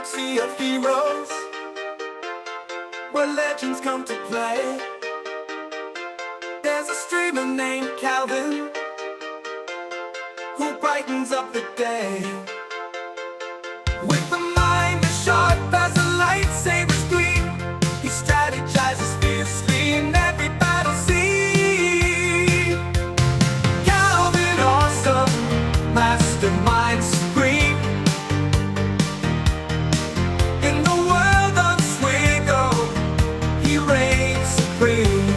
galaxy of heroes, where legends come to play. There's a streamer named Calvin, who brightens up the day. With a mind as sharp as a lightsaber's gleam, he strategizes fiercely in every battle scene. Calvin, awesome, mastermind supreme. In the world of Swigo, he reigns supreme.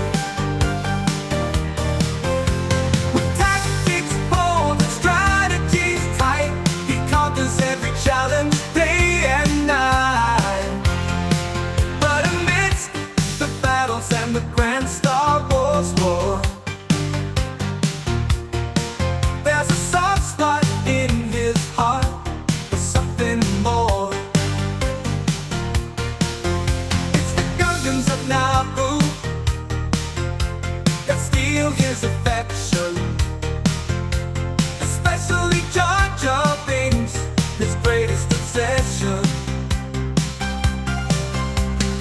With tactics bold and strategies tight, he conquers every challenge day and night. But amidst the battles and the grand Star Wars war, there's a soft spot in his heart for something more. It's the Gungans of Naboo that steal his affection, especially Jar Jar Binks, his greatest obsession.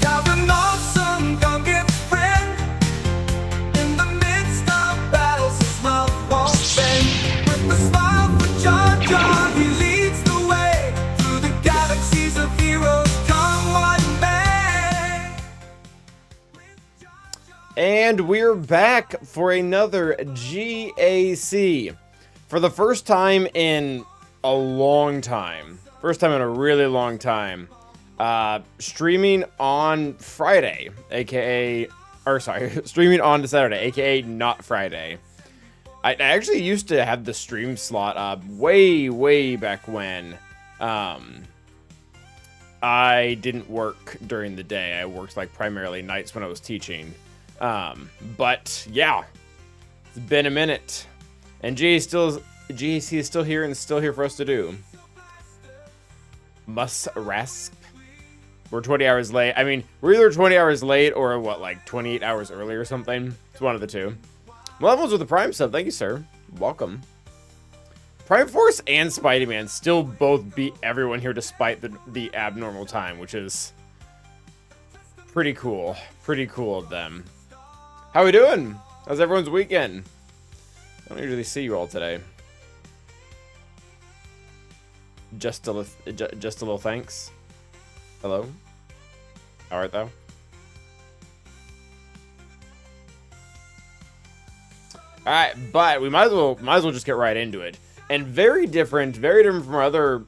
Calvin, awesome Gungan's friend, in the midst of battles his love won't bend. With a smile for Jar Jar, he leads the way through the galaxies of heroes, come what may. And we're back for another GAC. For the first time in a long time. First time in a really long time. Streaming on Friday, aka, or sorry, streaming on Saturday, aka not Friday. I actually used to have the stream slot way back when I didn't work during the day. I worked like primarily nights when I was teaching. But yeah, it's been a minute, and GAC is still here and still here for us to do. Rasp. We're 20 hours late. I mean, we're either 20 hours late or what, like 28 hours early or something. It's one of the two. Levels with the Prime sub. Thank you, sir. Welcome. Prime Force and Spidey-Man still both beat everyone here despite the abnormal time, which is pretty cool. Pretty cool of them. How we doing? How's everyone's weekend? I don't usually see you all today. Just a little thanks. Hello. All right though. All right, but we might as well just get right into it. And very different from our other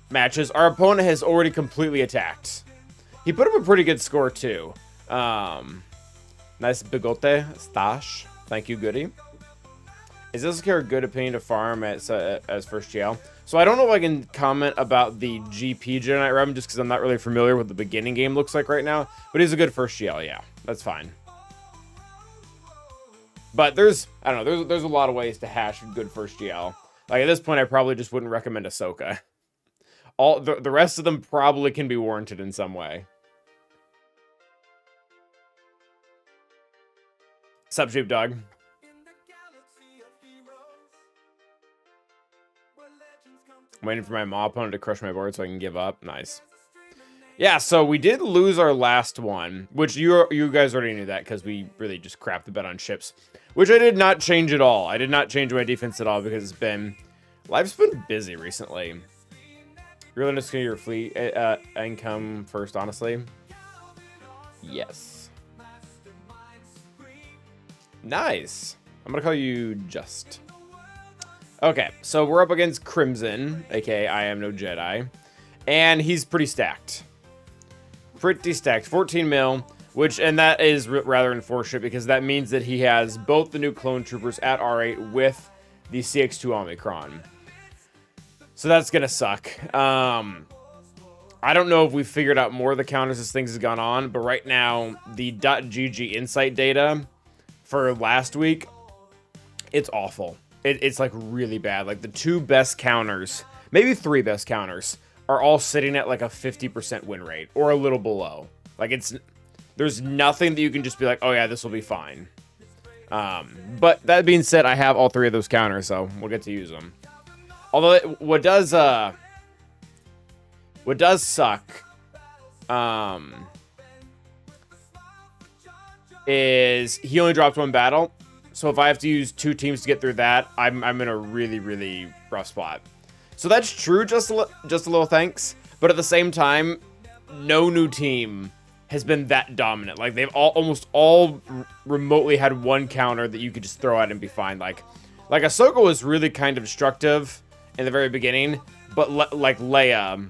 matches. Our opponent has already completely attacked. He put up a pretty good score too. Nice bigote stash. Thank you, Goody. Is this a good opinion to farm as first GL? So I don't know if I can comment about the GP Jedi Knight Rebel just because I'm not really familiar with what the beginning game looks like right now. But he's a good first GL, yeah. That's fine. But I don't know, there's a lot of ways to hash a good first GL. Like at this point, I probably just wouldn't recommend Ahsoka. All the rest of them probably can be warranted in some way. Sup, Sheepdog? I'm waiting for my Maw opponent to crush my board so I can give up. Nice. Yeah, so we did lose our last one, which you guys already knew that because we really just crapped the bet on ships, which I did not change at all. I did not change my defense at all because life's been busy recently. Really just get your fleet income first, honestly. Yes. Nice. I'm gonna call you Just. Okay, so we're up against Crimson, aka I Am No Jedi, and he's pretty stacked. Pretty stacked, 14 mil, and that is rather unfortunate because that means that he has both the new clone troopers at R8 with the CX2 Omicron. So that's gonna suck. I don't know if we've figured out more of the counters as things have gone on, but right now, the .gg insight data for last week, it's awful. It's like really bad. Like the two best counters, maybe three best counters, are all sitting at like a 50% win rate or a little below. Like there's nothing that you can just be like, oh yeah, this will be fine. But that being said, I have all three of those counters, so we'll get to use them. Although what does What does suck is he only dropped one battle. So if I have to use 2 teams to get through that, I'm in a really, really rough spot. So that's true, just a little thanks. But at the same time, no new team has been that dominant. Like, they've almost all remotely had one counter that you could just throw at and be fine. Like Ahsoka was really kind of destructive in the very beginning, but like Leia...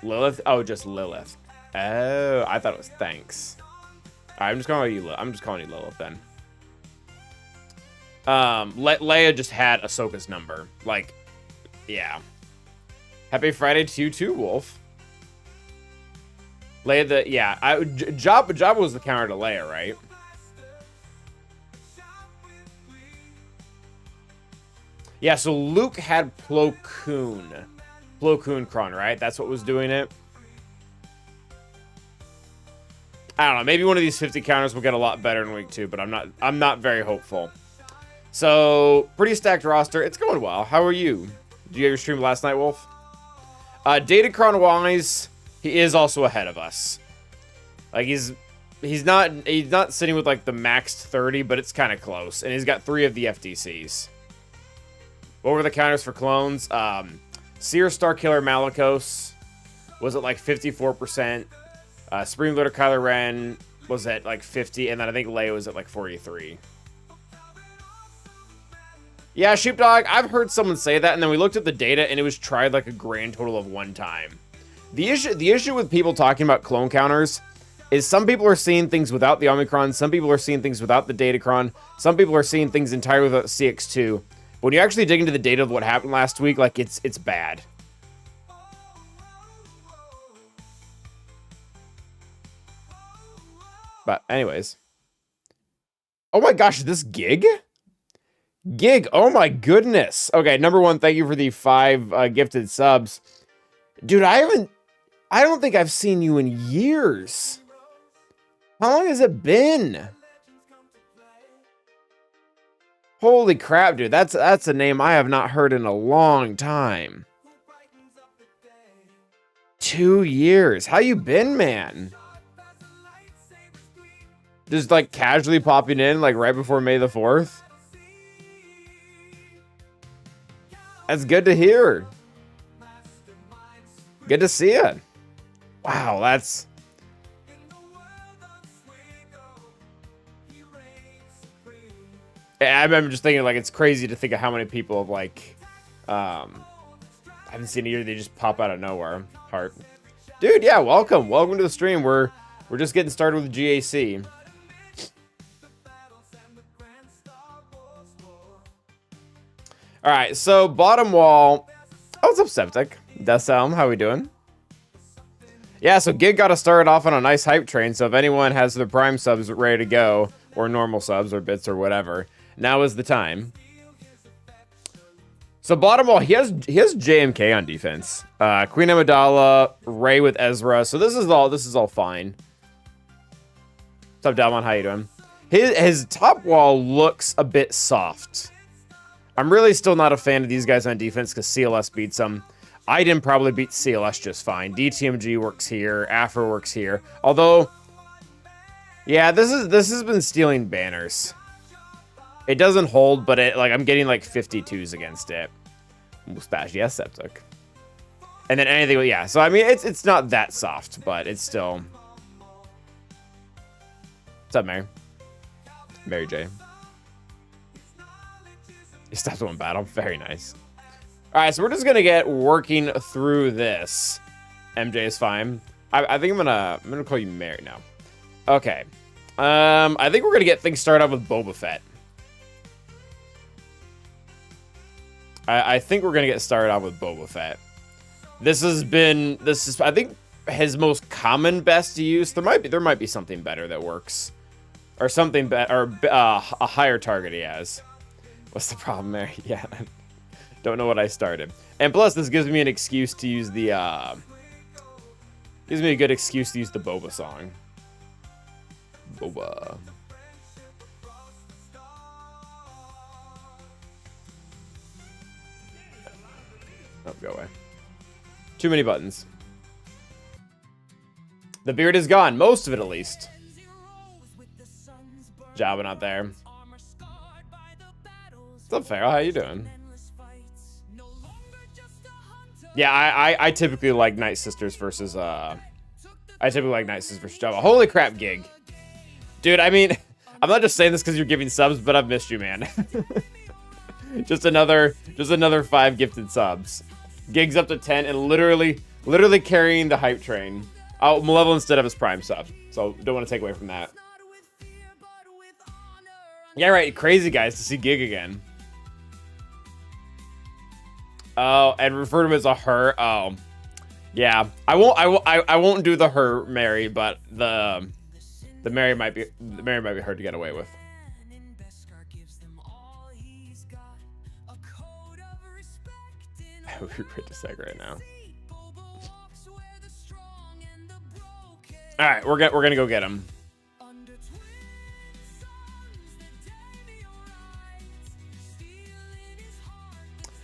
Lilith? Oh, just Lilith. Oh, I thought it was thanks. Alright, I'm just calling you Lilith then. Leia just had Ahsoka's number. Like, yeah. Happy Friday to you too, Wolf. Leia Jabba was the counter to Leia, right? Yeah, so Luke had Plo Koon Kron, right? That's what was doing it. I don't know. Maybe one of these 50 counters will get a lot better in week 2, but I'm not very hopeful. So, pretty stacked roster. It's going well. How are you? Did you get your stream last night, Wolf? Datacron wise, he is also ahead of us. Like he's not sitting with like the maxed 30, but it's kind of close. And he's got 3 of the FDCs. What were the counters for clones? Seer Starkiller Malicos was at like 54%. Supreme Leader Kylo Ren was at like 50, and then I think Leia was at like 43. Yeah, Sheepdog, I've heard someone say that, and then we looked at the data, and it was tried like a grand total of 1 time. The issue with people talking about clone counters is some people are seeing things without the Omicron, some people are seeing things without the Datacron, some people are seeing things entirely without CX2. When you actually dig into the data of what happened last week, like it's bad. But anyways. Oh my gosh, this gig? Gig, oh my goodness. Okay, number 1, thank you for the 5 gifted subs. Dude, I don't think I've seen you in years. How long has it been? Holy crap, dude. That's a name I have not heard in a long time. 2 years. How you been, man? Just like casually popping in like right before May the 4th? That's good to hear. Good to see it. Wow, that's... I'm just thinking, like, it's crazy to think of how many people have, like, I haven't seen a year, they just pop out of nowhere. Heart. Dude, yeah, welcome. Welcome to the stream. We're just getting started with GAC. Alright, so bottom wall. Oh, what's up, Septic? Death Elm, how we doing? Yeah, so Gig got us started off on a nice hype train, so if anyone has their Prime subs ready to go, or normal subs, or bits, or whatever, now is the time. So bottom wall, he has JMK on defense. Queen Amidala, Rey with Ezra, so this is all fine. What's up, Dalmon? How you doing? His top wall looks a bit soft. I'm really still not a fan of these guys on defense because CLS beats them. Iden probably beats CLS just fine. DTMG works here. Afro works here. Although, yeah, this has been stealing banners. It doesn't hold, but I'm getting like 52s against it. Mustache, yes, Septic. And then anything, yeah. So I mean, it's not that soft, but it's still. What's up, Mary? Mary J. He stopped one battle. Very nice. All right, so we're just gonna get working through this. MJ is fine. I think I'm gonna call you Mary now. Okay. I think we're gonna get things started off with Boba Fett. I think we're gonna get started off with Boba Fett. This is I think his most common best to use. There might be something better that works, or something better, or a higher target he has. What's the problem there? Yeah, don't know what I started. And plus, this gives me an excuse to use the gives me a good excuse to use the Boba song. Boba. Oh, go away. Too many buttons. The beard is gone. Most of it, at least. Jabba not there. What's up, Farrell? How you doing? Yeah, I typically like Night Sisters versus I typically like Night Sisters versus Jabba. Holy crap, Gig. Dude, I mean, I'm not just saying this because you're giving subs, but I've missed you, man. just another 5 gifted subs. Gig's up to 10 and literally carrying the hype train. Oh, Malevolent instead of his prime sub. So don't want to take away from that. Yeah, right. Crazy guys to see Gig again. Oh, and refer to him as a her. Oh, yeah. I won't do the her Mary, but the Mary might be hard to get away with. We regret to seg right now. All right, we're gonna go get him.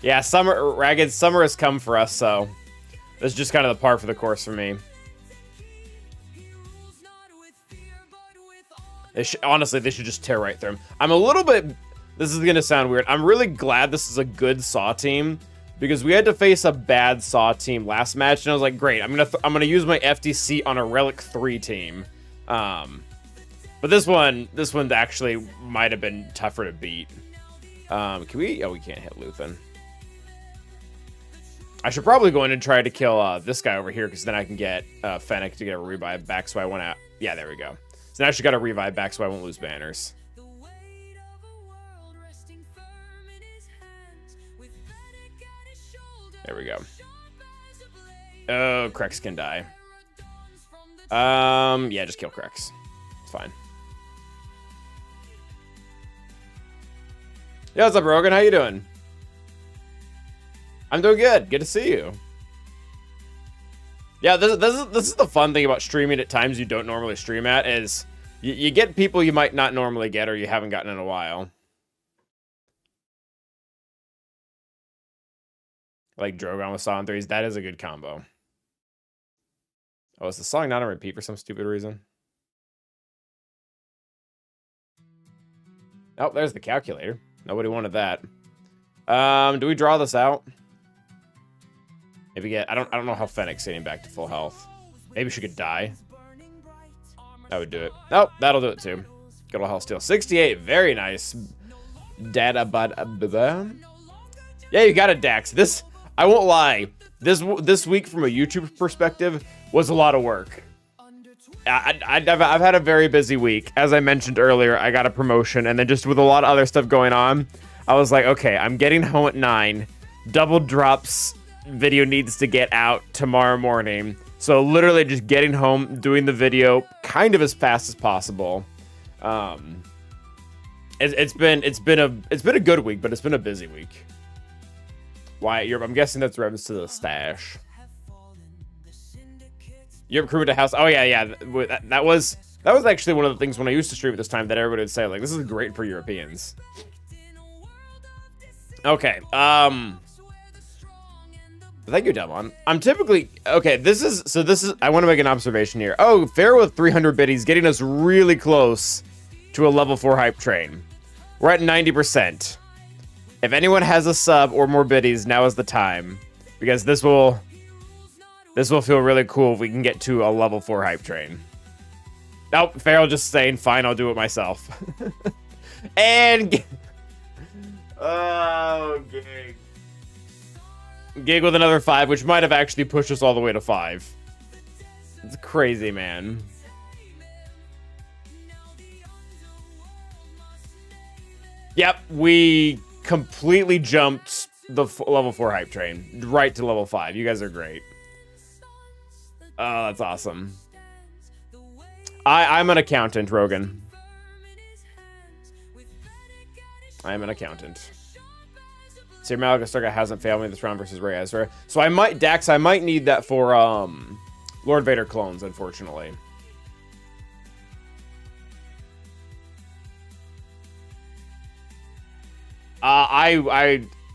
Yeah, Ragged summer has come for us, so this is just kind of the par for the course for me. Honestly, they should just tear right through him. I'm a little bit. This is gonna sound weird. I'm really glad this is a good Saw team because we had to face a bad Saw team last match, and I was like, great. I'm gonna use my FTC on a Relic 3 team. But this one actually might have been tougher to beat. Can we? Oh, we can't hit Luthen. I should probably go in and try to kill this guy over here, because then I can get Fennec to get a revive back, so I want to... Yeah, there we go. So now I actually got a revive back, so I won't lose banners. There we go. Oh, Krex can die. Yeah, just kill Krex. It's fine. Yo, what's up, Rogan? How you doing? I'm doing good. Good to see you. Yeah, this is the fun thing about streaming at times you don't normally stream at, is you get people you might not normally get or you haven't gotten in a while. Like Drogon with Saw 3s. That is a good combo. Oh, is the song not on repeat for some stupid reason? Oh, there's the calculator. Nobody wanted that. Do we draw this out? Maybe get... I don't know how Fennec's getting back to full health. Maybe she could die. That would do it. Nope, that'll do it too. Good old health steal. 68, very nice. Data but yeah, you got it, Dax. This, I won't lie. This week from a YouTube perspective was a lot of work. I've had a very busy week. As I mentioned earlier, I got a promotion, and then just with a lot of other stuff going on, I was like, okay, I'm getting home at 9. Double drops video needs to get out tomorrow morning. So literally just getting home, doing the video kind of as fast as possible. It's been a good week, but it's been a busy week. Why? I'm guessing that's reference to the stash. You're crewed a house. Oh yeah. That was actually one of the things when I used to stream at this time that everybody would say, like, this is great for Europeans. Okay. Thank you, Demon. I'm typically... Okay, this is... I want to make an observation here. Oh, Pharaoh with 300 biddies getting us really close to a level 4 hype train. We're at 90%. If anyone has a sub or more biddies, now is the time. Because this will feel really cool if we can get to a level 4 hype train. Nope, Pharaoh just saying, fine, I'll do it myself. And... Oh, Gig. Gig with another 5, which might have actually pushed us all the way to 5. It's crazy, man. Yep, we completely jumped the level 4 hype train right to level 5. You guys are great. Oh, that's awesome. I'm an accountant, Rogan. I'm an accountant. Sir Malagosturga hasn't failed me this round versus Rey Ezra. So I might, Dax, I might need that for Lord Vader clones, unfortunately.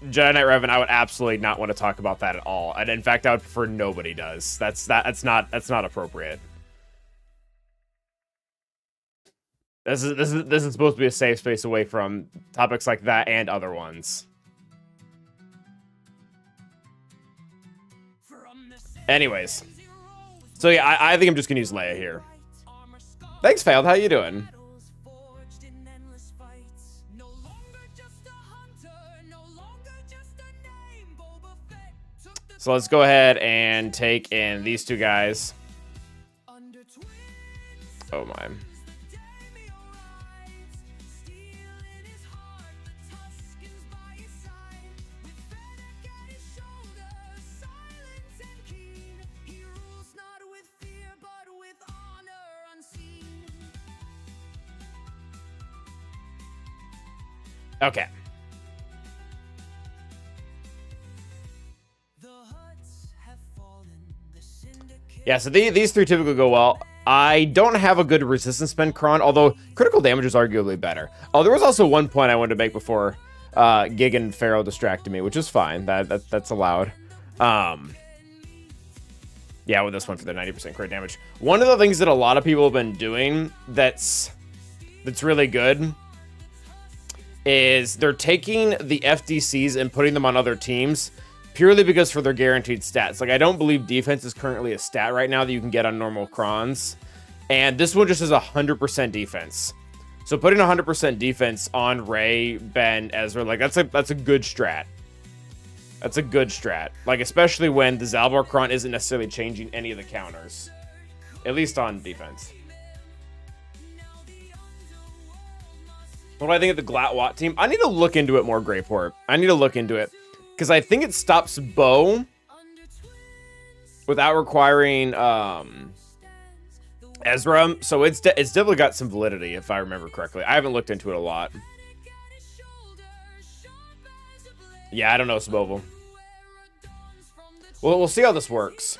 Jedi Knight Revan, I would absolutely not want to talk about that at all. And in fact, I would prefer nobody does. That's not appropriate. This is supposed to be a safe space away from topics like that and other ones. Anyways, so yeah, I think I'm just gonna use Leia here. Thanks, Failed. How you doing? So let's go ahead and take in these two guys. Oh my. Okay. Yeah, so these three typically go well. I don't have a good resistance spend cron, although critical damage is arguably better. Oh, there was also one point I wanted to make before Gig and Pharaoh distracted me, which is fine. That's allowed. Yeah, with this one for the 90% crit damage. One of the things that a lot of people have been doing that's really good is they're taking the FDCs and putting them on other teams purely because for their guaranteed stats. Like, I don't believe defense is currently a stat right now that you can get on normal crons. And this one just has 100% defense. So putting 100% defense on Rey, Ben, Ezra, like that's a good strat. That's a good strat. Like, especially when the Zalbar cron isn't necessarily changing any of the counters. At least on defense. What do I think of the Glat-Wat team? I need to look into it more, Greyport. I need to look into it. Because I think it stops Bo without requiring Ezra. So it's definitely got some validity, if I remember correctly. I haven't looked into it a lot. Yeah, I don't know, Sboval. Well, we'll see how this works.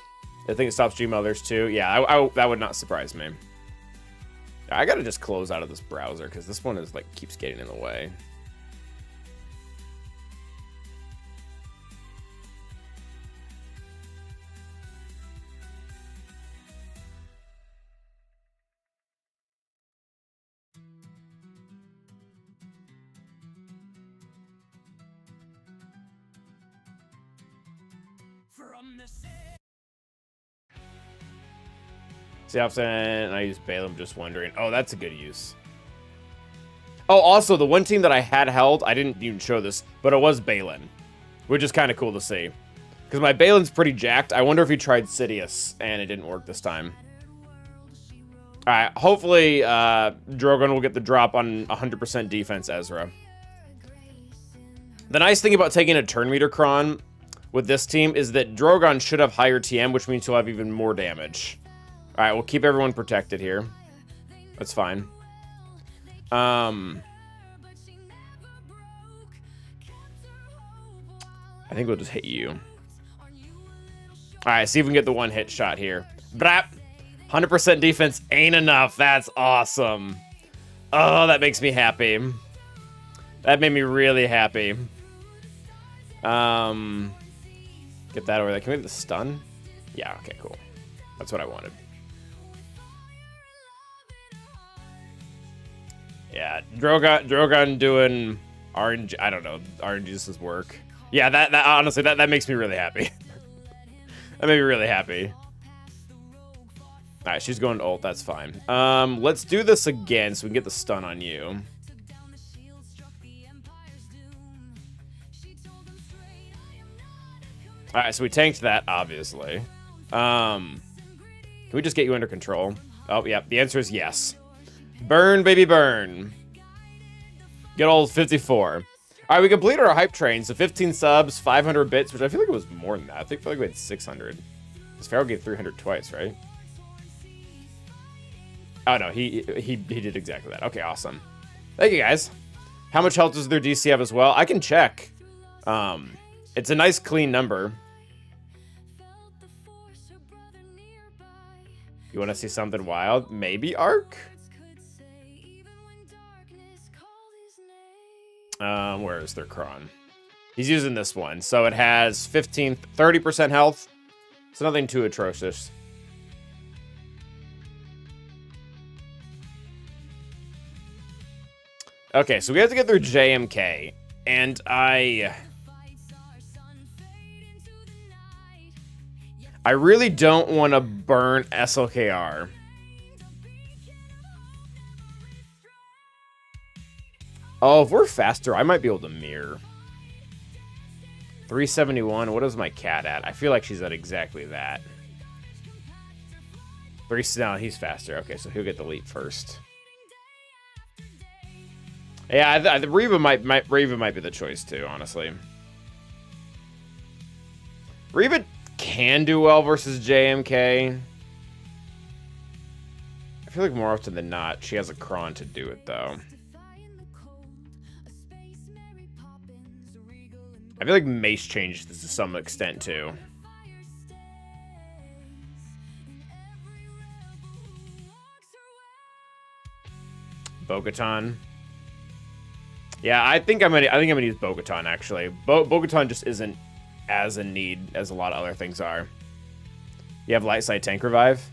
I think it stops Gmailers too. Yeah, that would not surprise me. I gotta just close out of this browser because this one is like keeps getting in the way. See, often I use Balaam, just wondering. Oh, that's a good use. Oh, also, the one team that I had held, I didn't even show this, but it was Balin, which is kind of cool to see. Because my Balin's pretty jacked. I wonder if he tried Sidious, and it didn't work this time. Alright, hopefully Drogon will get the drop on 100% defense Ezra. The nice thing about taking a turn meter cron with this team is that Drogon should have higher TM, which means he'll have even more damage. Alright, we'll keep everyone protected here. That's fine. I think we'll just hit you. Alright, see if we can get the one hit shot here. Brap! 100% defense ain't enough. That's awesome. Oh, that makes me happy. That made me really happy. Get that over there. Can we get the stun? Yeah, okay, cool. That's what I wanted. Yeah, Drogon doing RNG. I don't know. RNG's work. Yeah, that honestly, that makes me really happy. That made me really happy. All right, she's going to ult. That's fine. Let's do this again so we can get the stun on you. All right, so we tanked that, obviously. Can we just get you under control? Oh, yeah. The answer is yes. Burn, baby, burn. Get old 54. All right, we completed our hype train. So 15 subs, 500 bits, which I feel like it was more than that. I feel like we had 600. Because Pharaoh gave 300 twice, right? Oh, no, he did exactly that. Okay, awesome. Thank you, guys. How much health does their DC have as well? I can check. It's a nice, clean number. You want to see something wild? Maybe Arc? Where is their cron? He's using this one, so it has 30% health. It's nothing too atrocious. Okay, so we have to get through JMK, and I really don't want to burn SLKR. Oh, if we're faster, I might be able to mirror. 371, what is my cat at? I feel like she's at exactly that. No, he's faster. Okay, so he'll get the leap first. Yeah, Reva might be the choice too, honestly. Reva can do well versus JMK. I feel like more often than not, she has a cron to do it though. I feel like Mace changed this to some extent too. Bo-Katan. Yeah, I think I'm gonna use Bo-Katan actually. Bo-Katan just isn't as in need as a lot of other things are. You have light side tank revive.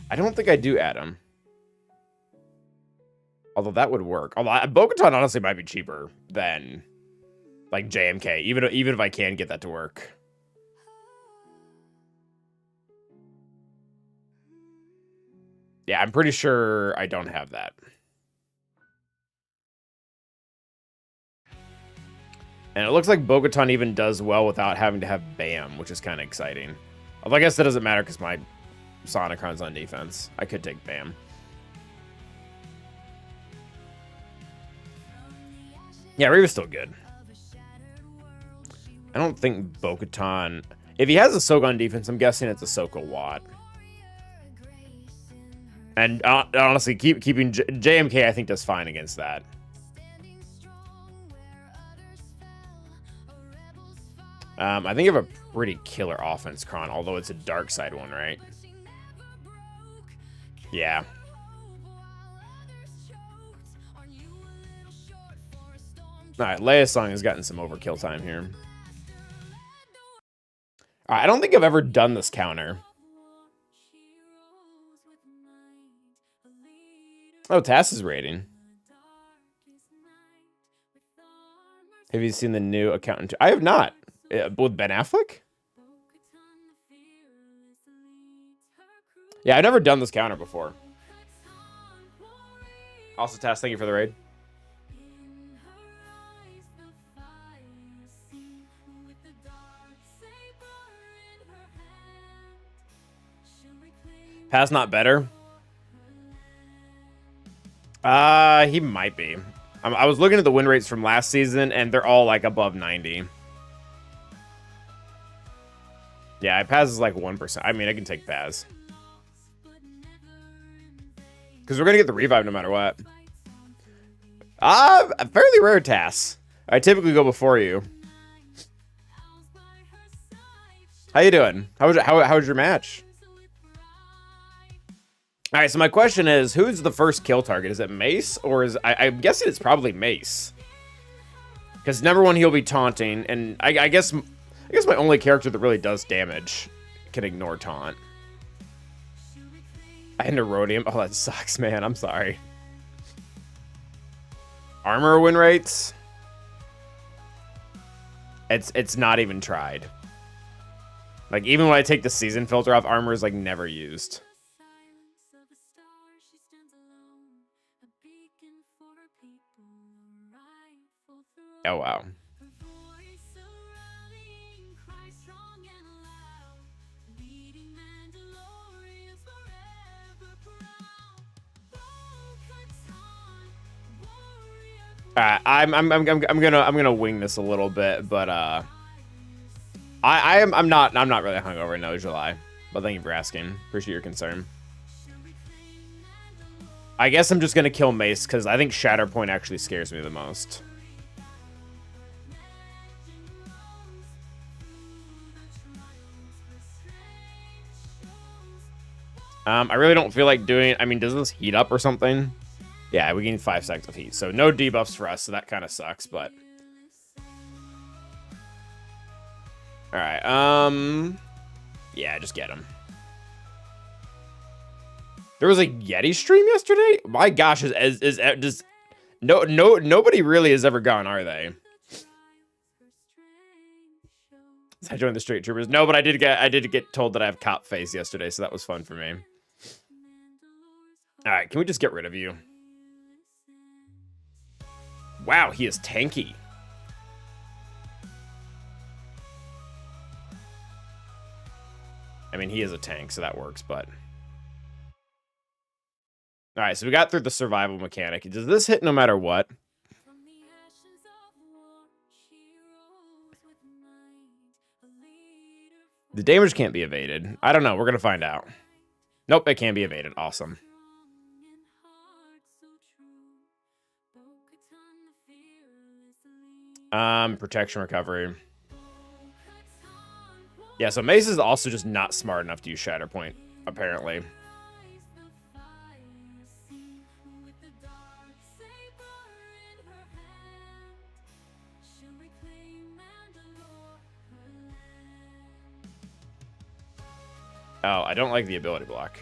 I don't think I do Adam. Although that would work. Although Bo-Katan honestly might be cheaper than like JMK, even if I can get that to work. Yeah, I'm pretty sure I don't have that. And it looks like Bo-Katan even does well without having to have BAM, which is kind of exciting. Although I guess that doesn't matter because my Sonicron's on defense. I could take BAM. Yeah, Reva's still good. I don't think Bo-Katan... If he has a Soak on defense, I'm guessing it's a Soak Watt. And honestly, keeping JMK, I think, does fine against that. I think you have a pretty killer offense, Kron, although it's a dark side one, right? Yeah. Alright, Leia's song has gotten some overkill time here. Alright, I don't think I've ever done this counter. Oh, Tass's rating. Have you seen the new Accountant? I have not. With Ben Affleck? Yeah, I've never done this counter before. Also, Tass, thank you for the raid. Pass not better? He might be. I was looking at the win rates from last season, and they're all like above 90. Yeah, Paz is like 1%. I mean, I can take Paz. Because we're going to get the revive no matter what. A fairly rare task. I typically go before you. How you doing? How was your match? All right, so my question is, who's the first kill target? Is it Mace, or is... I'm guessing it's probably Mace. Because number one, he'll be taunting, and I guess my only character that really does damage can ignore taunt. I had Rhodium. Oh, that sucks, man. I'm sorry. Armor win rates. It's not even tried. Like, even when I take the season filter off, armor is like never used. Oh, wow. I'm gonna wing this a little bit, but I'm not really hungover, no, July. But thank you for asking. Appreciate your concern. I guess I'm just gonna kill Mace because I think Shatterpoint actually scares me the most. I really don't feel like doing... I mean, does this heat up or something? Yeah, we gain 5 seconds of heat. So no debuffs for us, so that kind of sucks, but... All right. Yeah, just get him. There was a Yeti stream yesterday. My gosh, nobody really has ever gone, are they? I joined the Street Troopers. No, but I did get told that I have cop face yesterday, so that was fun for me. All right, can we just get rid of you? Wow, he is tanky. I mean, he is a tank, so that works, but... All right, so we got through the survival mechanic. Does this hit no matter what? The damage can't be evaded. I don't know. We're going to find out. Nope, it can be evaded. Awesome. Protection recovery. Yeah, so Mace is also just not smart enough to use Shatterpoint, apparently. Oh, I don't like the ability block.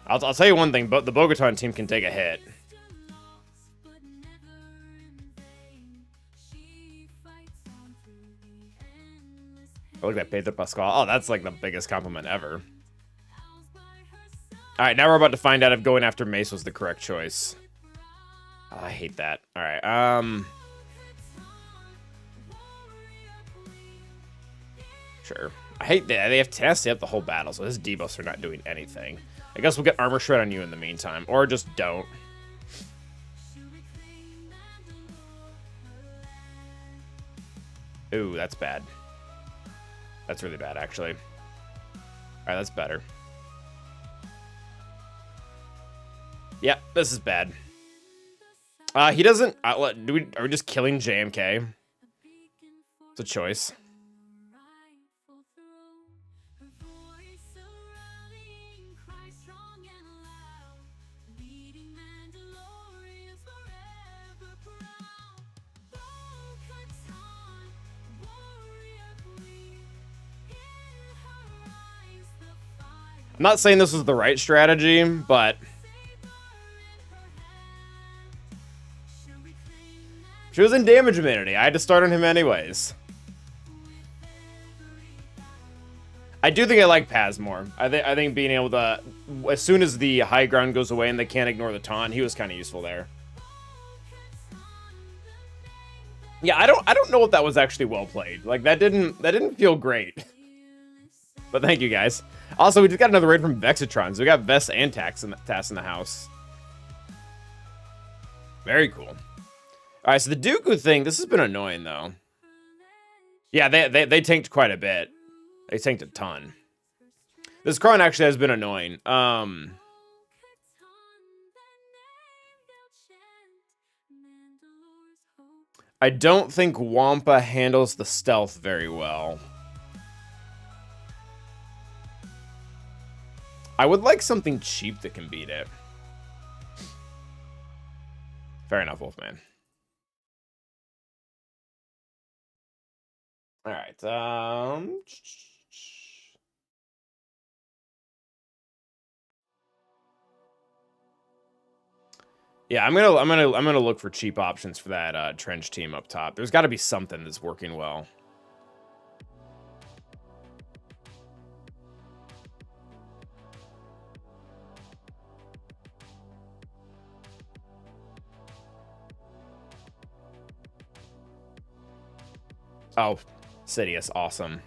I'll tell you one thing, but the Bo-Katan team can take a hit. Oh, look at that Pedro Pascal. Oh, that's like the biggest compliment ever. All right, now we're about to find out if going after Mace was the correct choice. Oh, I hate that. All right, sure. I hate that. They have to stay up the whole battle, so his debuffs are not doing anything. I guess we'll get Armor Shred on you in the meantime, or just don't. Ooh, that's bad. That's really bad, actually. All right, that's better. Yeah, this is bad. He doesn't... are we just killing JMK? It's a choice. I'm not saying this was the right strategy, but... she was in damage immunity. I had to start on him anyways. I do think I like Paz more. I think being able to... as soon as the high ground goes away and they can't ignore the taunt, he was kind of useful there. Yeah, I don't know if that was actually well played. Like, that didn't feel great. But thank you, guys. Also, we just got another raid from Vexitron, so we got Vess and Tass in the house. Very cool. All right, so the Dooku thing, this has been annoying, though. Yeah, they tanked quite a bit. They tanked a ton. This Kron actually has been annoying. I don't think Wampa handles the stealth very well. I would like something cheap that can beat it. Fair enough, Wolfman. All right. Yeah, I'm gonna look for cheap options for that trench team up top. There's got to be something that's working well. Oh, Sidious, awesome.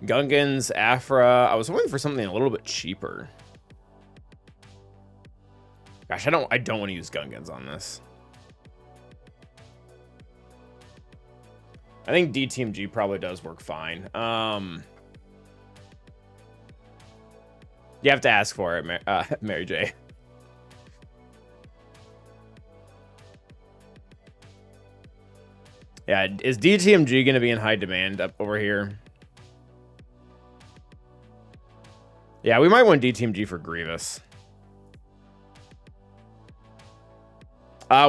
Gungans, Afra. I was hoping for something a little bit cheaper. Gosh, I don't want to use Gungans on this. I think DTMG probably does work fine. You have to ask for it, Mary J. Yeah, is DTMG going to be in high demand up over here? Yeah, we might want DTMG for Grievous.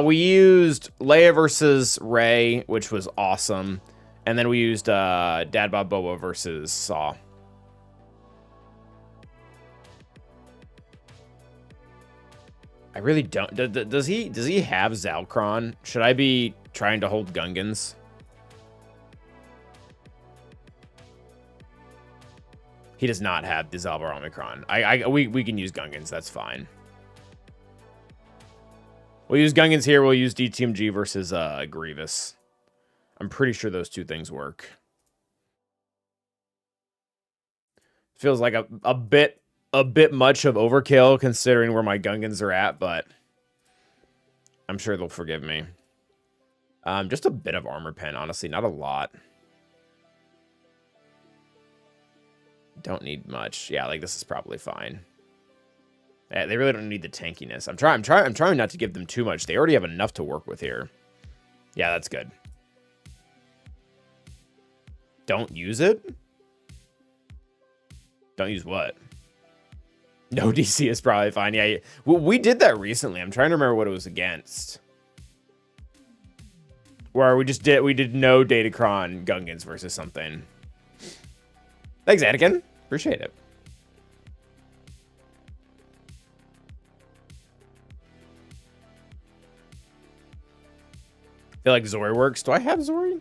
We used Leia versus Rey, which was awesome. And then we used Dad Bob Boba versus Saw. I really don't. Does he have Zalkron? Should I be trying to hold Gungans? He does not have the Zalbar Omicron. We can use Gungans. That's fine. We'll use Gungans here. We'll use DTMG versus Grievous. I'm pretty sure those two things work. Feels like a bit much of overkill considering where my Gungans are at, but I'm sure they'll forgive me. Just a bit of armor pen, honestly, not a lot. Don't need much. Yeah, like this is probably fine. Yeah, they really don't need the tankiness. I'm trying not to give them too much. They already have enough to work with here. Yeah, that's good. Don't use it? Don't use what? No DC is probably fine. Yeah, well, we did that recently. I'm trying to remember what it was against. Where we did no Datacron Gungans versus something. Thanks, Anakin. Appreciate it. Feel like Zori works. Do I have Zori?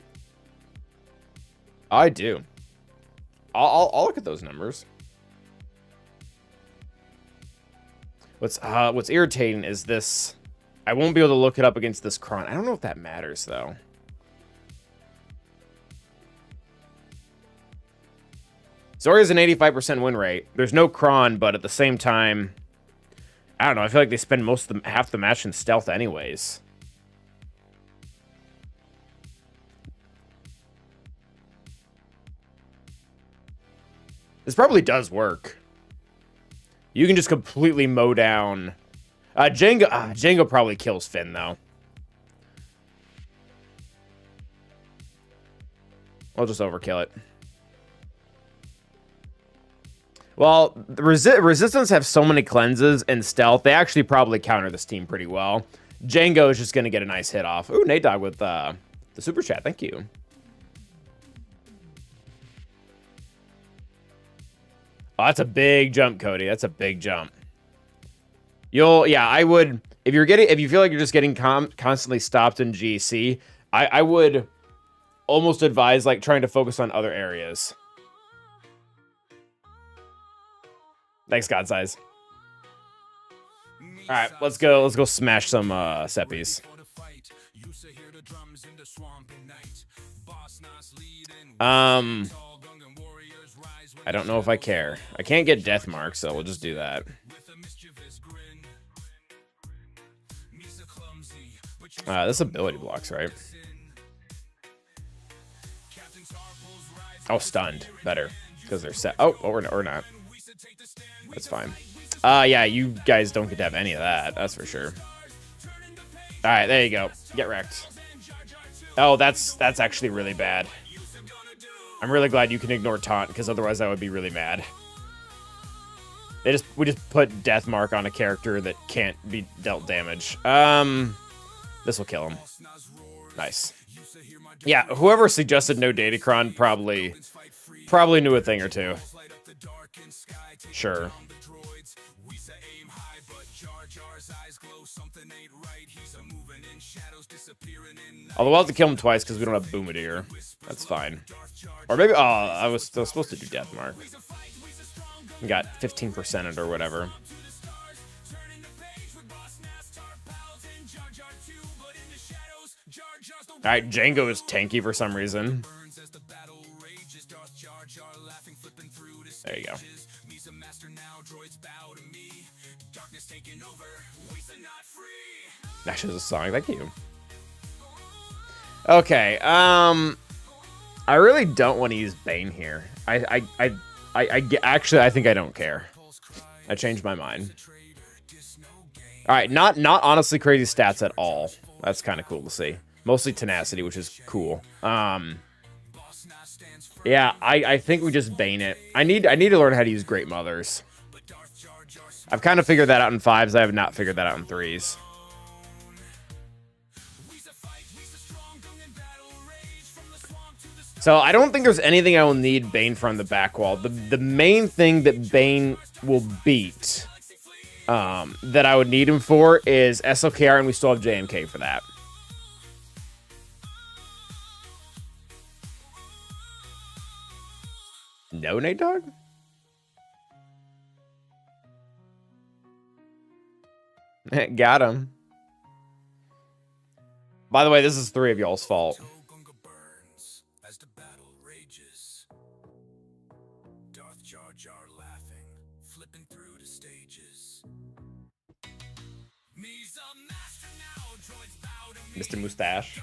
I do. I'll look at those numbers. What's irritating is this. I won't be able to look it up against this Kron. I don't know if that matters though. Zori has an 85% win rate. There's no Kron, but at the same time, I don't know. I feel like they spend half the match in stealth anyways. This probably does work. You can just completely mow down. Django probably kills Finn, though. I'll just overkill it. Well, the Resistance have so many cleanses and stealth. They actually probably counter this team pretty well. Django is just going to get a nice hit off. Ooh, Nate Dogg with the super chat. Thank you. Oh, that's a big jump, Cody. That's a big jump. Yeah, I would, if you feel like you're just getting constantly stopped in GC, I would almost advise like trying to focus on other areas. Thanks, God Size. All right, let's go smash some Seppies. I don't know if I care. I can't get death marks, so we'll just do that. This ability blocks, right? Oh, stunned. Better. Because they're set. Oh, or not. That's fine. Yeah, you guys don't get to have any of that. That's for sure. Alright, there you go. Get wrecked. Oh, that's actually really bad. I'm really glad you can ignore taunt, because otherwise I would be really mad. We just put death mark on a character that can't be dealt damage. This will kill him. Nice. Yeah, whoever suggested no Datacron probably knew a thing or two. Sure. Although we'll have to kill him twice because we don't have Boomadeer. That's fine. Or maybe, I was still supposed to do Death Mark. We got 15% it or whatever. Alright, Django is tanky for some reason. There you go. Actually, there's a song. Thank you. Okay, I really don't want to use Bane here. Actually, I think I don't care. I changed my mind. All right, not honestly crazy stats at all. That's kind of cool to see. Mostly tenacity, which is cool. Yeah, I think we just Bane it. I need to learn how to use Great Mothers. I've kind of figured that out in 5s. I have not figured that out in 3s. So I don't think there's anything I will need Bane from the back wall. The main thing that Bane will beat, that I would need him for, is SLKR, and we still have JMK for that. No, Nate Dogg? Got him. By the way, this is 3 of y'all's fault. As the battle rages, Darth Jar Jar laughing, flipping through the stages. Me's a master now, droids bow to me. Mr. Mustache.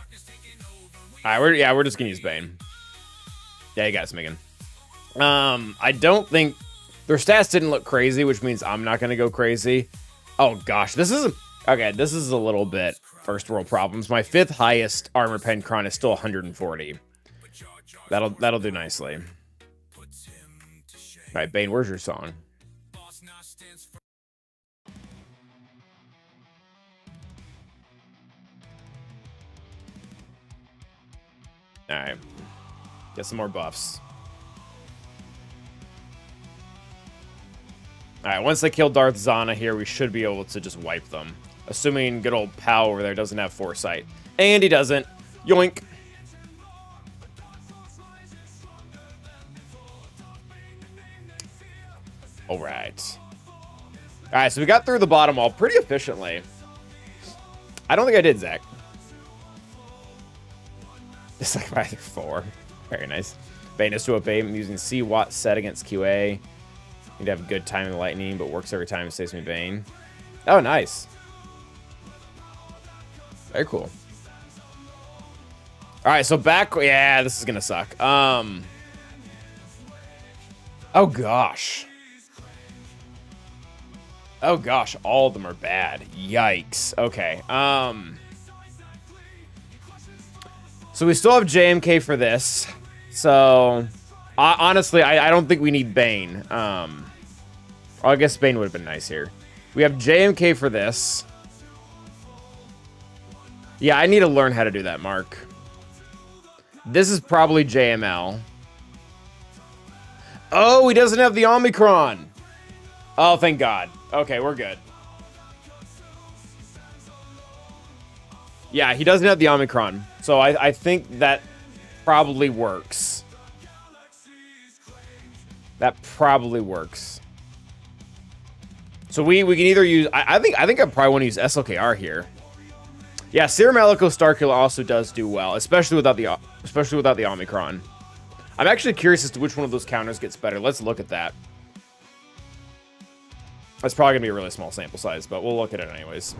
Alright, we're just gonna use Bane. Yeah, you got it, Smiggin. I don't think their stats didn't look crazy, which means I'm not gonna go crazy. Oh gosh, this is okay. This is a little bit first world problems. My 5th highest armor pen cron is still 140. That'll do nicely. All right, Bane, where's your song? All right, get some more buffs. All right, once they kill Darth Zana here, we should be able to just wipe them. Assuming good old pal over there doesn't have foresight. And he doesn't. Yoink. All right. All right, so we got through the bottom wall pretty efficiently. I don't think I did, Zach. It's like by 4. Very nice. Bane is to obey. I'm using C Watt set against QA. Need to have good timing lightning, but works every time. It saves me Bane. Oh, nice. Very cool. All right, so back. Yeah, this is gonna suck. Oh gosh. Oh gosh, all of them are bad. Yikes. Okay. So we still have JMK for this. So honestly, I don't think we need Bane. I guess Bane would have been nice here. We have JMK for this. Yeah, I need to learn how to do that, Mark. This is probably JML. Oh, he doesn't have the Omicron. Oh, thank God. Okay, we're good. Yeah, he doesn't have the Omicron. So I think that probably works. That probably works. So we can either use... I think I probably want to use SLKR here. Yeah, Serum Alico Starkiller also does do well, especially without the Omicron. I'm actually curious as to which one of those counters gets better. Let's look at that. That's probably gonna be a really small sample size, but we'll look at it anyways.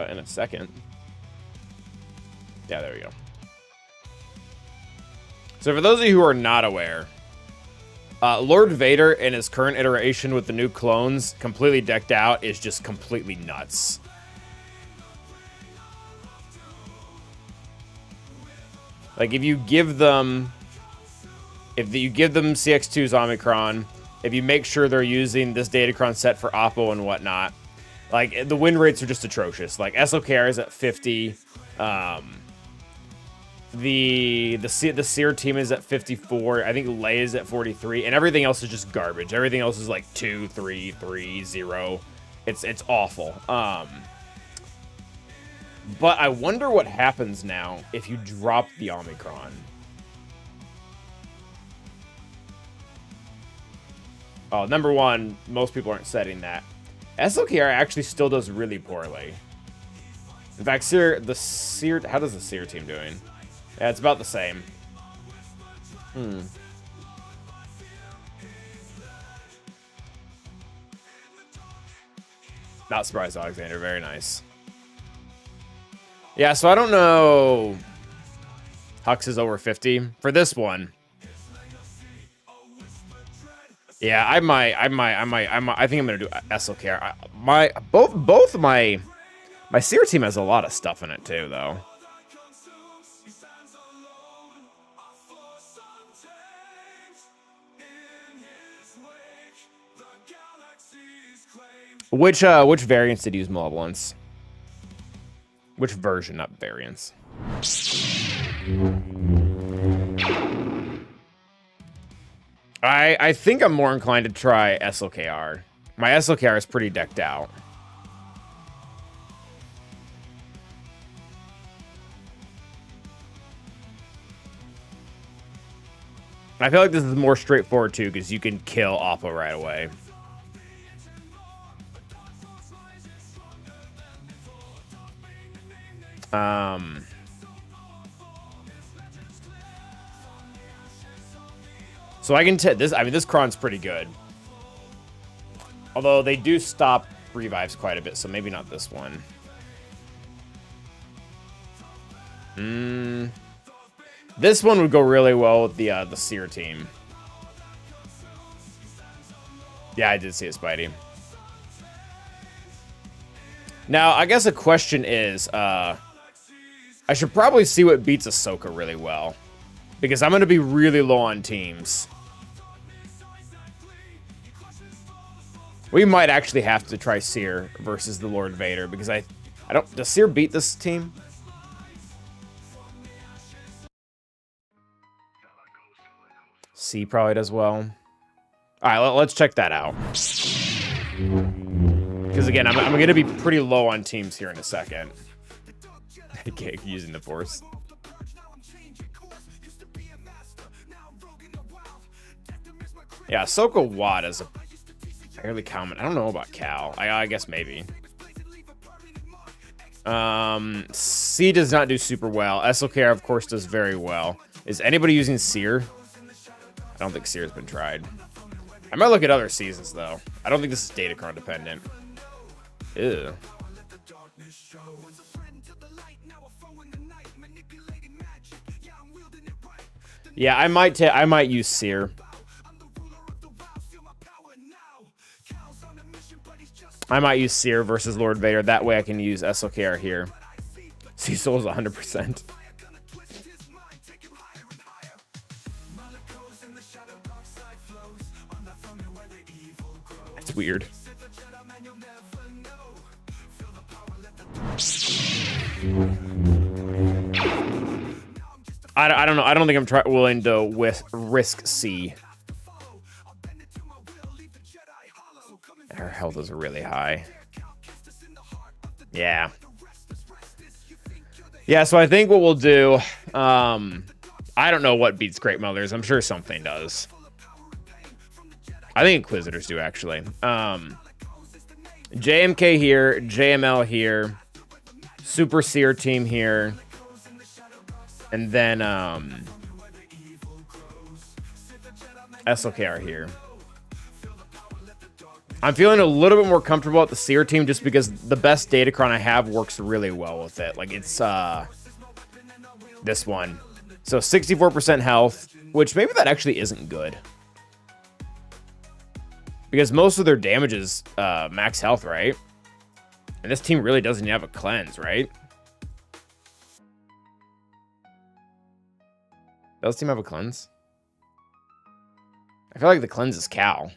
In a second. Yeah, there we go. So for those of you who are not aware, Lord Vader in his current iteration with the new clones completely decked out is just completely nuts. Like if you give them CX2's Omicron, if you make sure they're using this Datacron set for Oppo and whatnot, like the win rates are just atrocious. Like SLKR is at 50. The Seer team is at 54. I think Leia is at 43, and everything else is just garbage. Everything else is like 2, 3, 3, 0. It's awful. But I wonder what happens now if you drop the Omicron. Oh, number one, most people aren't setting that. SLKR actually still does really poorly. In fact, how does the Seer team doing? Yeah, it's about the same. Not surprised, Alexander. Very nice. Yeah, so I don't know. Hux is over 50 for this one. Yeah, I think I'm gonna do SLKR. Both my Seer team has a lot of stuff in it too, though. Which variants did you use malevolence? Which version, not variants? I think I'm more inclined to try SLKR. My SLKR is pretty decked out. I feel like this is more straightforward too, because you can kill Oppo right away. So I can this. I mean, this Kron's pretty good. Although they do stop revives quite a bit, so maybe not this one. This one would go really well with the Seer team. Yeah, I did see it, Spidey. Now, I guess a question is, I should probably see what beats Ahsoka really well, because I'm going to be really low on teams. We might actually have to try Seer versus the Lord Vader, because I don't... Does Seer beat this team? C probably does well. All right, let's check that out. Because again, I'm going to be pretty low on teams here in a second. Okay, using the Force. Yeah, Ahsoka Watt is a fairly common. I don't know about Cal. I guess maybe. C does not do super well. SLKR, of course, does very well. Is anybody using Seer? I don't think Seer's been tried. I might look at other seasons, though. I don't think this is Datacron dependent. Ew. Yeah, I might use Seer. I might use Seer versus Lord Vader. That way I can use SLKR here. C-Soul is 100%. That's weird. I don't know. I don't think I'm willing to risk C. Her health is really high. Yeah. Yeah, so I think what we'll do... I don't know what beats Great Mothers. I'm sure something does. I think Inquisitors do, actually. JMK here. JML here. Super Seer team here. And then SLKR here. I'm feeling a little bit more comfortable at the Seer team just because the best Datacron I have works really well with it. Like, it's this one. So 64% health, which maybe that actually isn't good. Because most of their damage is max health, right? And this team really doesn't have a cleanse, right? Does this team have a cleanse? I feel like the cleanse is Cal.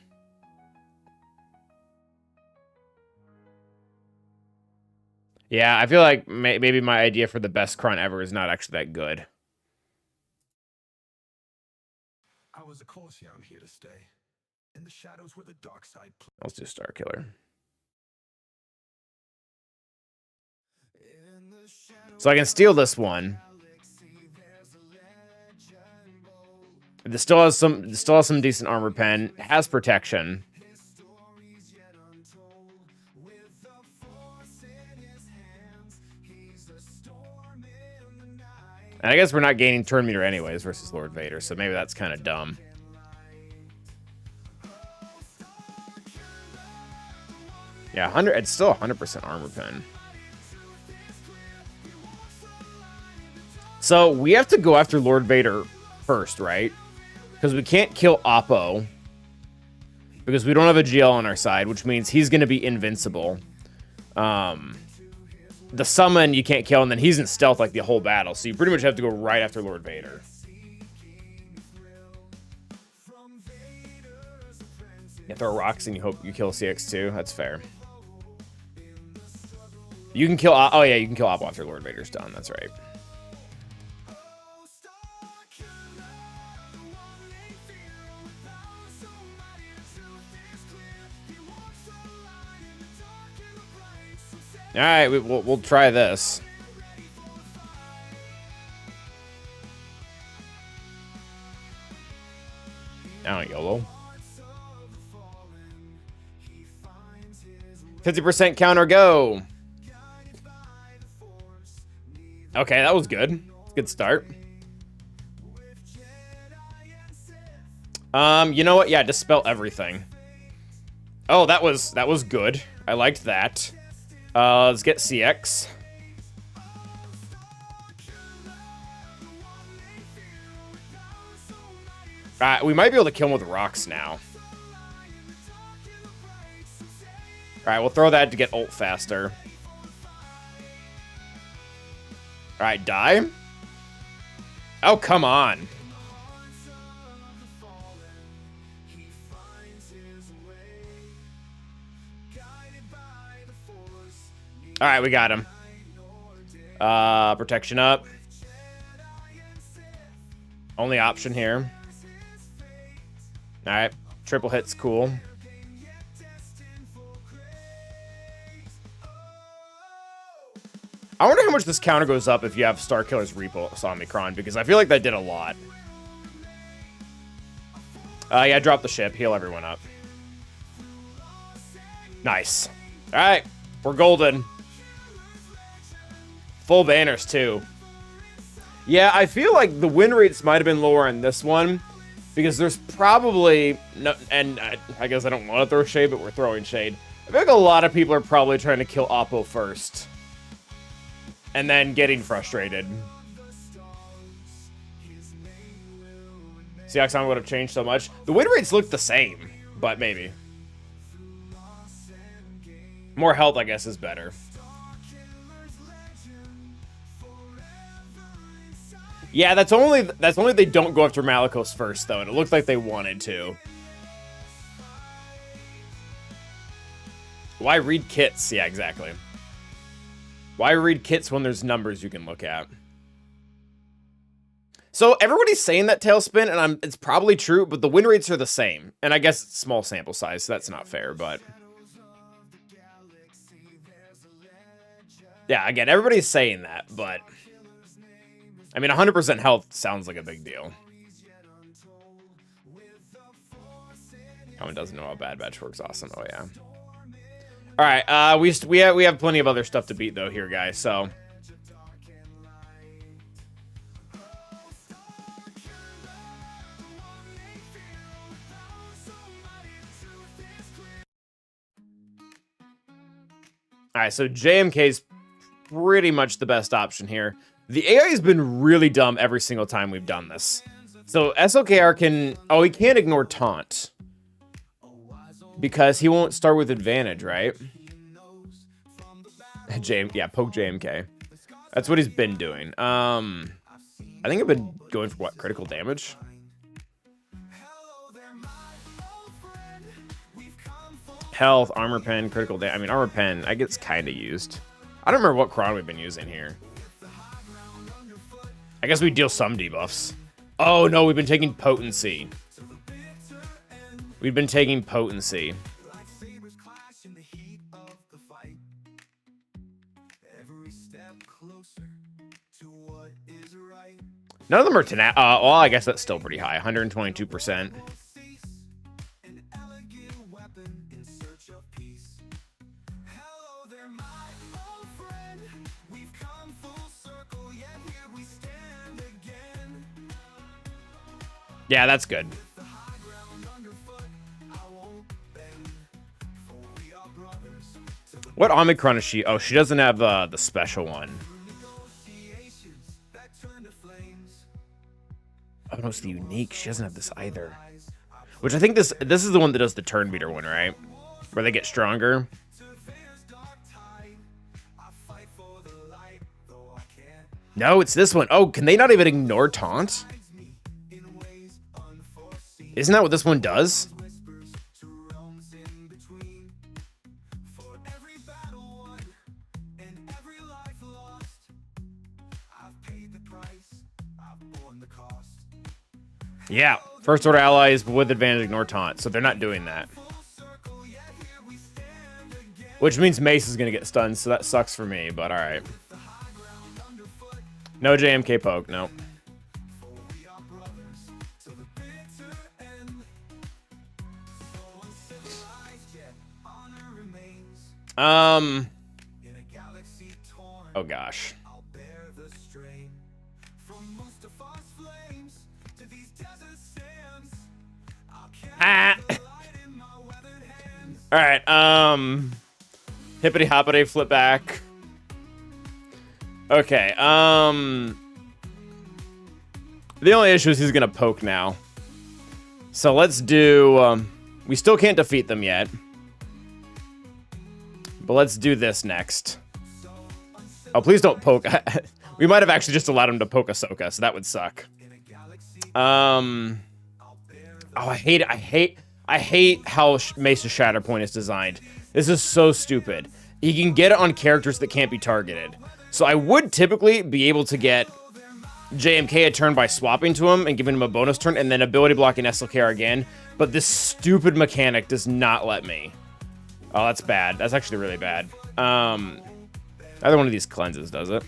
Yeah, I feel like maybe my idea for the best Kron ever is not actually that good. I was a Corsair, I'm here to stay. In the shadows where the dark side. Let's do Star Killer. So I can steal this one. This still has some decent armor pen. Has protection. And I guess we're not gaining turn meter anyways versus Lord Vader, so maybe that's kind of dumb. Yeah, 100. It's still 100% armor pen. So we have to go after Lord Vader first, right? Because we can't kill Oppo. Because we don't have a GL on our side, which means he's going to be invincible. The summon you can't kill, and then he's in stealth like the whole battle. So you pretty much have to go right after Lord Vader. You throw rocks and you hope you kill CX2. That's fair. You can kill... Oh, yeah, you can kill Op after Lord Vader's done. That's right. All right, we'll try this. Oh, YOLO. 50% counter, go. Okay, that was good. Good start. You know what? Yeah, dispel everything. Oh, that was good. I liked that. Let's get CX. We might be able to kill him with rocks now. Alright, we'll throw that to get ult faster. Alright, die. Oh, come on. Alright, we got him. Protection up. Only option here. Alright, triple hit's cool. I wonder how much this counter goes up if you have Starkiller's Repulse Omicron, because I feel like that did a lot. Yeah, drop the ship, heal everyone up. Nice. Alright, we're golden. Full banners, too. Yeah, I feel like the win rates might have been lower in this one, because there's probably... no, and I guess I don't want to throw shade, but we're throwing shade. I feel like a lot of people are probably trying to kill Oppo first. And then getting frustrated. See, Oxon would have changed so much. The win rates look the same, but maybe. More health, I guess, is better. Yeah, that's only if they don't go after Malicos first, though, and it looked like they wanted to. Why read kits? Yeah, exactly. Why read kits when there's numbers you can look at? So everybody's saying that Tailspin, and it's probably true, but the win rates are the same. And I guess it's small sample size, so that's not fair, but... yeah, again, everybody's saying that, but... I mean, 100% health sounds like a big deal. Common doesn't know how Bad Batch works. Awesome. Oh, yeah. All right, we have plenty of other stuff to beat though here, guys. So, all right, so JMK's pretty much the best option here. The AI has been really dumb every single time we've done this. So SOKR can... oh, he can't ignore taunt. Because he won't start with advantage, right? Yeah, poke JMK. That's what he's been doing. I think I've been going for, what, critical damage? Health, armor pen, critical damage. I mean, armor pen, I guess, kind of used. I don't remember what Chron we've been using here. I guess we deal some debuffs. Oh, no, we've been taking potency. We've been taking potency. None of them are tenacity. Well, I guess that's still pretty high. 122%. Yeah, that's good. What Omicron is she? Oh, she doesn't have the special one. Oh, no, it's the unique. She doesn't have this either. Which I think this is the one that does the turn beater one, right? Where they get stronger. No, it's this one. Oh, can they not even ignore taunt? Isn't that what this one does? Yeah, first order allies with advantage ignore taunt, so they're not doing that. Which means Mace is going to get stunned, so that sucks for me, but alright. No JMK poke, no. Oh gosh. Ah. All right. Hippity hoppity flip back. Okay. The only issue is he's gonna poke now. So let's do. We still can't defeat them yet. But let's do this next. Oh, please don't poke. We might have actually just allowed him to poke Ahsoka, so that would suck. Oh, I hate how Mace's Shatter Point is designed. This is so stupid. You can get it on characters that can't be targeted. So I would typically be able to get JMK a turn by swapping to him and giving him a bonus turn, and then ability blocking SLKR again. But this stupid mechanic does not let me. Oh, that's bad. That's actually really bad. Either one of these cleanses does it.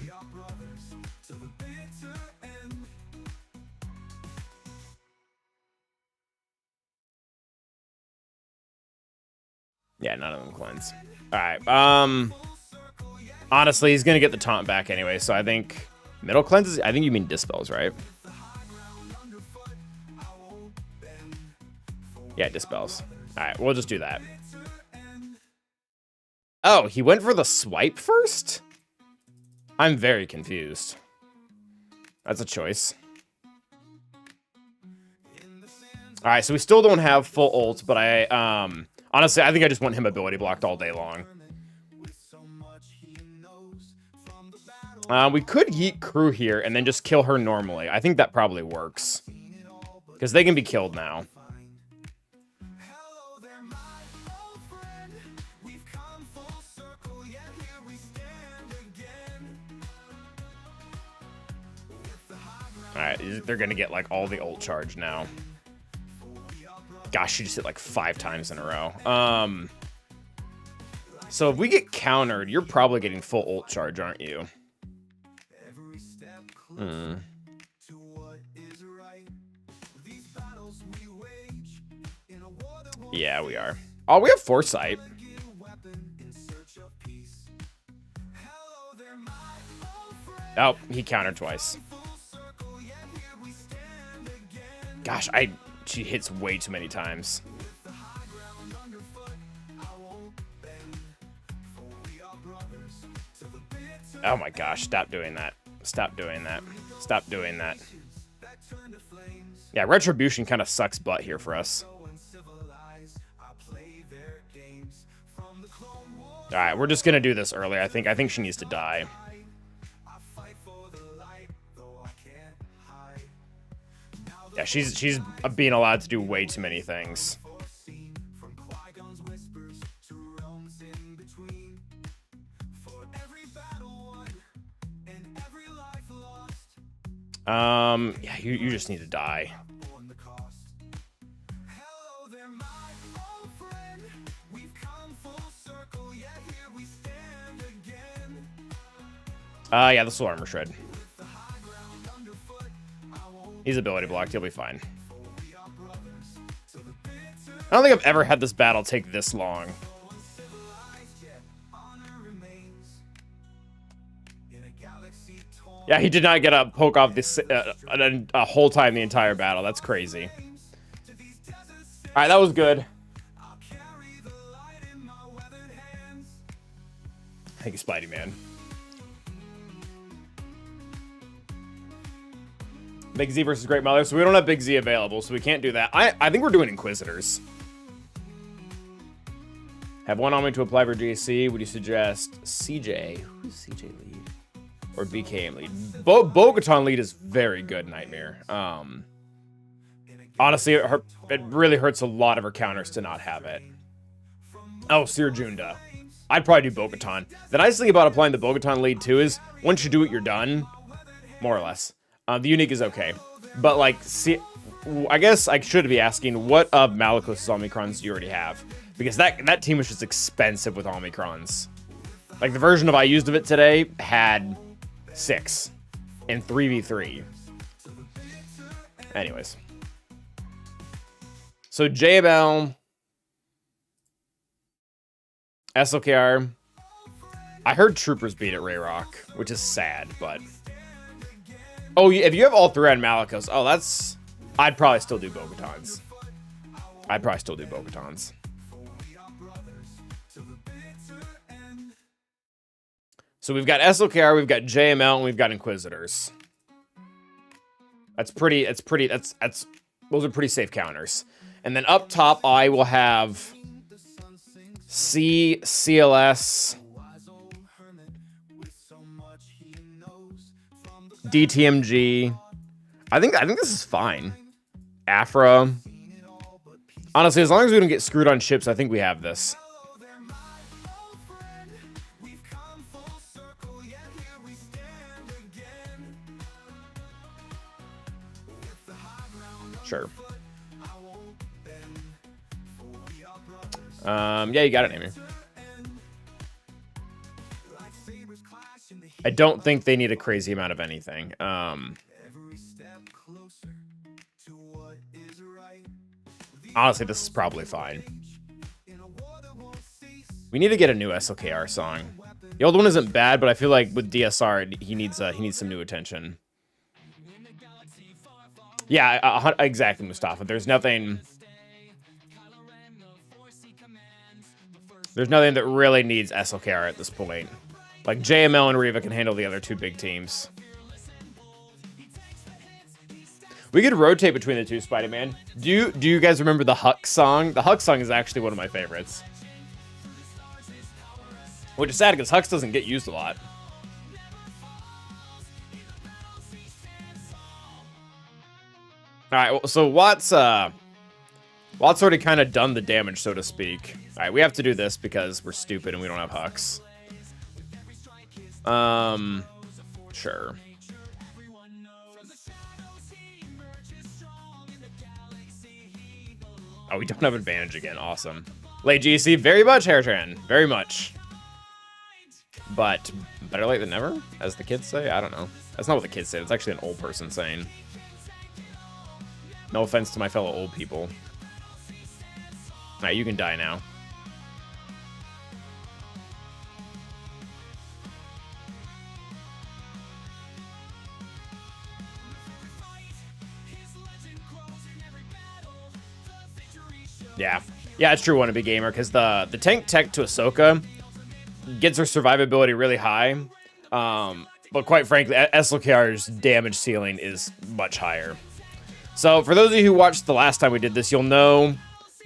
Yeah, none of them cleanse. All right. Honestly, he's gonna get the taunt back anyway, so I think middle cleanses. I think you mean dispels, right? Yeah, dispels. All right, we'll just do that. Oh, he went for the swipe first? I'm very confused. That's a choice. All right, so we still don't have full ult, but honestly, I think I just want him ability blocked all day long. We could yeet crew here and then just kill her normally. I think that probably works. Because they can be killed now. Alright, they're gonna get like all the ult charge now. Gosh, she just hit like 5 times in a row. So if we get countered, you're probably getting full ult charge, aren't you? Yeah, we are. Oh, we have foresight. Oh, he countered twice. Gosh, she hits way too many times. Oh my gosh, stop doing that. Stop doing that. Stop doing that. Yeah, Retribution kind of sucks butt here for us. Alright, we're just gonna do this early, I think. I think she needs to die. Yeah, she's being allowed to do way too many things. Yeah, you just need to die. Yeah, the soul armor shred. He's ability blocked, he'll be fine. I don't think I've ever had this battle take this long. Yeah, he did not get a poke off this a whole time the entire battle. That's crazy. All right, that was good. Thank you, Spidey-Man. Big Z versus Great Mother. So we don't have Big Z available, so we can't do that. I think we're doing Inquisitors. Have one on me to apply for GAC. Would you suggest CJ? Who's CJ lead? Or BKM lead? Bo-Katan lead is very good, Nightmare. Honestly, it really hurts a lot of her counters to not have it. Oh, Seer Junda. I'd probably do Bo-Katan. The nice thing about applying the Bo-Katan lead, too, is once you do it, you're done. More or less. The unique is okay. But, like, see, I guess I should be asking, what of Malicos' Omicrons do you already have? Because that team was just expensive with Omicrons. Like, the version of I used of it today had 6 and 3v3. Anyways. So, JML, SLKR. I heard Troopers beat at Rayrock, which is sad, but... Oh, if you have all 3 on Malicos, oh, that's... I'd probably still do Bo-Katans. So we've got SLKR, we've got JML, and we've got Inquisitors. Those are pretty safe counters. And then up top, I will have CLS, DTMG. I think this is fine. Afra. Honestly, as long as we don't get screwed on ships, I think we have this. Sure. Yeah, you got it, Amy. I don't think they need a crazy amount of anything. Honestly, this is probably fine. We need to get a new SLKR song. The old one isn't bad, but I feel like with DSR, he needs some new attention. Yeah, exactly, Mustafa. There's nothing that really needs SLKR at this point. Like, JML and Reva can handle the other 2 big teams. We could rotate between the 2, Spider-Man. Do you guys remember the Huck song? The Huck song is actually one of my favorites. Which is sad, because Hux doesn't get used a lot. Alright, so Watt's already kind of done the damage, so to speak. Alright, we have to do this because we're stupid and we don't have Hux. Sure. Oh, we don't have advantage again. Awesome. Late GC, very much, Hairtran. Very much. But better late than never, as the kids say? I don't know. That's not what the kids say. It's actually an old person saying. No offense to my fellow old people. Alright, you can die now. Yeah. Yeah, it's true, Wannabe Gamer, because the tank tech to Ahsoka gets her survivability really high. But quite frankly, SLKR's damage ceiling is much higher. So for those of you who watched the last time we did this, you'll know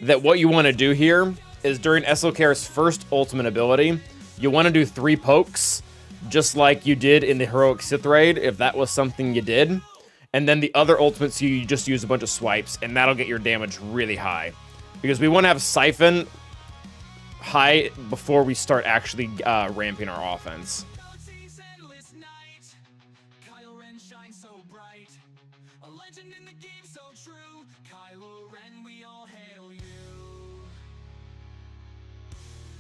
that what you want to do here is during SLKR's first ultimate ability, you want to do 3 pokes, just like you did in the Heroic Sith Raid, if that was something you did. And then the other ultimates, you just use a bunch of swipes, and that'll get your damage really high. Because we want to have Siphon high before we start actually ramping our offense.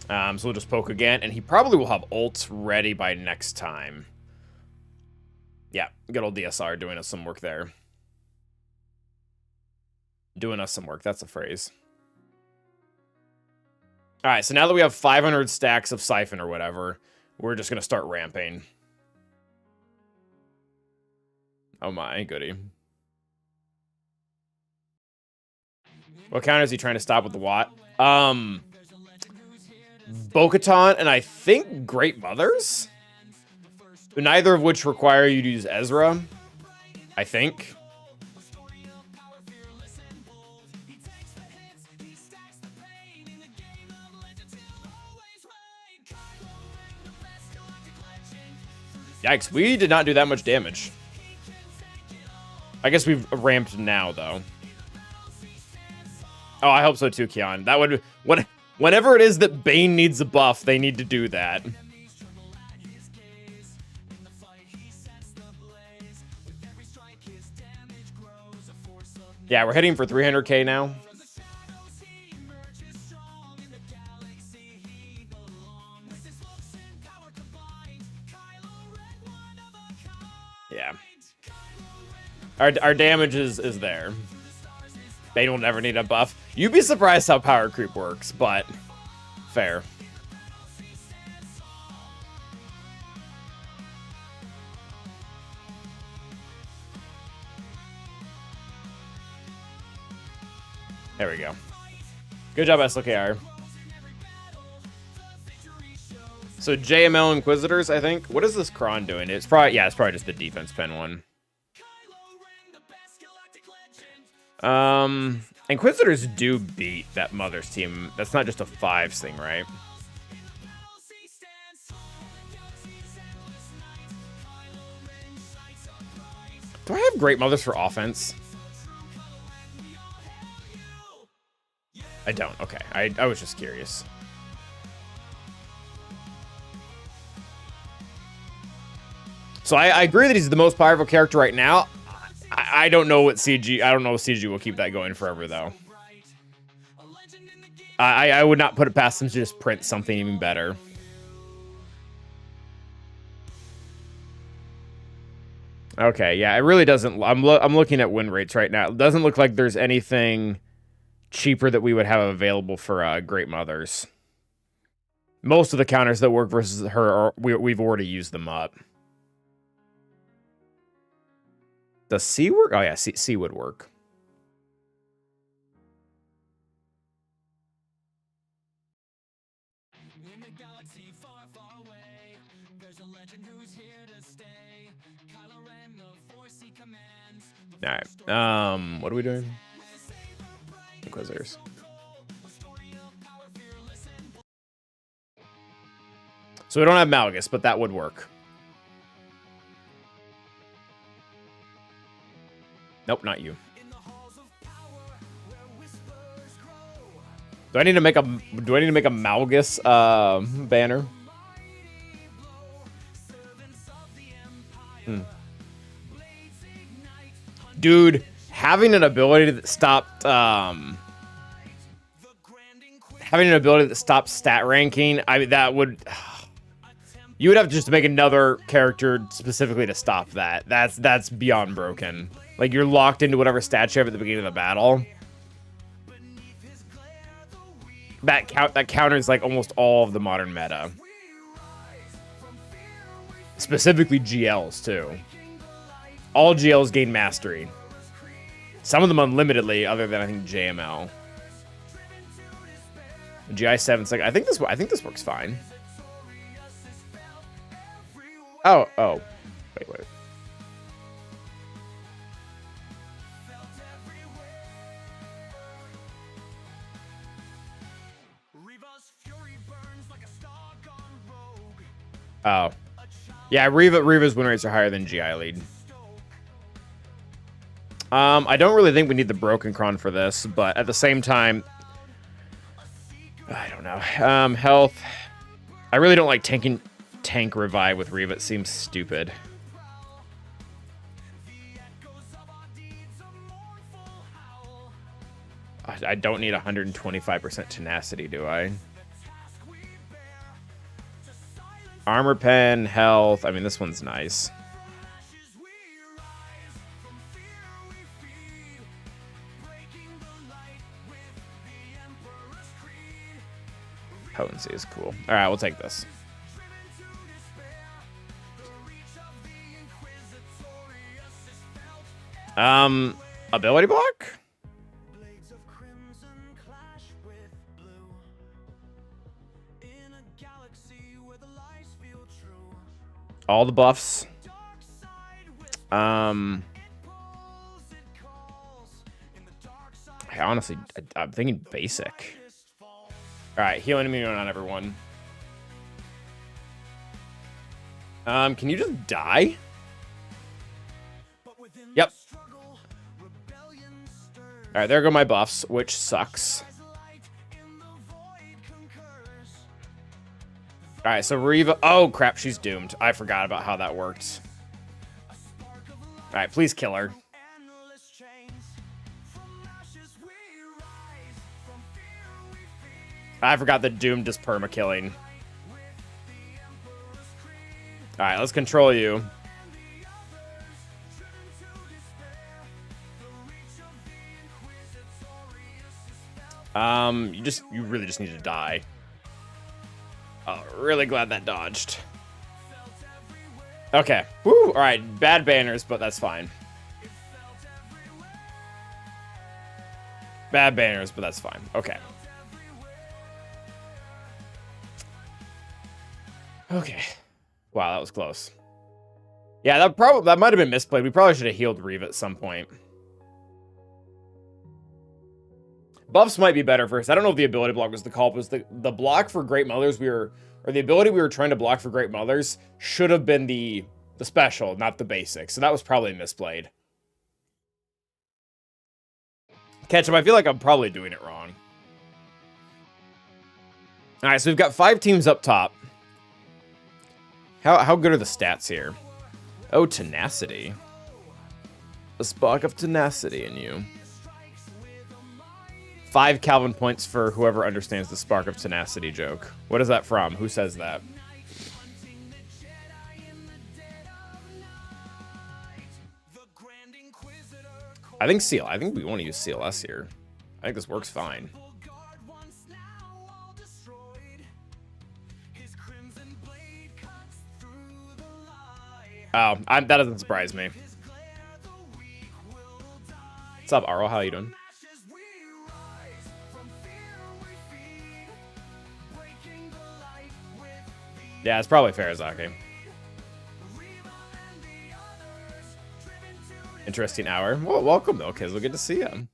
So we'll just poke again, and he probably will have ults ready by next time. Yeah, good old DSR doing us some work there. Doing us some work, that's a phrase. Alright, so now that we have 500 stacks of Siphon or whatever, we're just going to start ramping. Oh my, goody. What counter is he trying to stop with the Watt? Bo-Katan and I think Great Mothers? Neither of which require you to use Ezra, I think. Yikes, we did not do that much damage. I guess we've ramped now, though. Oh, I hope so too, Kian. That would... Whenever it is that Bane needs a buff, they need to do that. Yeah, we're hitting for 300k now. Yeah. Our damage is there. Bane will never need a buff. You'd be surprised how power creep works, but fair. There we go. Good job, SLKR. So JML Inquisitors, I think. What is this Kron doing? It's probably just the defense pen one. Inquisitors do beat that Mother's team. That's not just a 5s thing, right? Do I have Great Mothers for offense? I don't. Okay. I was just curious. So I agree that he's the most powerful character right now. I don't know what CG. I don't know if CG will keep that going forever, though. I would not put it past him to just print something even better. Okay, yeah, it really doesn't. I'm looking at win rates right now. It doesn't look like there's anything cheaper that we would have available for Great Mothers. Most of the counters that work versus her, we've already used them up. Does C work? Oh, yeah, C would work. All right. What are we doing? Inquisitors. So we don't have Malgus, but that would work. Nope, not you. Do I need to make a Malgus banner? Dude, having an ability that stopped stat ranking, I mean that would you would have to just make another character specifically to stop that. That's beyond broken. Like, you're locked into whatever stat you have at the beginning of the battle. That counters like almost all of the modern meta. Specifically GLs too. All GLs gain mastery. Some of them unlimitedly, other than I think JML. GI7's like I think this works fine. Oh, wait. Oh. Yeah, Reva's win rates are higher than GI lead. I don't really think we need the Broken Kron for this, but at the same time, I don't know. Health. I really don't like tank revive with Reva. It seems stupid. I don't need 125% tenacity, do I? Armor pen, health. I mean, this one's nice. Potency is cool. All right, we'll take this. Ability block? All the buffs. I honestly, I'm thinking basic. All right, healing immune on everyone. Can you just die? Yep. All right, there go my buffs, which sucks. All right, so Reva. Oh crap, she's doomed. I forgot about how that worked. All right, please kill her. I forgot the Doom does perma-killing. Alright, let's control you. You really just need to die. Oh, really glad that dodged. Okay. Woo! Alright, bad banners, but that's fine. Bad banners, but that's fine. Okay. Okay. Wow, that was close. Yeah, that might have been misplayed. We probably should have healed Reeve at some point. Buffs might be better first. I don't know if the ability block was the call. It was the block for Great Mothers or the ability we were trying to block for Great Mothers should have been the special, not the basic. So that was probably misplayed. Ketchup, I feel like I'm probably doing it wrong. All right, so we've got 5 teams up top. How good are the stats here? Oh, tenacity. A spark of tenacity in you. 5 Calvin points for whoever understands the spark of tenacity joke. What is that from? Who says that? I think Seal. I think we want to use CLS here. I think this works fine. Oh, that doesn't surprise me. What's up, Arl? How you doing? Yeah, it's probably Farazaki. Interesting hour. Well, welcome though, kids. We'll get to see you.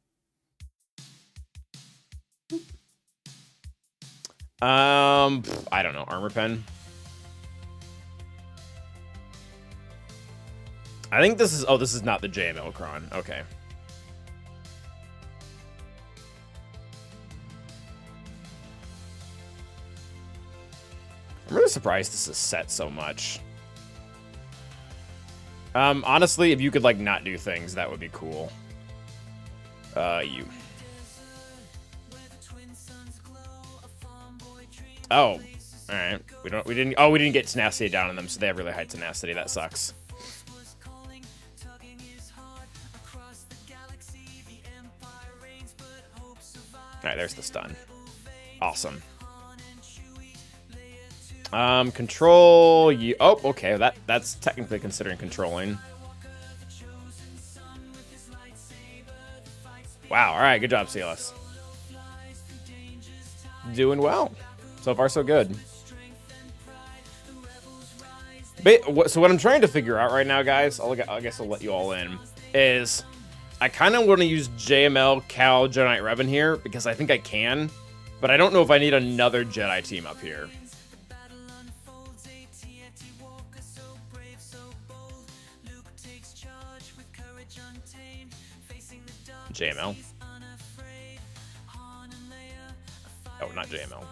I don't know. Armor pen. I think this is. Oh, this is not the JML Cron. Okay. I'm really surprised this is set so much. Honestly, if you could, like, not do things, that would be cool. You. Oh. Alright. We didn't get tenacity down on them, so they have really high tenacity. That sucks. Alright, there's the stun. Awesome. Control you. Oh, okay. That's technically considering controlling. Wow. All right. Good job, CLS. Doing well. So far, so good. So what I'm trying to figure out right now, guys, I guess I'll let you all in, is I kind of want to use JML, Cal, Jedi Knight Revan here because I think I can, but I don't know if I need another Jedi team up here. JML. Oh, not JML.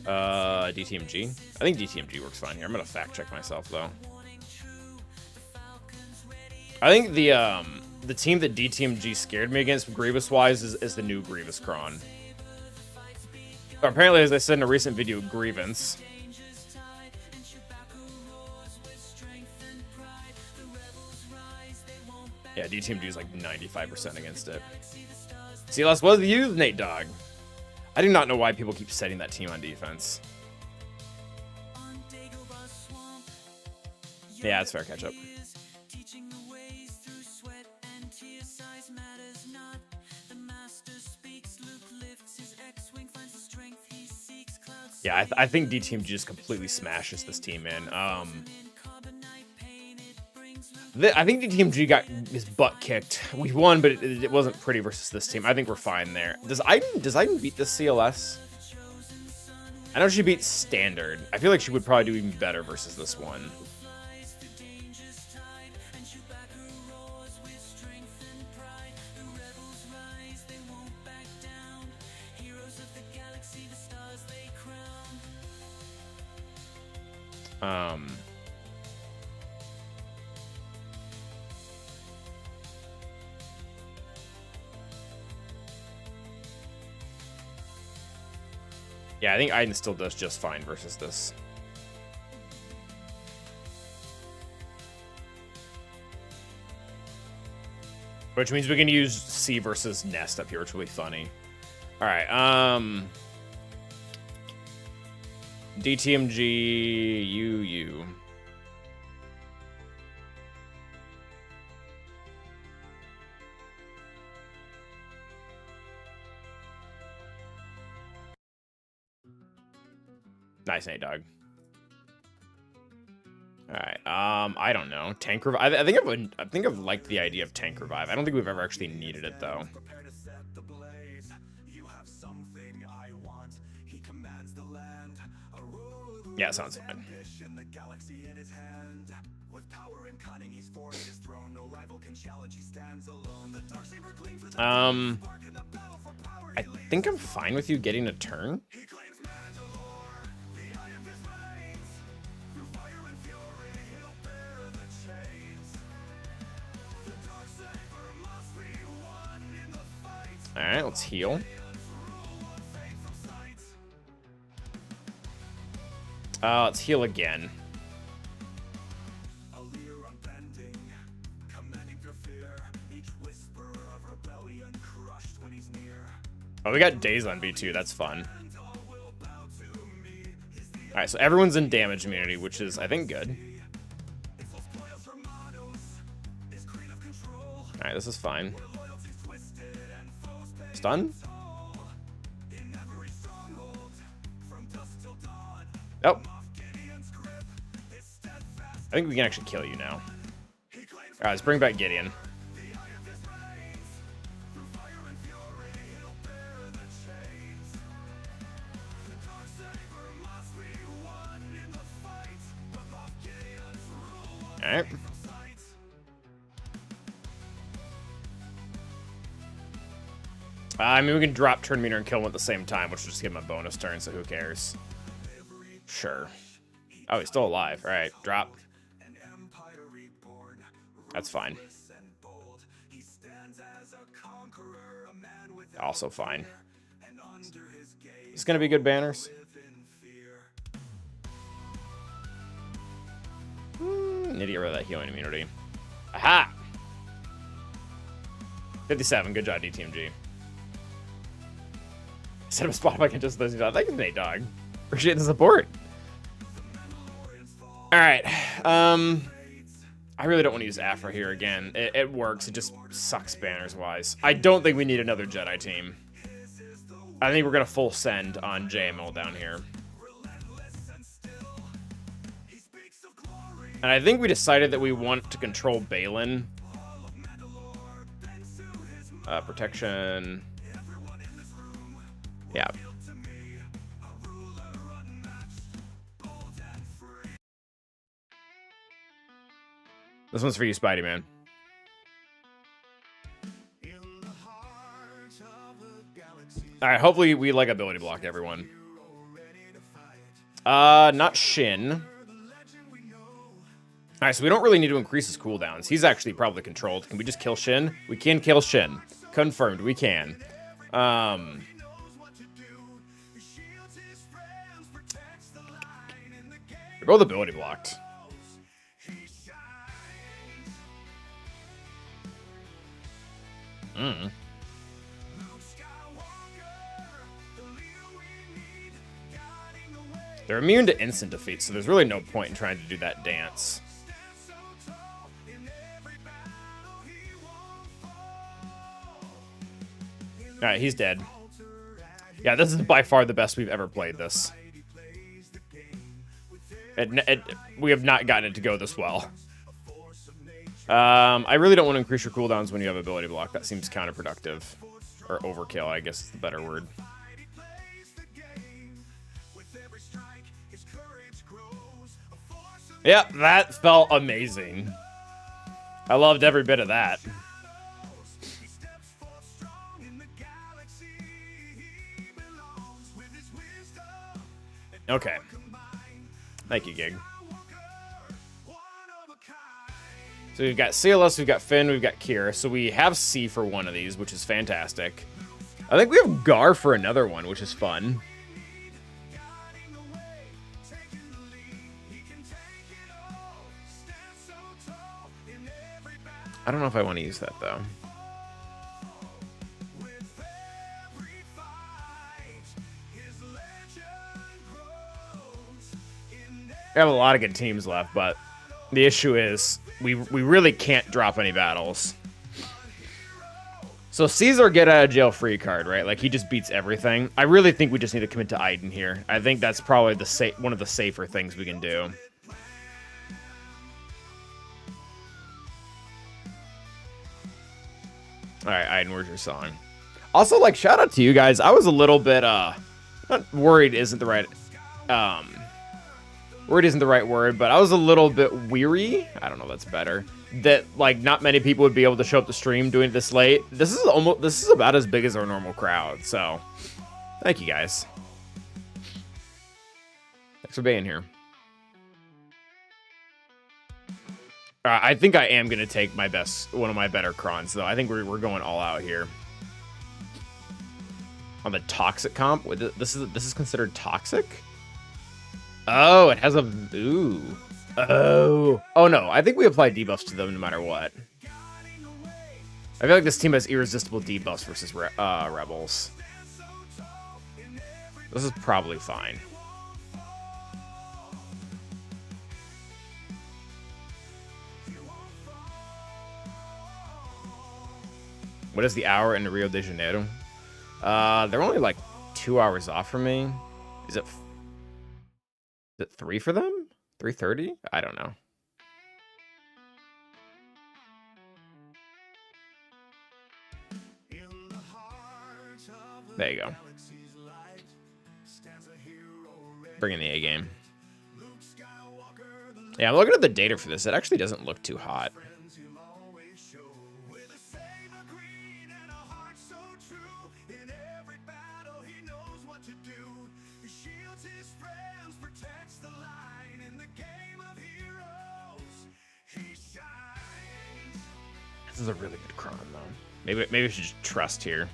DTMG. I think DTMG works fine here. I'm gonna fact check myself though. I think the team that DTMG scared me against Grievous wise is the new Grievous Cron. Apparently, as I said in a recent video, Grievance. Yeah, DTMG is like 95% against it. CLS, what do you use, Nate Dogg? I do not know why people keep setting that team on defense. Yeah, it's fair catch-up. Yeah, I think DTMG just completely smashes this team in. I think DTMG got his butt kicked. We won, but it wasn't pretty versus this team. I think we're fine there. Does Aiden beat the CLS? I know she beat Standard. I feel like she would probably do even better versus this one. Yeah, I think Iden still does just fine versus this. Which means we can use C versus Nest up here, which will be funny. All right, DTMG, UU. Nice, Nate Dog. All right. I don't know. Tank revive. I think I've liked the idea of tank revive. I don't think we've ever actually needed it though. Yeah, sounds fine. I think I'm fine with you getting a turn. All right, let's heal. Let's heal again. Oh, we got Days on B2. That's fun. All right, so everyone's in damage immunity, which is, I think, good. All right, this is fine. Stun? Oh. I think we can actually kill you now. All right, let's bring back Gideon. All right. I mean, we can drop turn meter and kill him at the same time, which will just give him a bonus turn, so who cares? Sure. Oh, he's still alive. All right, drop. That's fine. Also fine. It's going to be good banners. Need to get rid of that healing immunity. Aha! 57. Good job, DTMG. Set up a spot if I can just listen to that. Thank you, Nate Dog. Appreciate the support. All right. I really don't want to use Afra here again. It works. It just sucks banners-wise. I don't think we need another Jedi team. I think we're going to full send on JML down here. And I think we decided that we want to control Balin. Protection. Yeah. This one's for you, Spidey Man. Alright, hopefully we like ability block everyone. Not Shin. Alright, so we don't really need to increase his cooldowns. He's actually probably controlled. Can we just kill Shin? We can kill Shin. Confirmed, we can. They're both ability blocked. They're immune to instant defeat, so there's really no point in trying to do that dance. Alright, he's dead. Yeah, this is by far the best we've ever played this. We have not gotten it to go this well. I really don't want to increase your cooldowns when you have ability block. That seems counterproductive. Or overkill, I guess is the better word. Yep, that felt amazing. I loved every bit of that. Okay. Thank you, Gig. So we've got CLS, we've got Finn, we've got Kira. So we have C for one of these, which is fantastic. I think we have Gar for another one, which is fun. I don't know if I want to use that, though. We have a lot of good teams left, but the issue is we really can't drop any battles. So Caesar get out of jail free card, right? Like, he just beats everything. I really think we just need to commit to Iden here. I think that's probably one of the safer things we can do. All right, Iden, where's your song? Also, like, shout out to you guys. I was a little bit, not worried isn't the right, worried isn't the right word, but I was a little bit weary. I don't know if that's better. That, like, not many people would be able to show up to stream doing it this late. This is about as big as our normal crowd, so thank you guys. Thanks for being here. I think I am gonna take one of my better crons, though. I think we're going all out here. On the toxic comp, this is considered toxic. Oh, it has a ooh. Oh no! I think we apply debuffs to them no matter what. I feel like this team has irresistible debuffs versus rebels. This is probably fine. What is the hour in Rio de Janeiro? They're only like 2 hours off from me. Is it 3 for them? 3:30? I don't know. There you go. Bring in the A game. Yeah, I'm looking at the data for this. It actually doesn't look too hot. This is a really good cron, though. Maybe we should just trust here.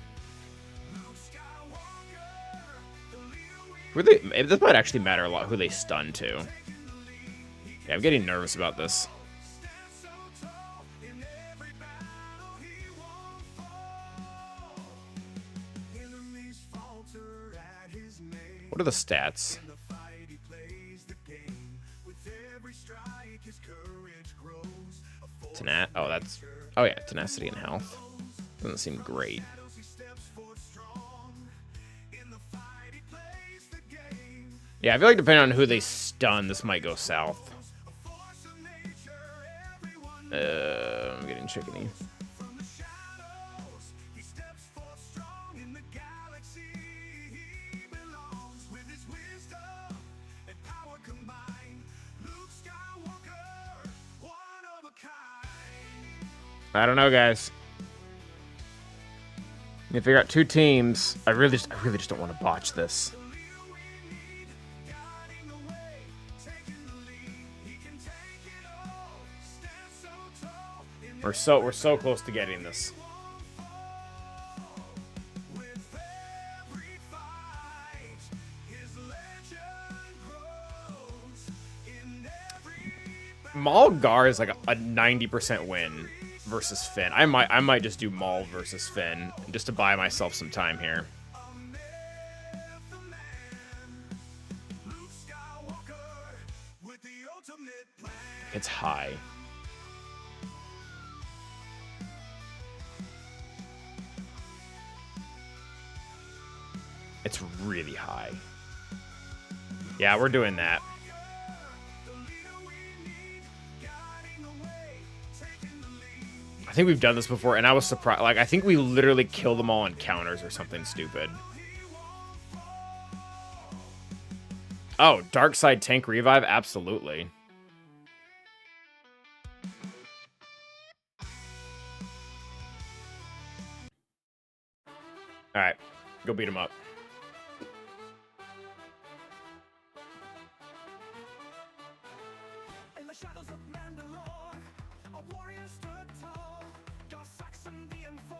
This might actually matter a lot who they stun to. Yeah, I'm getting nervous about this. What are the stats? Oh yeah, tenacity and health. Doesn't seem great. Yeah, I feel like depending on who they stun, this might go south. I'm getting chickeny. I don't know, guys. If you got two teams, I really just don't want to botch this. We're so close to getting this. Maul Gar is like a 90% win versus Finn. I might just do Maul versus Finn just to buy myself some time here. It's high. It's really high. Yeah, we're doing that. I think we've done this before, and I was surprised. Like, I think we literally killed them all on counters or something stupid. Oh, Dark Side tank revive? Absolutely. Alright, go beat him up.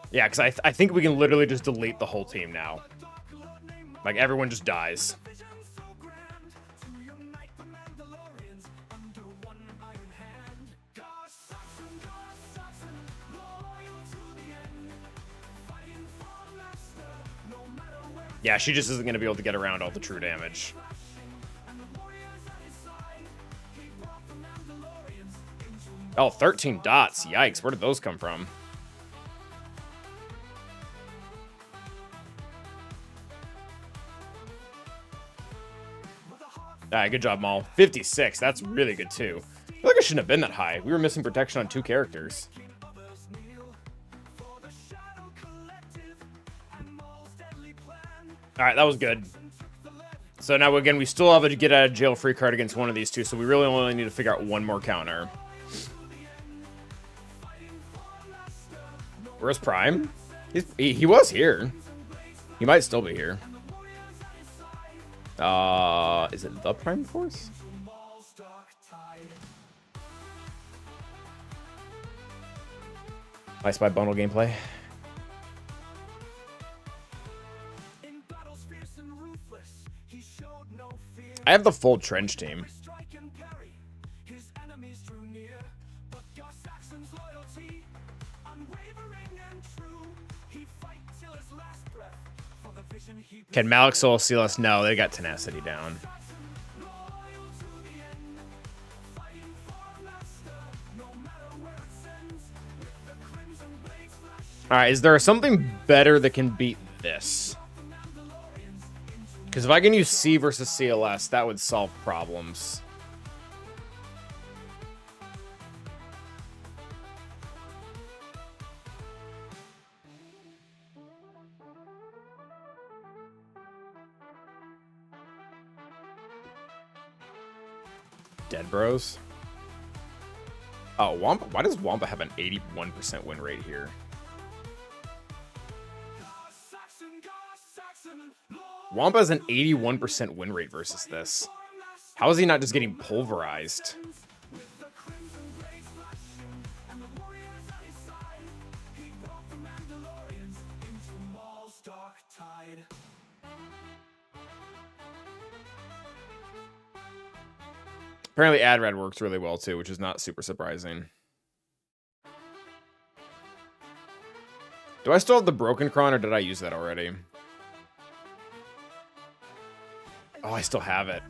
Yeah, because I think we can literally just delete the whole team now. Like, everyone just dies. Yeah, she just isn't going to be able to get around all the true damage. Oh, 13 dots. Yikes, where did those come from? Alright, good job, Maul. 56, that's really good, too. I feel like I shouldn't have been that high. We were missing protection on 2 characters. Alright, that was good. So now, again, we still have a get out of jail free card against one of these two, so we really only need to figure out one more counter. Where's Prime? He was here. He might still be here. Is it the Prime Force? I Spy bundle gameplay. I have the full trench team. Can Malik Soul seal us? No, they got tenacity down. Alright, is there something better that can beat this? Because if I can use C versus CLS, that would solve problems. Dead Bros. Oh, Wampa. Why does Wampa have an 81% win rate here? Wampa has an 81% win rate versus this. How is he not just getting pulverized? Apparently Adred works really well too, which is not super surprising. Do I still have the Broken Cron or did I use that already? Oh, I still have it.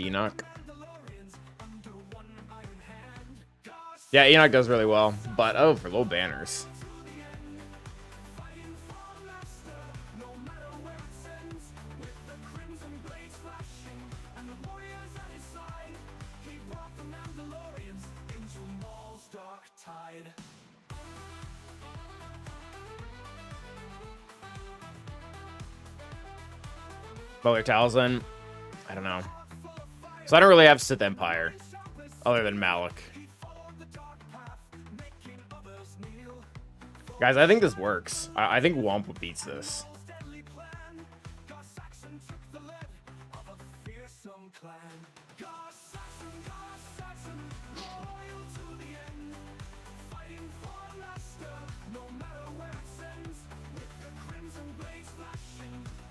Enoch. Yeah, Enoch does really well, but oh, for low banners. Butler Talzin, I don't know. So I don't really have Sith Empire, other than Malik. Guys, I think this works. I think Wampa beats this.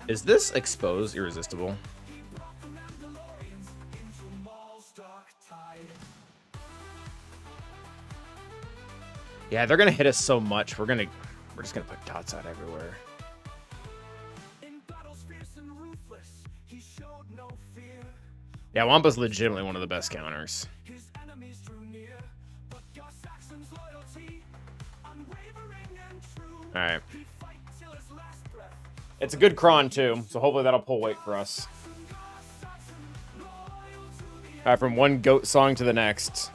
Is this exposed irresistible? Yeah, they're gonna hit us so much. We're just gonna put dots out everywhere. Yeah, Wampa's legitimately one of the best counters. All right. It's a good cron too, so hopefully that'll pull weight for us. All right, from one goat song to the next.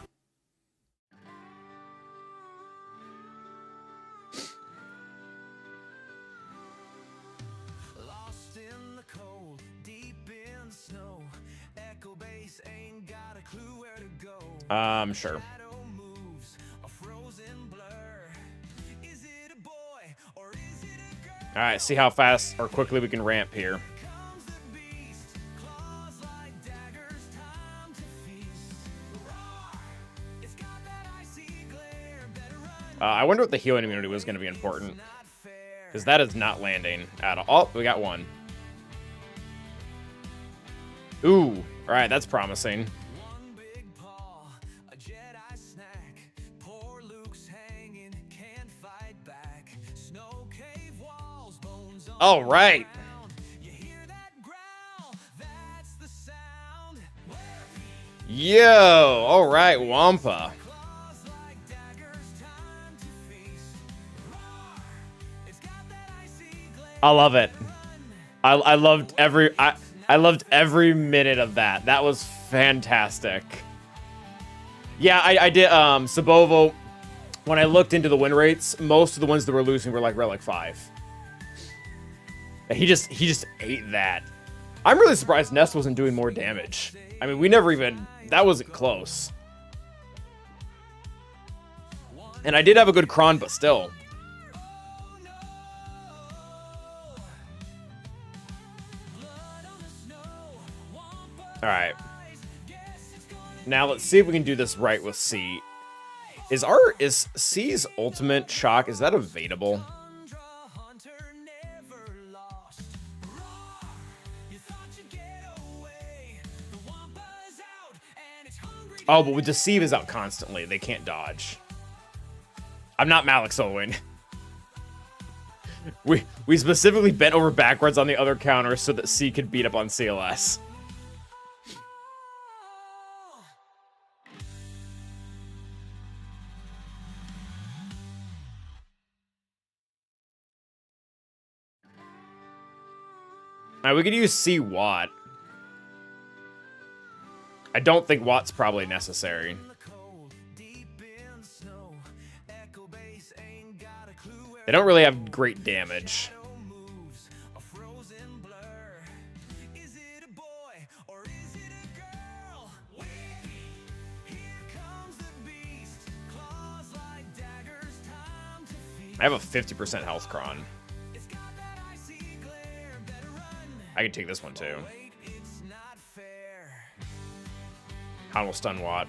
Sure. All right, see how fast or quickly we can ramp here. I wonder what the healing immunity was going to be important, because that is not landing at all. Oh, we got one. Ooh, All right, that's promising. All right. Yo, all right, Wampa. I love it. I loved every minute of that. That was fantastic. Yeah, I did Sabovo. When I looked into the win rates, most of the ones that were losing were like Relic 5. He just ate that. I'm really surprised Nest wasn't doing more damage. I mean, we never even, that wasn't close. And I did have a good Kron, but still. All right. Now let's see if we can do this right with C. Is C's ultimate shock, is that evadable? Oh, but with Deceive is out constantly. They can't dodge. I'm not Malik soloing. We specifically bent over backwards on the other counter so that C could beat up on CLS. Alright, we could use C Watt. I don't think Watt's probably necessary. They don't really have great damage. I have a 50% health Kron. I can take this one too. Han will stun Watt.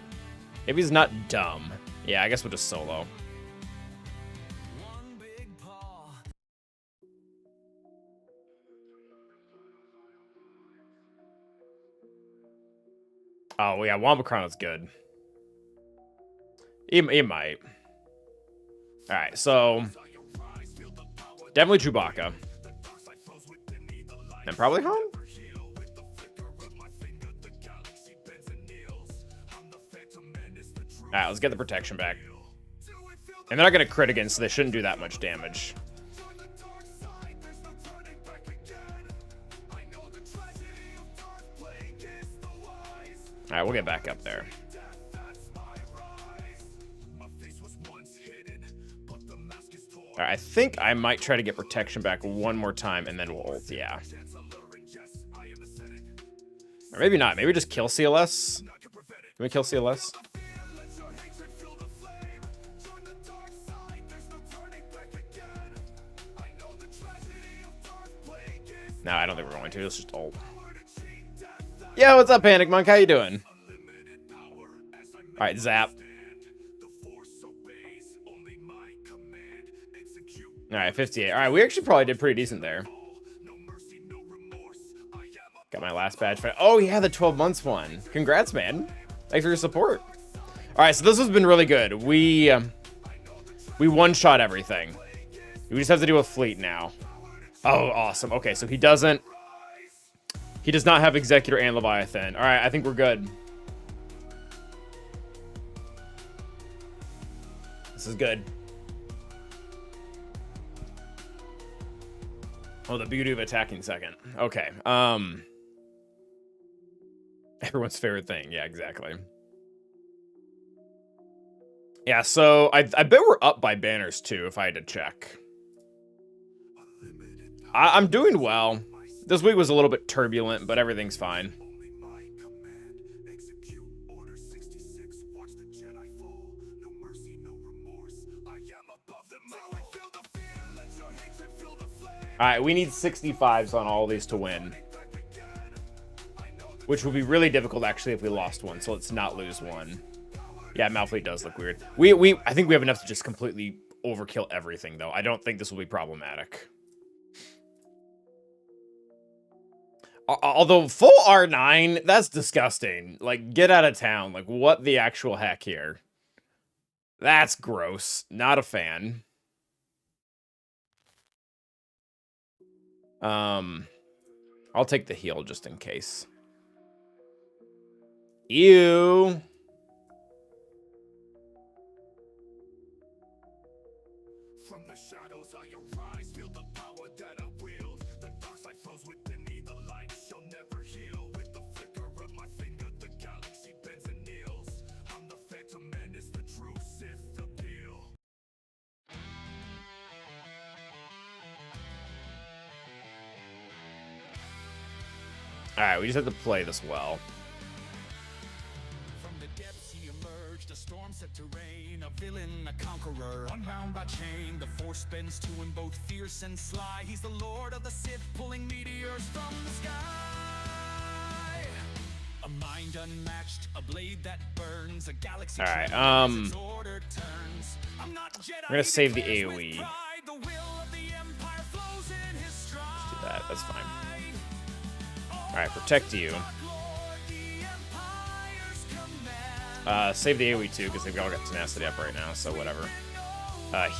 Maybe he's not dumb. Yeah, I guess we'll just solo. Oh, yeah, Wombacron is good. He might. Alright, so... definitely Chewbacca. And probably Han? Alright, let's get the protection back. And they're not going to crit again, so they shouldn't do that much damage. Alright, we'll get back up there. Alright, I think I might try to get protection back one more time, and then we'll ult, yeah. Or maybe not. Maybe just kill CLS. Can we kill CLS? No, I don't think we're going to. Let's just ult. Yo, what's up, Panic Monk? How you doing? Alright, zap. Alright, 58. Alright, we actually probably did pretty decent there. Got my last badge fight. Oh, yeah, the 12 months one. Congrats, man. Thanks for your support. Alright, so this has been really good. We one-shot everything. We just have to do a fleet now. Oh, awesome. Okay, so he does not have Executor and Leviathan. Alright, I think we're good. This is good. Oh, the beauty of attacking second. Okay. Everyone's favorite thing. Yeah, exactly. Yeah, so I bet we're up by banners too, if I had to check. I'm doing well. This week was a little bit turbulent, but everything's fine. Alright, we need 65s on all these to win. Which would be really difficult, actually, if we lost one, so let's not lose one. Yeah, Malfleet does look weird. I think we have enough to just completely overkill everything, though. I don't think this will be problematic. Although full R9, that's disgusting. Like, get out of town. Like, what the actual heck here? That's gross. Not a fan. I'll take the heal just in case. Ew. From the shadows I arise, feel the power that I wield. The dark side flows within me, the light shall never heal. With the flicker of my finger, the galaxy bends and kneels. I'm the phantom menace, the true Sith appeal. Alright, we just have to play this well. From the depths he emerged, a storm set terrain, a villain, a conqueror, unbound by chain. The force bends to him, both fierce and sly. He's the lord of the Sith, pulling meteors from the sky. A mind unmatched, a blade that burns, a galaxy. All right, I'm gonna save the AoE. Let's do that. That's fine. All right, protect you. Save the AoE too, because they've all got tenacity up right now, so whatever.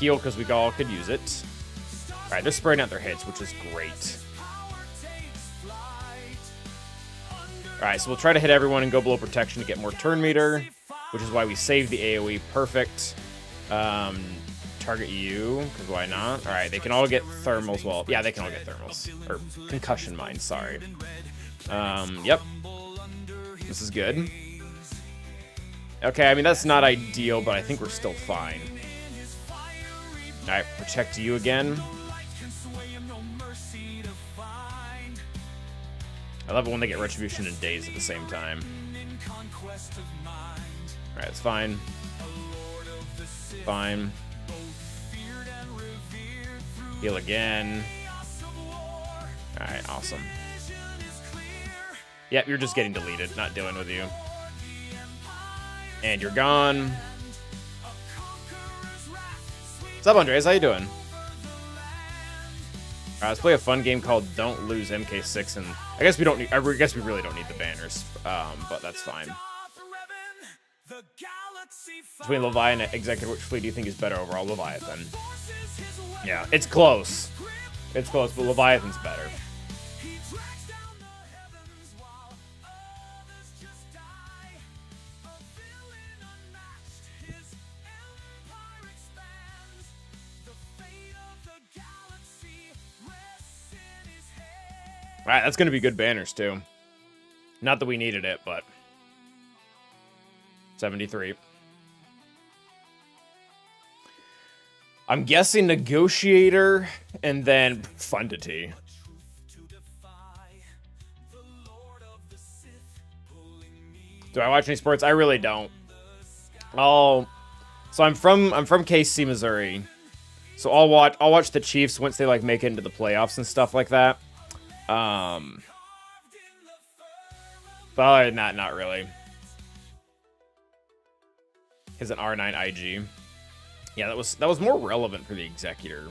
Heal, because we all could use it. All right, they're spraying out their hits, which is great. All right, so we'll try to hit everyone and go below protection to get more turn meter, which is why we saved the AoE. Perfect. Target you, because why not? All right, they can all get thermals. Well, yeah, they can all get thermals. Or concussion mines, sorry. Yep. This is good. Okay, I mean, that's not ideal, but I think we're still fine. All right, protect you again. I love it when they get retribution and daze at the same time. All right, it's fine. Fine. Heal again. All right, awesome. Yep, you're just getting deleted. Not dealing with you. And you're gone. What's up, Andres? How you doing? Let's play a fun game called Don't Lose MK6, and I guess we don't need. I guess we really don't need the banners, but that's fine. Between Leviathan and Executive, which fleet do you think is better overall? Leviathan. Yeah, it's close. It's close, but Leviathan's better. All right, that's going to be good banners, too. Not that we needed it, but... 73. I'm guessing Negotiator, and then Profundity. Do I watch any sports? I really don't. So I'm from KC, Missouri. So I'll watch the Chiefs once they like make it into the playoffs and stuff like that. But not really. Is an R9 IG. Yeah, that was more relevant for the Executor.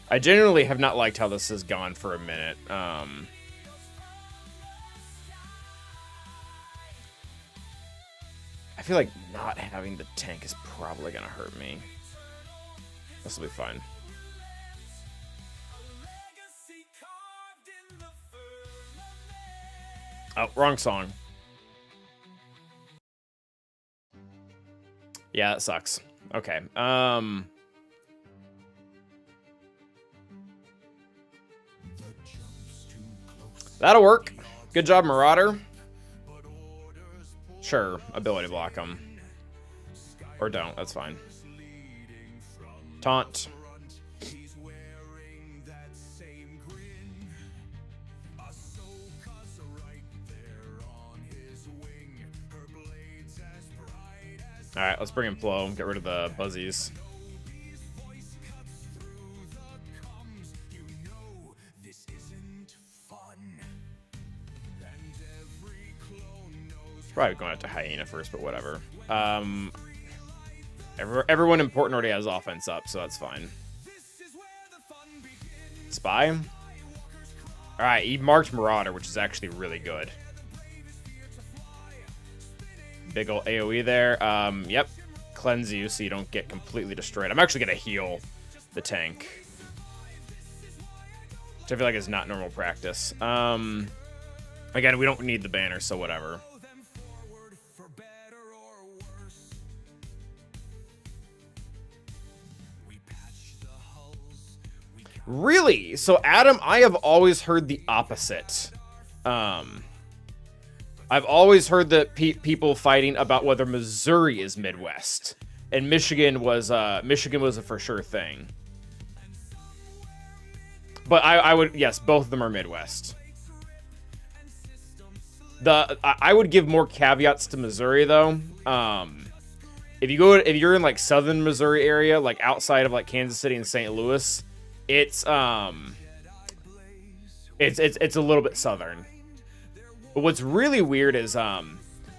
I genuinely have not liked how this has gone for a minute. I feel like not having the tank is probably gonna hurt me. This will be fine. Oh, wrong song. Yeah, that sucks. Okay. That'll work. Good job, Marauder. Sure, ability block them. Or don't, that's fine. Taunt. Alright, let's bring in Flow. Get rid of the Buzzies. Probably going out to Hyena first, but whatever. Everyone important already has offense up, so that's fine. Spy. All right, he marked Marauder, which is actually really good. Big ol' AoE there. Yep. Cleanse you so you don't get completely destroyed. I'm actually going to heal the tank, which I feel like is not normal practice. Again, we don't need the banner, so whatever. Really? So, Adam, I have always heard the opposite. I've always heard that people fighting about whether Missouri is Midwest, and Michigan was a for sure thing. But I would, yes, both of them are Midwest. I would give more caveats to Missouri though. If you're in like southern Missouri area, like outside of like Kansas City and St. Louis, it's a little bit southern. But what's really weird is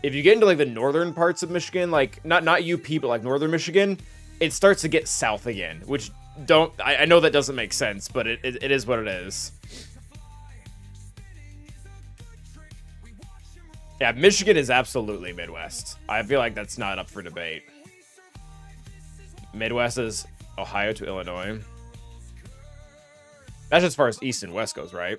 if you get into like the northern parts of Michigan, like not UP, but like northern Michigan, it starts to get south again, which I know that doesn't make sense, but it is what it is. Yeah, Michigan is absolutely Midwest. I feel like that's not up for debate. Midwest is Ohio to Illinois. That's as far as East and West goes, right?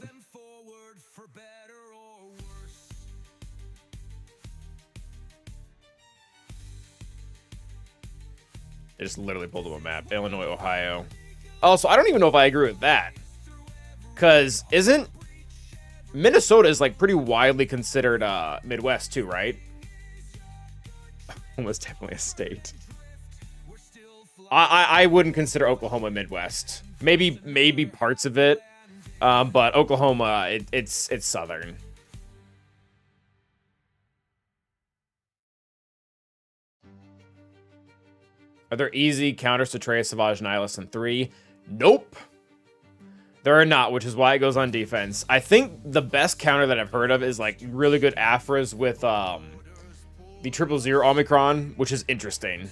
They just literally pulled up a map. Illinois, Ohio. Also, I don't even know if I agree with that. Because isn't Minnesota is like pretty widely considered Midwest too, right? Almost definitely a state. I wouldn't consider Oklahoma Midwest. Maybe parts of it, but Oklahoma it's southern. Are there easy counters to Trey, Savage, Nihilus in 3? Nope. There are not, which is why it goes on defense. I think the best counter that I've heard of is like really good Afras with the 000 Omicron, which is interesting.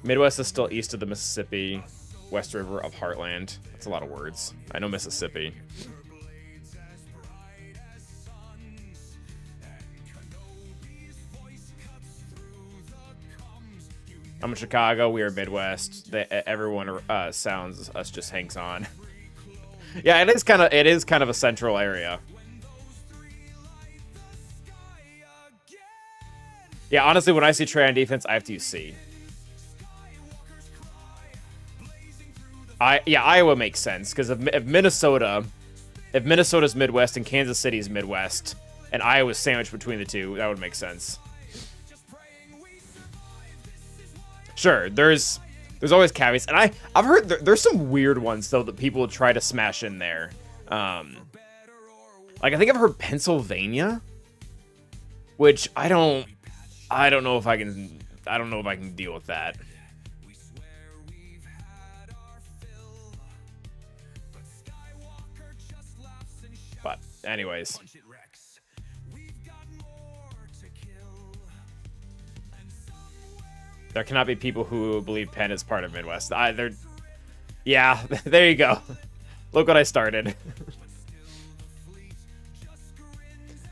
Midwest is still east of the Mississippi, West River of Heartland. That's a lot of words. I know Mississippi. I'm in Chicago. We are Midwest. Everyone sounds us just hangs on. Yeah, it is kind of a central area. Yeah, honestly, when I see Trey on defense, I have to use C. Iowa makes sense because if Minnesota's Midwest and Kansas City's Midwest and Iowa's sandwiched between the two, that would make sense. Sure, there's always caveats, and I've heard there's some weird ones though that people try to smash in there. Like I think I've heard Pennsylvania, which I don't know if I can deal with that. But anyways. There cannot be people who believe Penn is part of Midwest. Yeah, there you go. Look what I started.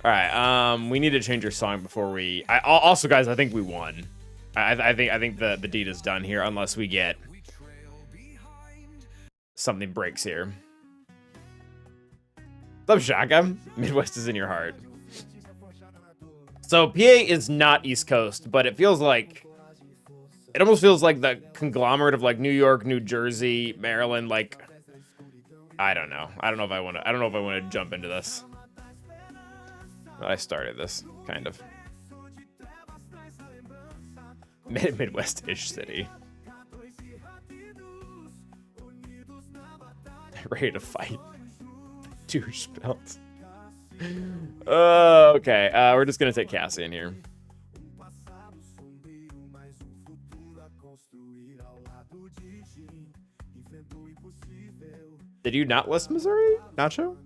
All right, we need to change your song before we. Also, guys, I think we won. I think the deed is done here, unless we get something breaks here. What's up, Shaka? Midwest is in your heart. So PA is not East Coast, but it feels like. It almost feels like the conglomerate of like New York, New Jersey, Maryland. Like, I don't know. I don't know if I want to jump into this. I started this kind of Midwest-ish city. Ready to fight. Douche belt. Okay. We're just gonna take Cassian here. Did you not list Missouri, Nacho?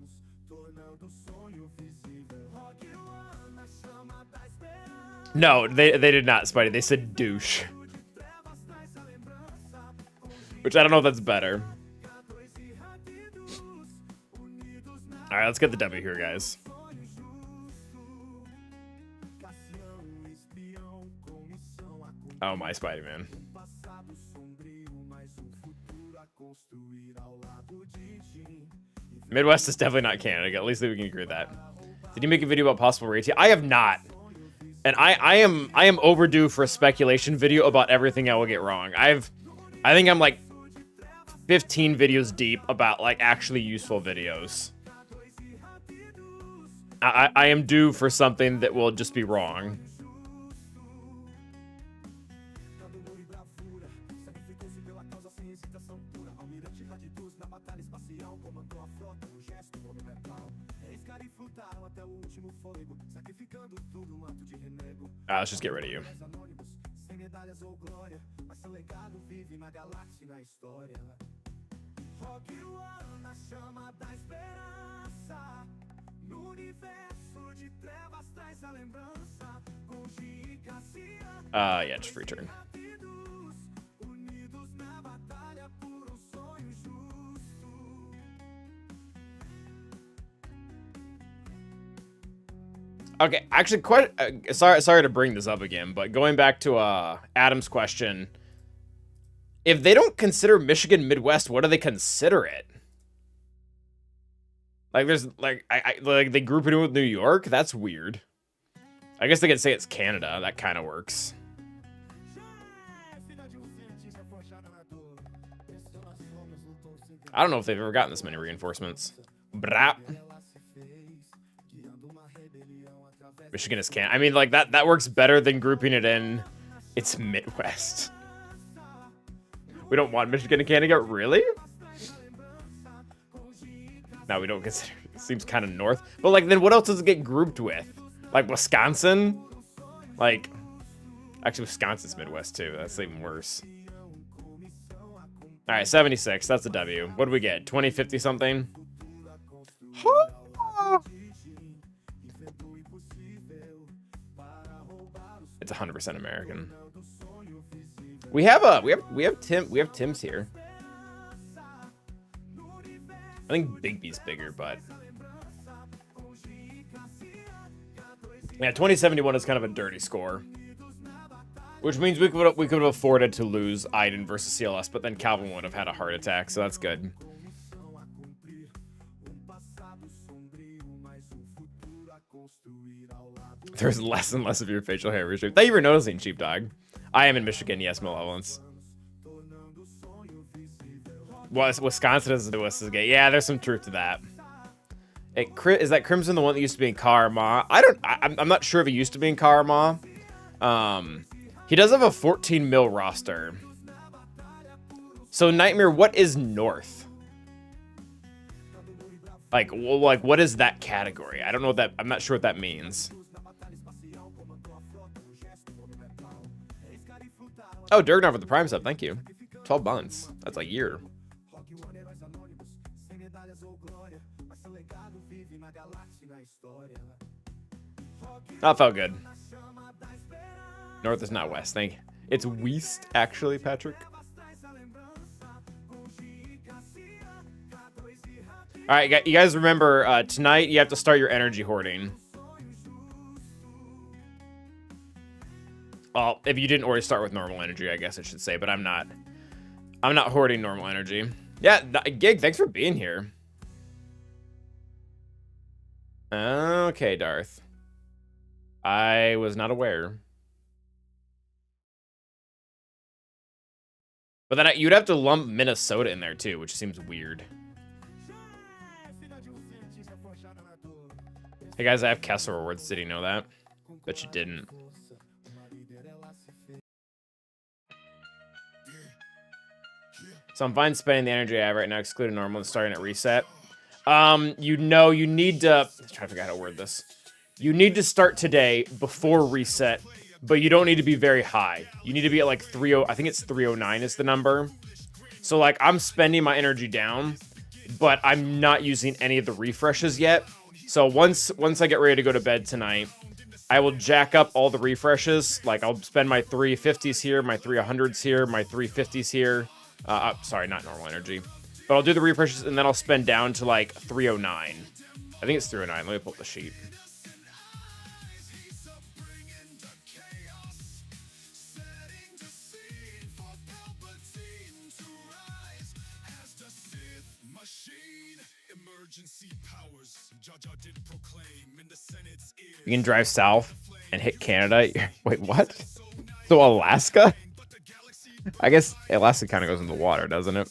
No, they did not, Spidey. They said douche. Which I don't know if that's better. All right, let's get the W here, guys. Oh, my Spidey, man. Midwest is definitely not Canada. At least we can agree with that. Did you make a video about possible rating? I have not. And I am overdue for a speculation video about everything I will get wrong. I think I'm like 15 videos deep about like actually useful videos. I am due for something that will just be wrong. Let's just get rid of you. Yeah, just return. Okay, actually, sorry to bring this up again, but going back to Adam's question, if they don't consider Michigan Midwest, what do they consider it? Like, there's like like they group it in with New York. That's weird. I guess they could say it's Canada. That kind of works. I don't know if they've ever gotten this many reinforcements. Brap. Michigan is Canada. I mean, like, that works better than grouping it in. It's Midwest. We don't want Michigan and Canada, really? No, we don't consider it. Seems kind of north. But, like, then what else does it get grouped with? Like, Wisconsin? Like, actually, Wisconsin's Midwest, too. That's even worse. All right, 76. That's a W. What do we get? 2050 something? It's 100% American. We have Tim's here. I think Big B's bigger, but yeah, 2071 is kind of a dirty score, which means we could have afforded to lose Iden versus CLS, but then Calvin would have had a heart attack, so that's good. There's less and less of your facial hair restriction. Thank you for noticing, Sheepdog. I am in Michigan, yes, malevolence. Well, Wisconsin is the West is gay. Yeah, there's some truth to that. Is that Crimson the one that used to be in Karma? I'm not sure if he used to be in Karma. He does have a 14 mil roster. So Nightmare, what is North? Like what is that category? I don't know what that. I'm not sure what that means. Oh, Durgnov with the Prime sub, thank you. 12 months. That's a year. That felt good. North is not west, thank you. It's west, actually, Patrick. All right, you guys remember, tonight you have to start your energy hoarding. Well, if you didn't already start with normal energy, I guess I should say, but I'm not hoarding normal energy. Yeah, Gig, thanks for being here. Okay, Darth. I was not aware. But then you'd have to lump Minnesota in there too, which seems weird. Hey guys, I have Kessel rewards. Did you know that? Bet you didn't. So I'm fine spending the energy I have right now, excluding normal and starting at reset. You need to... I'm trying to figure out how to word this. You need to start today before reset, but you don't need to be very high. You need to be at like 30... I think it's 309 is the number. So like I'm spending my energy down, but I'm not using any of the refreshes yet. So once I get ready to go to bed tonight, I will jack up all the refreshes. Like I'll spend my 350s here, my 300s here, my 350s here. Sorry, not normal energy. But I'll do the refreshes and then I'll spend down to like 309. I think it's 309. Let me pull up the sheet. You can drive south and hit Canada. Wait, what? So Alaska? I guess Alaska kind of goes in the water, doesn't it?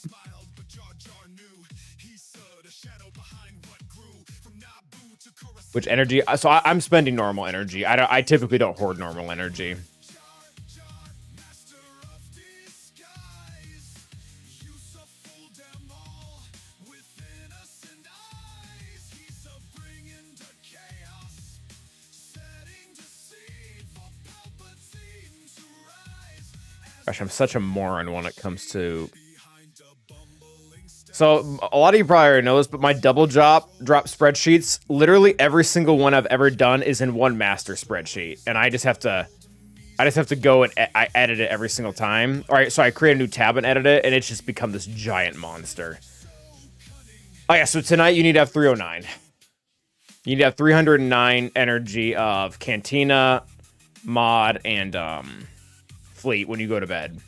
Which energy? So I'm spending normal energy. I typically don't hoard normal energy. Gosh, I'm such a moron when it comes to... So, a lot of you probably already know this, but my double drop spreadsheets, literally every single one I've ever done is in one master spreadsheet. And I just have to go and I edit it every single time. All right, so I create a new tab and edit it, and it's just become this giant monster. Oh yeah, so tonight you need to have 309. You need to have 309 energy of Cantina, Mod, and Fleet when you go to bed.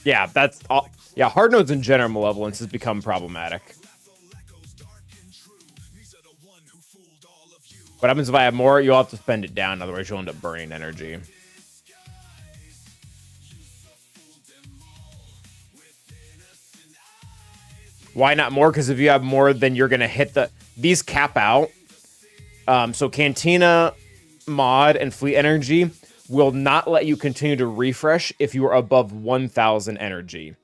Yeah, that's all. Yeah, hard nodes in general, malevolence has become problematic. What happens if I have more? You'll have to spend it down, otherwise you'll end up burning energy. Why not more? Because if you have more, then you're gonna hit these cap out. So Cantina, Mod, and Fleet Energy will not let you continue to refresh if you are above 1,000 energy.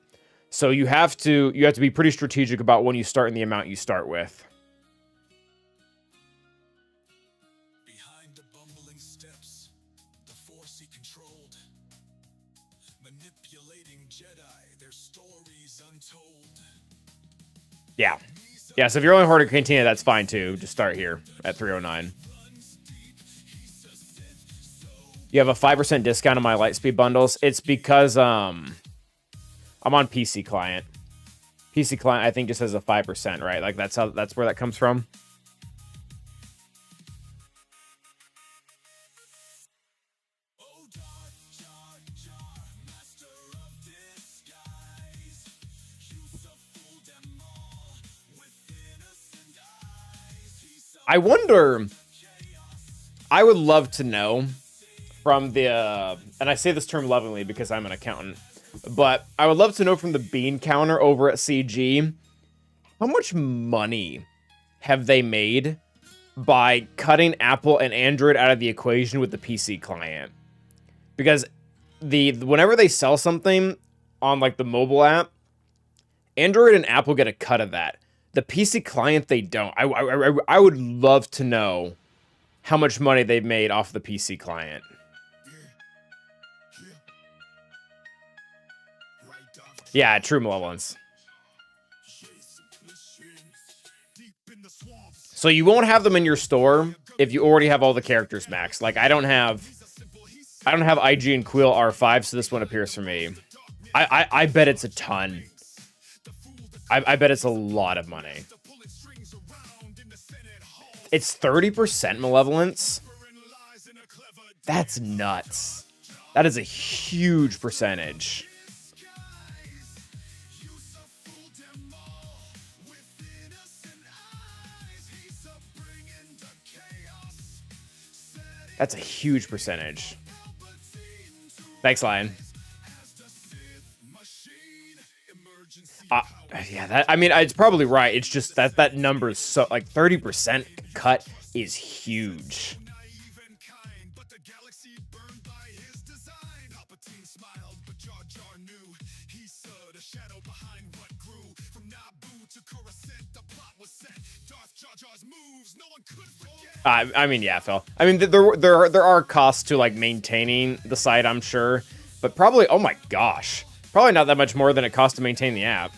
So you have to be pretty strategic about when you start and the amount you start with. Behind the bumbling steps, the force he controlled, manipulating Jedi, their stories untold. Yeah. Yeah, so if you're only hoarding Cantina, that's fine too. Just start here at 309. You have a 5% discount on my Lightspeed bundles. It's because I'm on PC client. PC client, I think, just has a 5%, right? Like that's where that comes from. I wonder, I would love to know from the, and I say this term lovingly because I'm an accountant, but I would love to know from the bean counter over at CG, how much money have they made by cutting Apple and Android out of the equation with the PC client? Because whenever they sell something on like the mobile app, Android and Apple get a cut of that. The PC client, they don't. I would love to know how much money they've made off the PC client. Yeah, true malevolence. So you won't have them in your store if you already have all the characters maxed. Like I don't have IG and Quill R5, so this one appears for me. I bet it's a ton. I bet it's a lot of money. It's 30% malevolence. That's nuts. That is a huge percentage. That's a huge percentage. Thanks, Lion. Yeah, I mean, it's probably right. It's just that number is so, like, 30% cut is huge. smiled, but Jar Jar knew. He saw the shadow behind what grew. From Naboo to Coruscant, the plot was set. Darth Jar Jar's moves, no one could forget. I mean, yeah, Phil. I mean, there are costs to like maintaining the site, I'm sure, but probably, oh my gosh, probably not that much more than it costs to maintain the app.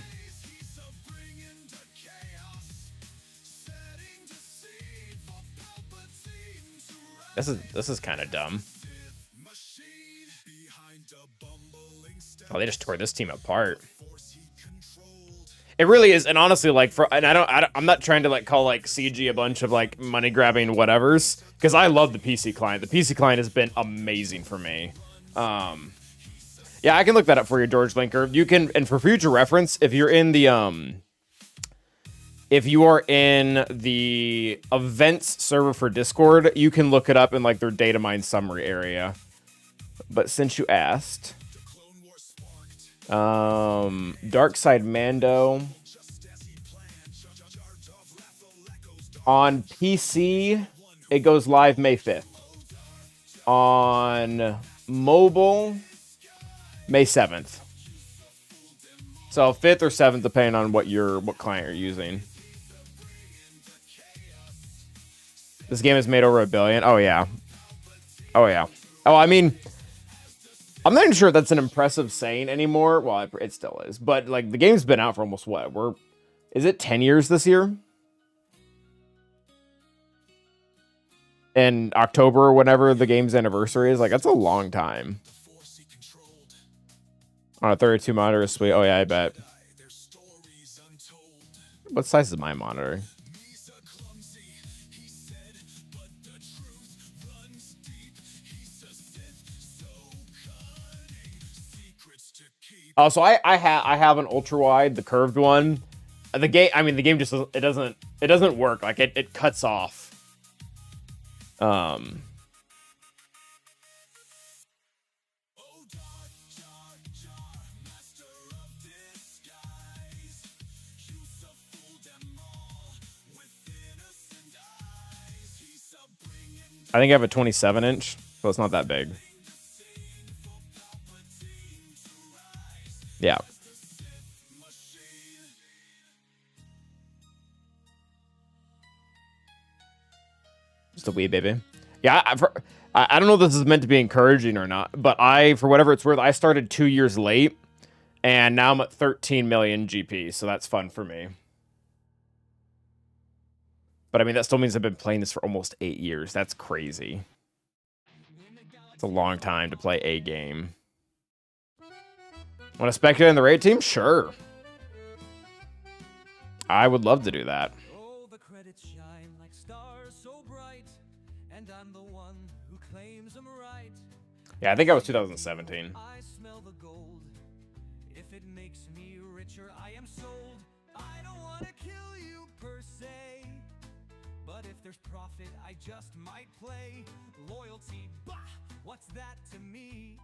This is kind of dumb. Oh, they just tore this team apart. It really is, and honestly, like, I'm not trying to like call like CG a bunch of like money grabbing whatevers, because I love the PC client. The PC client has been amazing for me. Yeah, I can look that up for you, George Linker. You can, and for future reference, if you're in the if you are in the events server for Discord, you can look it up in like their data mine summary area. But since you asked, Dark Side Mando on PC, it goes live May 5th. On mobile, May 7th. So 5th or 7th, depending on what client you're using. This game has made over $1 billion. Oh yeah. Oh yeah. Oh, I mean, I'm not even sure that's an impressive saying anymore. Well, it still is. But like the game's been out for almost what? Is it 10 years this year? In October or whenever the game's anniversary is, like, that's a long time. On a 32 monitor is sweet. Oh yeah, I bet. What size is my monitor? Oh, so I have an ultra wide, the curved one. The game just doesn't work. Like it cuts off. I think I have a 27-inch, so it's not that big. Yeah. Just a wee baby. Yeah, I don't know if this is meant to be encouraging or not, but for whatever it's worth, I started 2 years late, and now I'm at 13 million GP, so that's fun for me. But I mean, that still means I've been playing this for almost 8 years. That's crazy. It's a long time to play a game. Want to speculate in the raid team? Sure. I would love to do that. Oh, the credits shine like stars so bright, and I'm the one who claims I'm right. Yeah, I think I was 2017. I smell the gold. If it makes me richer, I am sold. I don't want to kill you per se, but if there's profit, I just might play. Loyalty, bah, what's that to me?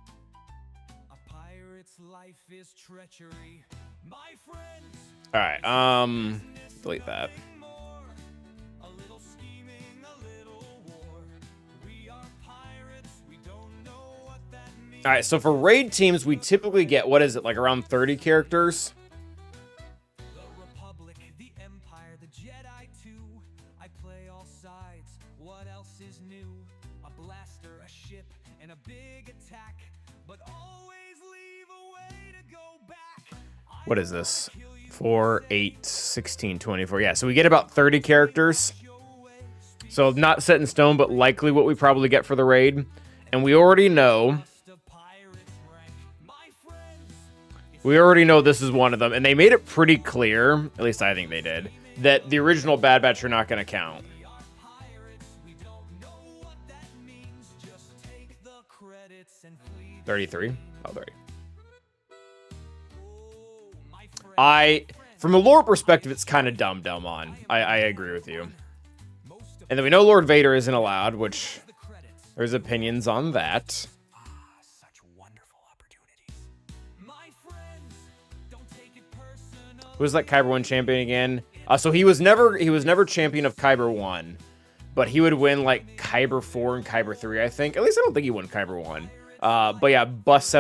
A pirate's life is treachery, my friends. All right, delete that. A little scheming, a little war. We are pirates, we don't know what that means. All right, so for raid teams, we typically get, what is it, like around 30 characters? The Republic, the Empire, the Jedi too. I play all sides. What else is new? A blaster, a ship, and a big attack. But always leave a way to go back. What is this? 4, 8, 16, 24. Yeah, so we get about 30 characters. So not set in stone, but likely what we probably get for the raid. And we already know... We already know this is one of them. And they made it pretty clear, at least I think they did, that the original Bad Batch are not going to count. 33? Oh, 30. From a lore perspective, it's kind of dumb on. I agree with you. And then we know Lord Vader isn't allowed, which there's opinions on that. Such wonderful opportunities. My friends, don't take it personal. Who's that Kyber 1 champion again? So he was never champion of Kyber 1, but he would win like Kyber 4 and Kyber 3, I think. At least I don't think he won Kyber 1. But yeah, buffs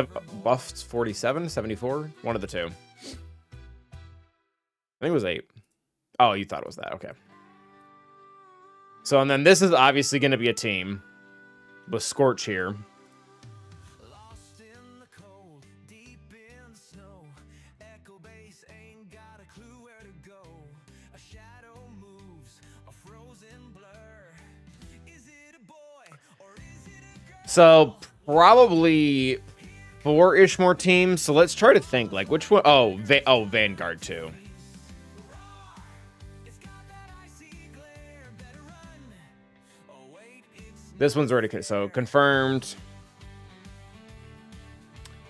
47, 74, one of the two. I think it was 8. Oh, you thought it was that. Okay. So, and then this is obviously going to be a team with Scorch here. Lost in the cold, deep in the snow. Echo base ain't got a clue where to go. A shadow moves, a frozen blur. Is it a boy or is it a girl? So, probably 4-ish more teams. So let's try to think, like, which one? Oh, Vanguard too. It's got that icy glare, better run. Oh wait, it's This one's already so confirmed.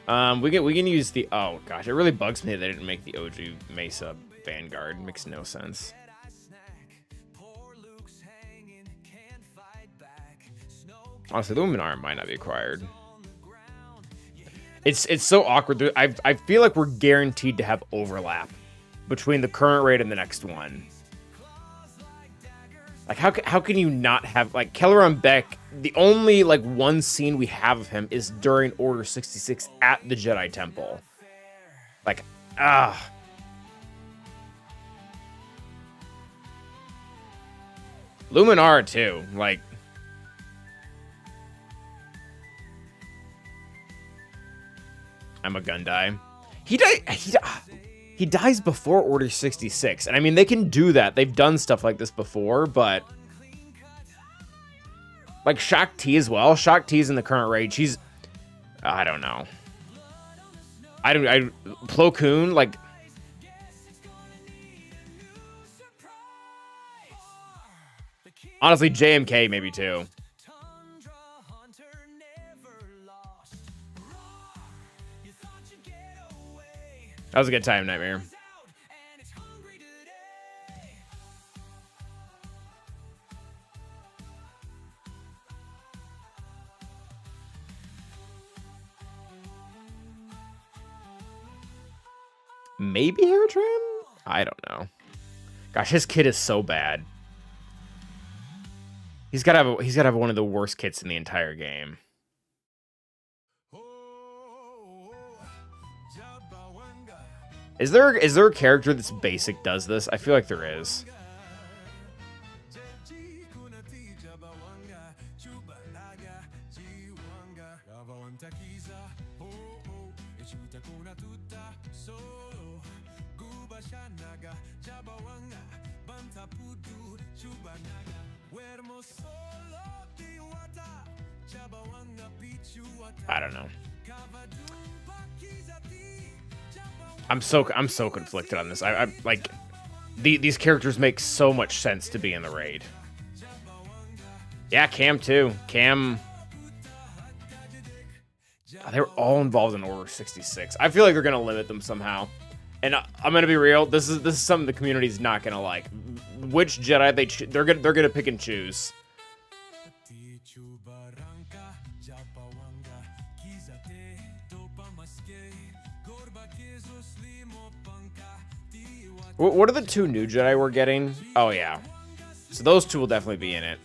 We can use the, oh gosh, it really bugs me that they didn't make the OG Mesa Vanguard. Makes no sense. I snack. Poor Luke's hanging, can't fight back. Snow Honestly, the Luminar might not be acquired. on the ground. It's so awkward. I feel like we're guaranteed to have overlap between the current raid and the next one. Like, how can you not have, like, Kelleron Beck, the only, like, one scene we have of him is during Order 66 at the Jedi Temple. Like, Luminar, too. Like, I'm a Gundai. He dies before Order 66. And I mean, they can do that. They've done stuff like this before, but like Shak T as well. Shak T's in the current raid. She's, I don't know. Plo Koon, like, honestly, JMK maybe too. Tundra hunter never lost. Roar, you thought you'd get away. That was a good time, Nightmare. Out and it's hungry today. Maybe Hairtrim? I don't know. Gosh, his kit is so bad. He's gotta have one of the worst kits in the entire game. Is there a character that's basic does this? I feel like there is. I don't know. I'm so conflicted on this. I like these characters make so much sense to be in the raid. Yeah, Cam too. Cam. They were all involved in Order 66. I feel like they're gonna limit them somehow. And I'm gonna be real. This is something the community's not gonna like. Which Jedi they're gonna pick and choose. What are the 2 new Jedi we're getting? Oh, yeah. So those 2 will definitely be in it.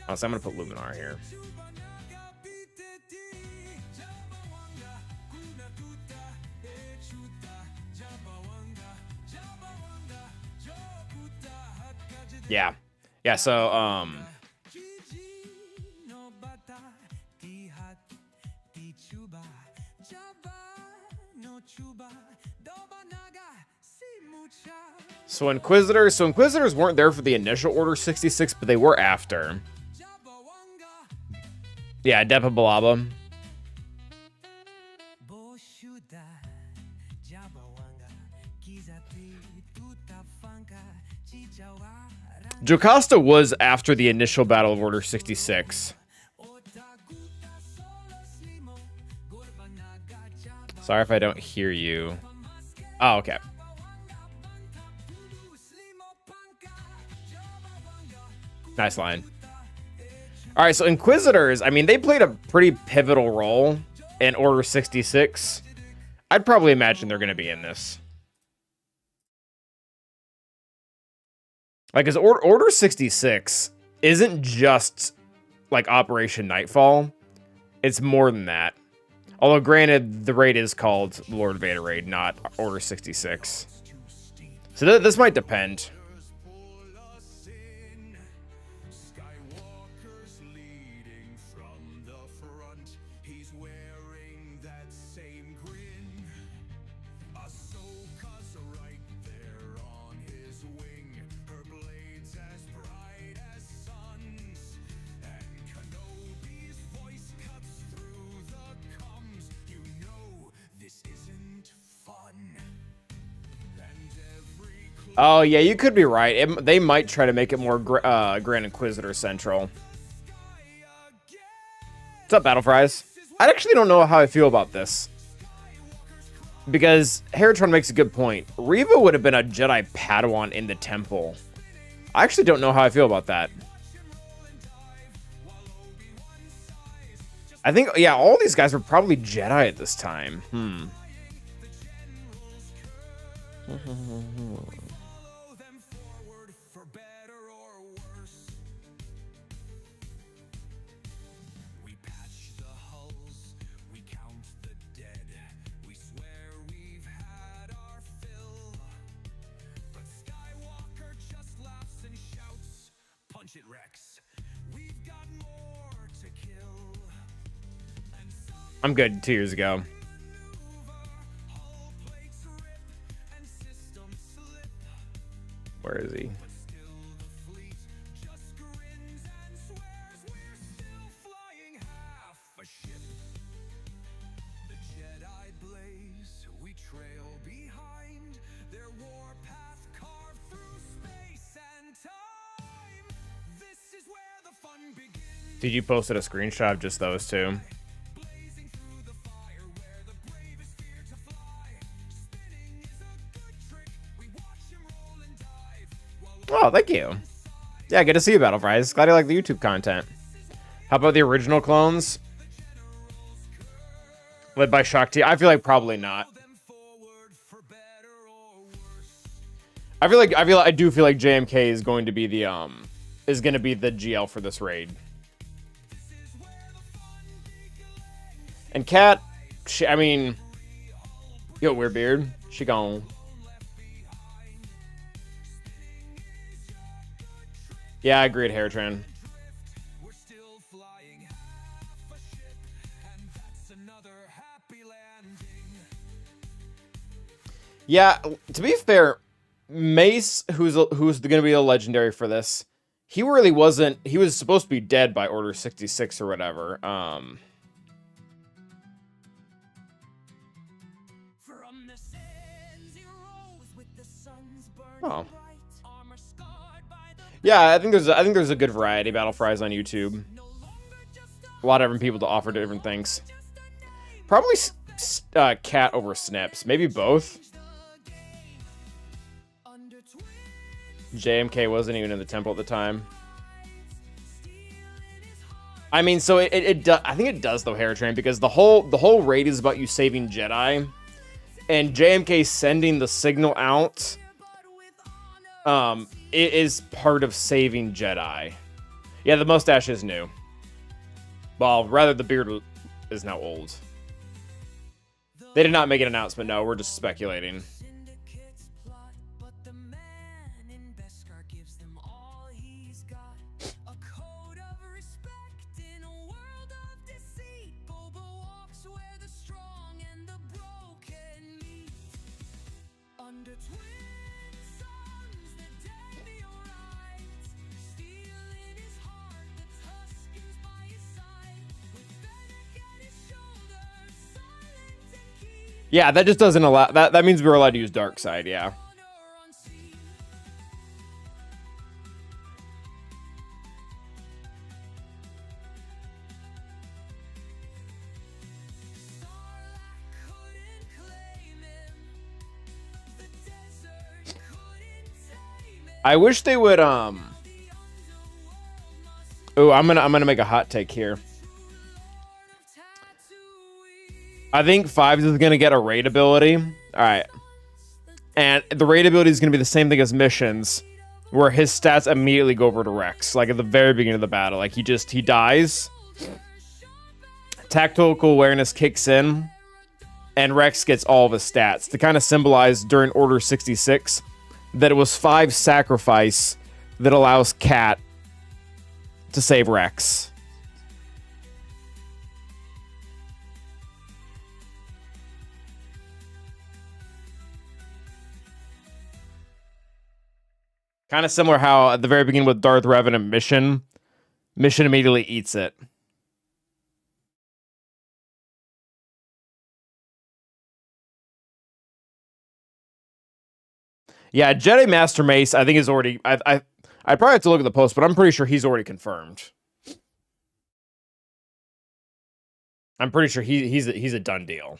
Oh, so I'm going to put Luminar here. Yeah. Yeah, so, So Inquisitors weren't there for the initial Order 66, but they were after. Yeah, Depa Balaba. Jocasta was after the initial Battle of Order 66. Sorry if I don't hear you. Oh, okay. Nice line. All right, so Inquisitors, I mean, they played a pretty pivotal role in Order 66. I'd probably imagine they're going to be in this. Like, because Order 66 isn't just like Operation Nightfall. It's more than that. Although, granted, the raid is called Lord Vader raid, not Order 66. So this might depend. Skywalker's leading from the front. He's wearing that same grin. Ahsoka's right there on his wing. Her blades as bright as suns. And Kenobi's voice cuts through the comms. You know this isn't fun. And every Oh, yeah, you could be right. They might try to make it more Grand Inquisitor central. What's up, Battle Fries? I actually don't know how I feel about this. Because Heratron makes a good point. Reva would have been a Jedi Padawan in the temple. I actually don't know how I feel about that. I think, yeah, all these guys were probably Jedi at this time. them forward for better or worse. We patch the hulls, we count the dead. We swear we've had our fill. But Skywalker just laughs and shouts, "Punch it, Rex. We've got more to kill." And some I'm good 2 years ago. hull plates rip and systems slip. Where is he? Still the fleet just grins and swears we're still flying half a ship. The Jedi blaze, we trail behind their warpath carved through space and time. This is where the fun begins. Did you posted a screenshot of just those two? Blazing through the fire where the bravest fear to fly. Spinning is a good trick. We watch him roll and dive while Oh, thank you. Yeah, good to see you, Battle Fries. Glad you like the YouTube content. How about the original clones? Led by Shakti? I feel like probably not. them forward for better or worse. I do feel like JMK is going to be the GL for this raid. And Kat, I mean, yo, weird beard. She gone. Yeah, I agree with Heratron. We're still flying half a ship, and that's another happy landing. Yeah, to be fair, Mace, who's going to be a legendary for this, he really wasn't. He was supposed to be dead by Order 66 or whatever. From the sands he rose with the sun's burning Oh. bright, armor scarred by the Yeah, I think there's a good variety of Battle Fries on YouTube. no longer just A lot of different people to offer different things. Probably Cat over Snips, maybe both. under twin JMK wasn't even in the temple at the time. I mean, so I think it does though, Heratron, because the whole raid is about you saving Jedi, and JMK sending the signal out. It is part of saving Jedi. Yeah, the mustache is new. Well, rather the beard is now old. They did not make an announcement. No, we're just speculating. syndicate's plot, but the man in Beskar gives them all he's got. A code of respect in a world of deceit. Boba walks where the strong and the broken meet. Under twin suns, the dead neon eyes. Steel in his heart, the Tuskens by his side. With Fennec at his shoulder, silent and keen. Yeah, that just doesn't allow. That means we're allowed to use Dark Side. Yeah. Honor unseen. Starlight couldn't claim him. The desert couldn't tame him. I wish they would. The underworld must Oh, I'm gonna make a hot take here. have Tatooine. I think Fives is gonna get a raid ability. All right, and the raid ability is gonna be the same thing as missions. where his stats immediately go over to Rex, like at the very beginning of the battle. Like he dies, tactical awareness kicks in, and Rex gets all of his stats to kind of symbolize during Order 66 that it was 5 sacrifice that allows Cat to save Rex. Kind of similar how at the very beginning with Darth Revan Mission immediately eats it. Yeah, Jedi Master Mace, I think is already. I probably have to look at the post, but I'm pretty sure he's already confirmed. I'm pretty sure he's a done deal.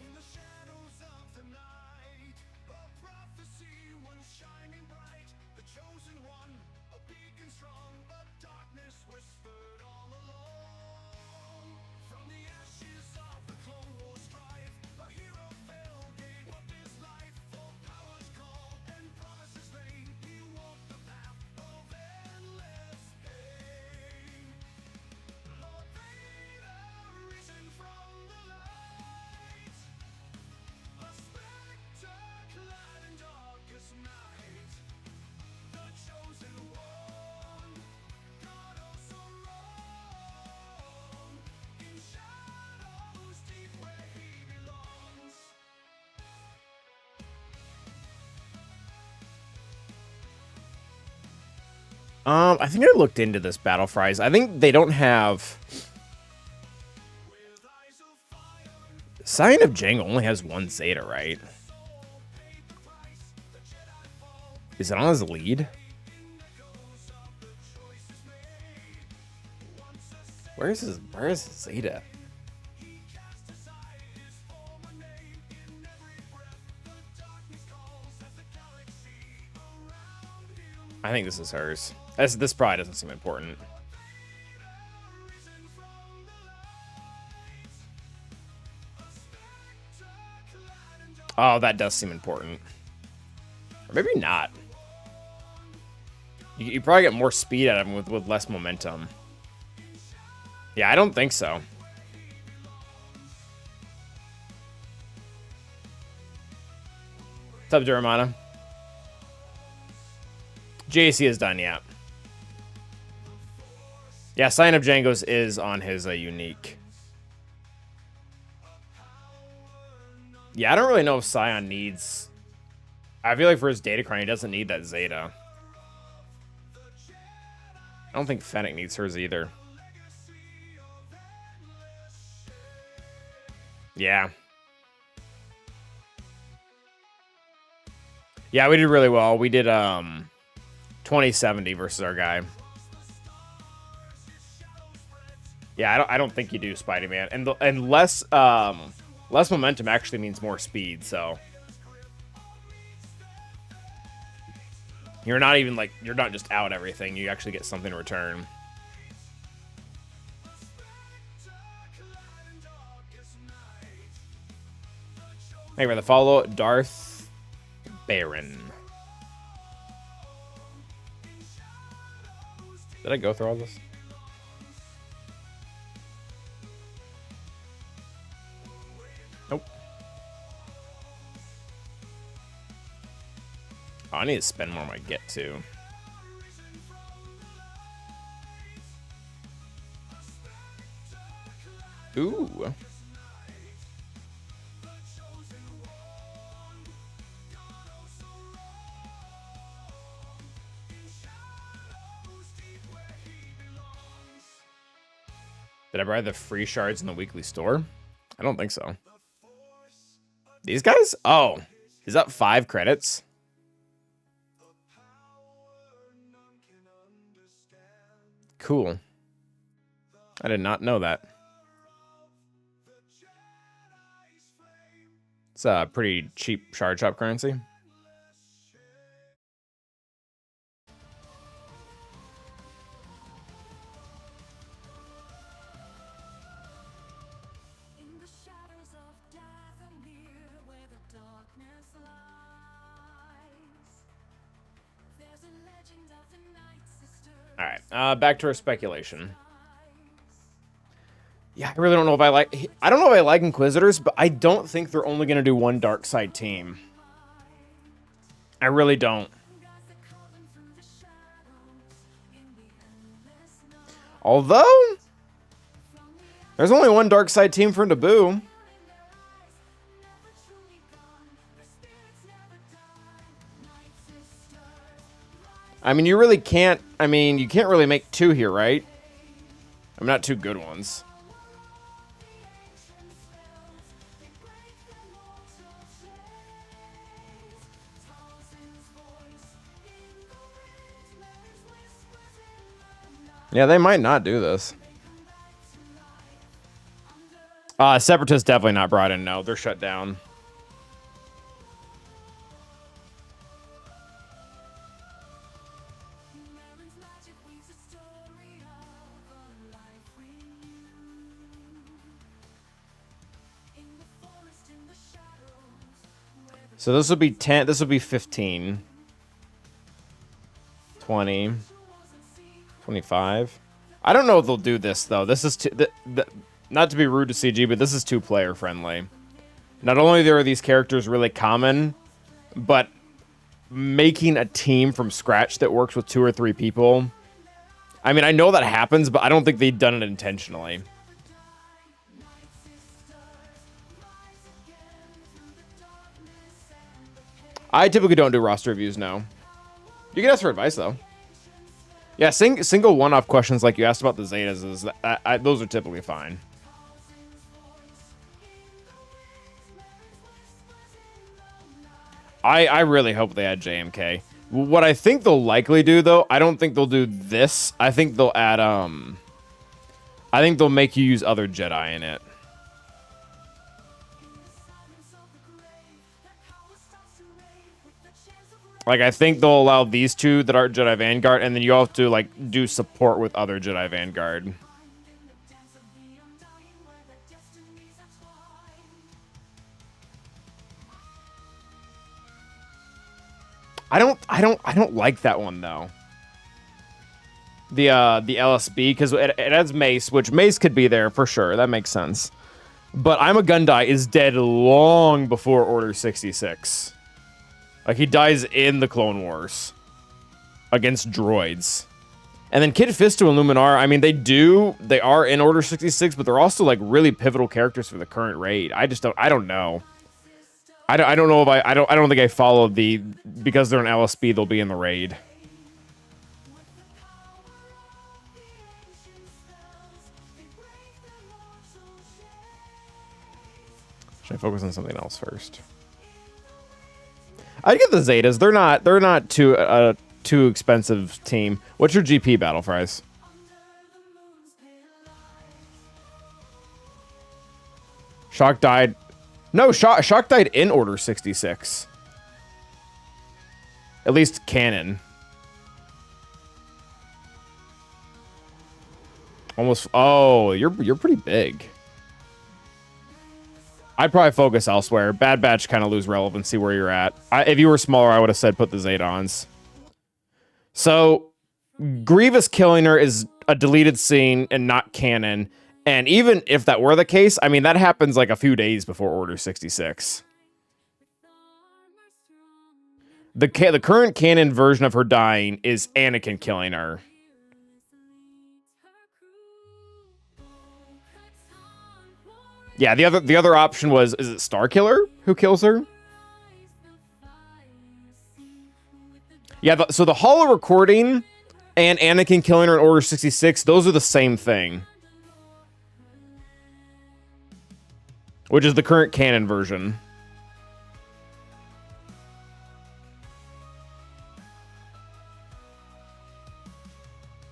In the shadows of the night, a prophecy once shining bright, the chosen one, a beacon strong, but darkness whispered all along. From the ashes of the Clone Wars strife, a hero fell, gave up his life for power's call and promises made. He walked the path of endless pain. Lord Vader, risen from the light, a spectre clad in darkest night, the chosen one, God also wrong, in shadows deep where he belongs. I think I looked into this Battle Fries. I think they don't have. With eyes of fire, Scion of Jango only has 1 Zeta, right? paid the price, the Jedi fall, Is it on his lead? goes up, the choice is made. Once a Where is his Zeta? he cast aside his former name. In every breath, the darkness calls as the galaxy around him. I think this is hers. This probably doesn't seem important. Risen from the light, a spectre clad in dark. Oh, that does seem important. Or maybe not. You probably get more speed out of him with less momentum. Yeah, I don't think so. What's up, Jeremiah? JC is done, yeah. Yeah, Sign of Django's is on his unique. Yeah, I don't really know if Scion needs... I feel like for his Datacron, he doesn't need that Zeta. I don't think Fennec needs hers either. Yeah. Yeah, we did really well. We did 2070 versus our guy. Yeah, I don't think you do, Spider-Man. And less less momentum actually means more speed, so you're not even like you're not just out everything, you actually get something in return. Hey, for the follow, Darth Baron. Did I go through all this? Nope. Oh, I need to spend more on my get to. Ooh. Did I buy the free shards in the weekly store? I don't think so. These guys? Oh, is that 5 credits? Cool. I did not know that. It's a pretty cheap shard shop currency. Back to our speculation. Yeah, I really don't know if I like... I don't know if I like Inquisitors, but I don't think they're only going to do one dark side team. I really don't. Although, there's only one dark side team for Naboo. I mean, you really can't... I mean, you can't really make two here, right? I'm not two good ones. Yeah, they might not do this. Separatist definitely not brought in. No, they're shut down. So this would be 10, this would be 15. 20. 25. I don't know if they'll do this, though. This is too... not to be rude to CG, but this is too player-friendly. Not only are these characters really common, but making a team from scratch that works with 2 or 3 people... I mean, I know that happens, but I don't think they've done it intentionally. I typically don't do roster reviews, no. You can ask for advice, though. Yeah, single one-off questions like you asked about the Zetas, is those are typically fine. I really hope they add JMK. What I think they'll likely do, though, I don't think they'll do this. I think they'll add, I think they'll make you use other Jedi in it. Like, I think they'll allow these two that aren't Jedi Vanguard, and then you have to, like, do support with other Jedi Vanguard. I don't like that one, though. The LSB, because it adds Mace, which Mace could be there for sure. That makes sense. But I'm a Gundai is dead long before Order 66. Like, he dies in the Clone Wars against droids. And then Kid Fisto and Luminar, I mean, they are in Order 66, but they're also, like, really pivotal characters for the current raid. I don't know. I don't know if I don't think I followed because they're an LSB, they'll be in the raid. Should I focus on something else first? I'd get the Zetas. They're not too expensive team. What's your GP battle price? Shock died. No, Shock died in Order 66. At least canon. Almost. Oh, you're pretty big. I'd probably focus elsewhere. Bad Batch kind of lose relevancy where you're at. If you were smaller, I would have said put the Zedons. So, Grievous killing her is a deleted scene and not canon. And even if that were the case, I mean, that happens like a few days before Order 66. The current canon version of her dying is Anakin killing her. Yeah, the other option was, is it Starkiller who kills her? Yeah, so the holo recording and Anakin killing her in Order 66, those are the same thing. Which is the current canon version.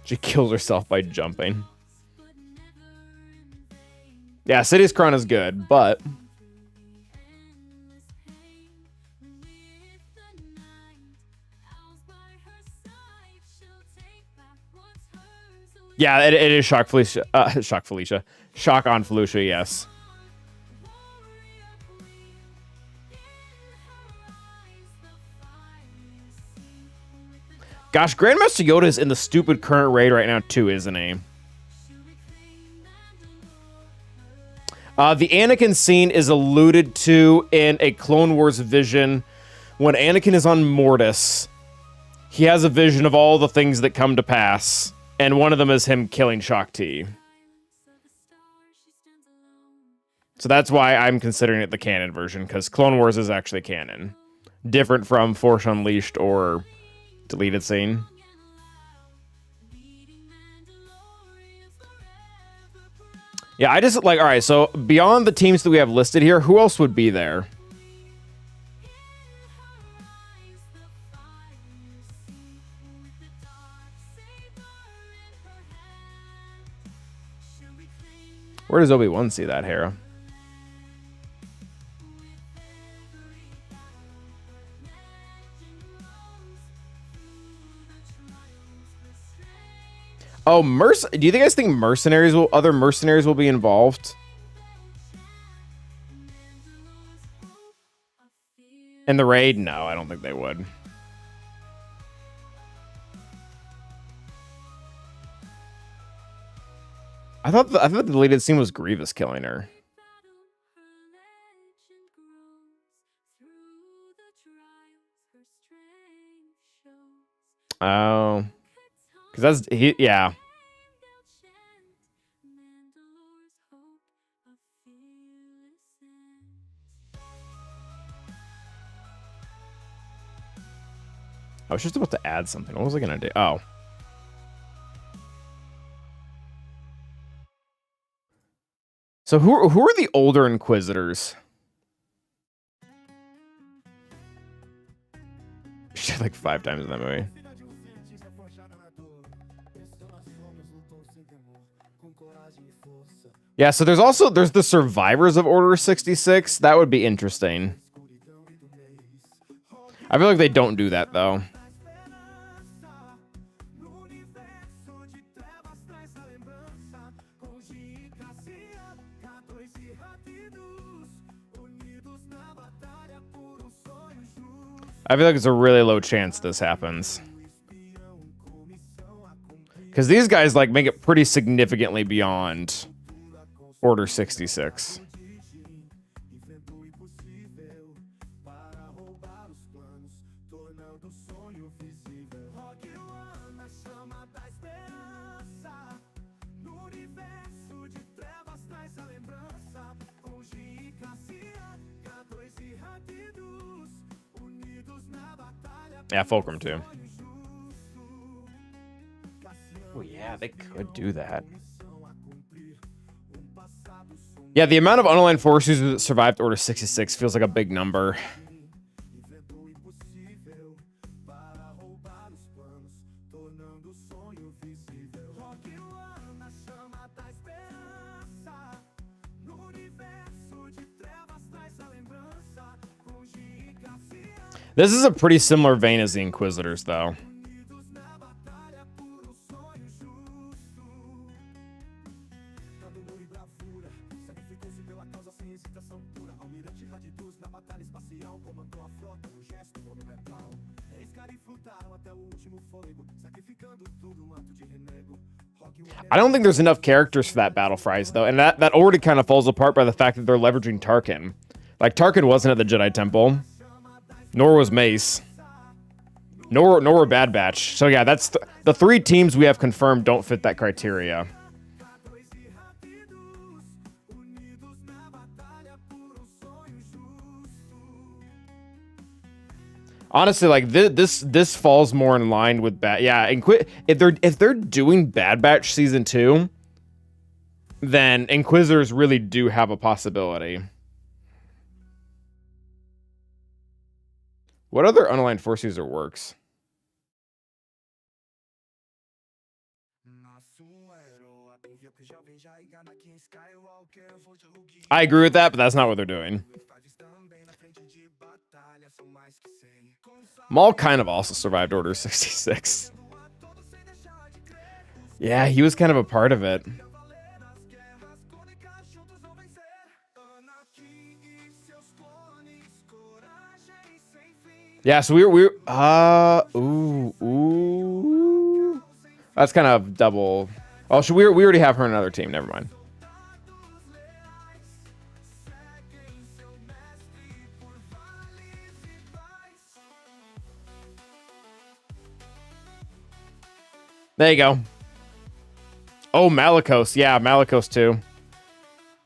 She kills herself by jumping. Yeah, Sidious Crown is good, but... Yeah, it is Shock Felicia. Shock Felicia. Shock on Felicia, yes. Gosh, Grandmaster Yoda is in the stupid current raid right now too, isn't he? The Anakin scene is alluded to in a Clone Wars vision. When Anakin is on Mortis, he has a vision of all the things that come to pass, and one of them is him killing Shakti. So that's why I'm considering it the canon version, because Clone Wars is actually canon. Different from Force Unleashed or deleted scene. Yeah, I just like, all right, so beyond the teams that we have listed here, who else would be there? Where does Obi-Wan see that, Hera? Oh, do you guys think other mercenaries will be involved? In the raid? No, I don't think they would. I thought the deleted scene was Grievous killing her. Oh. Because yeah. I was just about to add something. What was I going to do? Oh. So who are the older Inquisitors? Shit, like 5 times in that movie. Yeah, so there's the survivors of Order 66. That would be interesting. I feel like they don't do that though. I feel like it's a really low chance this happens. Because these guys like make it pretty significantly beyond Order 66. Yeah, Fulcrum too. Oh yeah, they could do that. Yeah, the amount of unaligned force users that survived Order 66 feels like a big number. This is a pretty similar vein as the Inquisitors, though. I don't think there's enough characters for that battle fries, though, and that already kind of falls apart by the fact that they're leveraging Tarkin. Like, Tarkin wasn't at the Jedi Temple. Nor was Mace. Nor were Bad Batch. So yeah, that's the 3 teams we have confirmed don't fit that criteria. Honestly, like this falls more in line with Bad. Yeah, if they're doing Bad Batch season 2, then Inquisitors really do have a possibility. What other unaligned force user works? I agree with that, but that's not what they're doing. Maul kind of also survived Order 66. Yeah, he was kind of a part of it. Yeah, so ooh. That's kind of double. Oh, we already have her in another team. Never mind. There you go. Oh, Malicos. Yeah, Malicos too.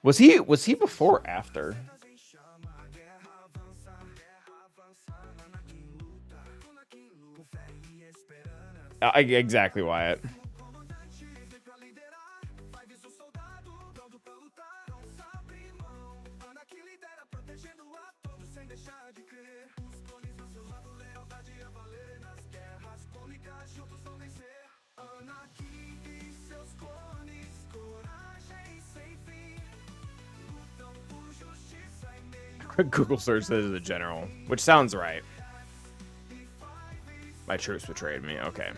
Was he before or after? Exactly, Wyatt. Google search says the general, which sounds right. My troops betrayed me. Okay.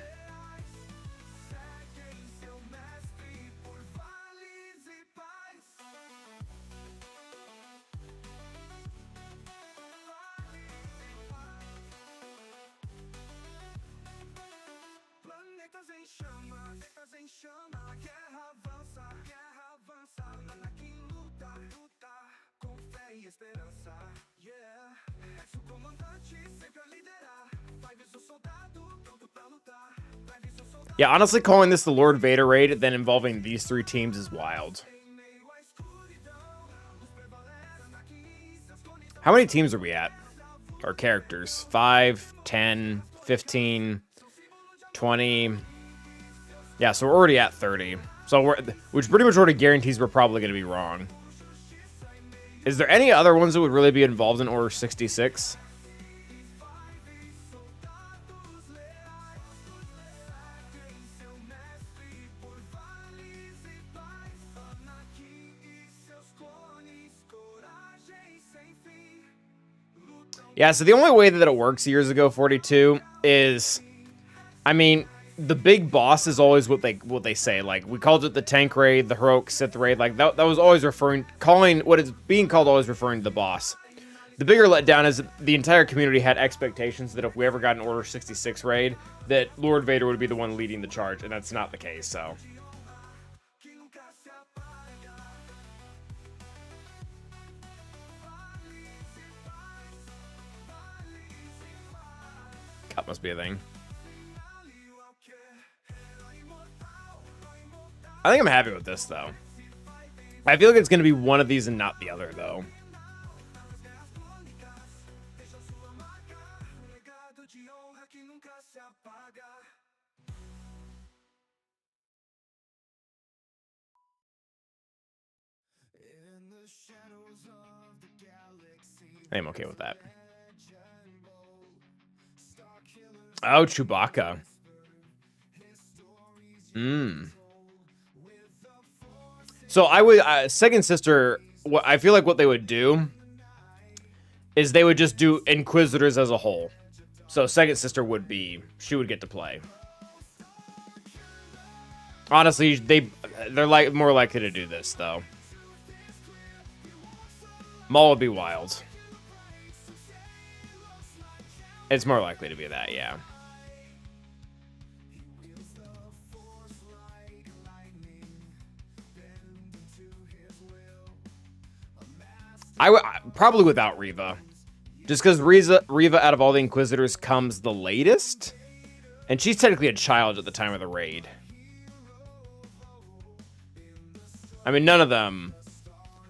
Yeah, honestly, calling this the Lord Vader raid, then involving these three teams is wild. How many teams are we at? Or characters? 5, 10, 15, 20. Yeah, so we're already at 30. So which pretty much already guarantees we're probably going to be wrong. Is there any other ones that would really be involved in Order 66? Yeah, so the only way that it works years ago, 42, is, I mean, the big boss is always what they say. Like, we called it the tank raid, the heroic Sith raid. Like, that was always calling what is being called always referring to the boss. The bigger letdown is the entire community had expectations that if we ever got an Order 66 raid, that Lord Vader would be the one leading the charge, and that's not the case, so. That must be a thing. I think I'm happy with this, though. I feel like it's going to be one of these and not the other, though. I'm okay with that. Oh, Chewbacca. So I would Second Sister. What I feel like what they would do is they would just do Inquisitors as a whole. So Second Sister would get to play. Honestly, they're like more likely to do this though. Maul would be wild. It's more likely to be that, yeah. I would probably without Reva, just because Reva out of all the Inquisitors comes the latest, and she's technically a child at the time of the raid. I mean, none of them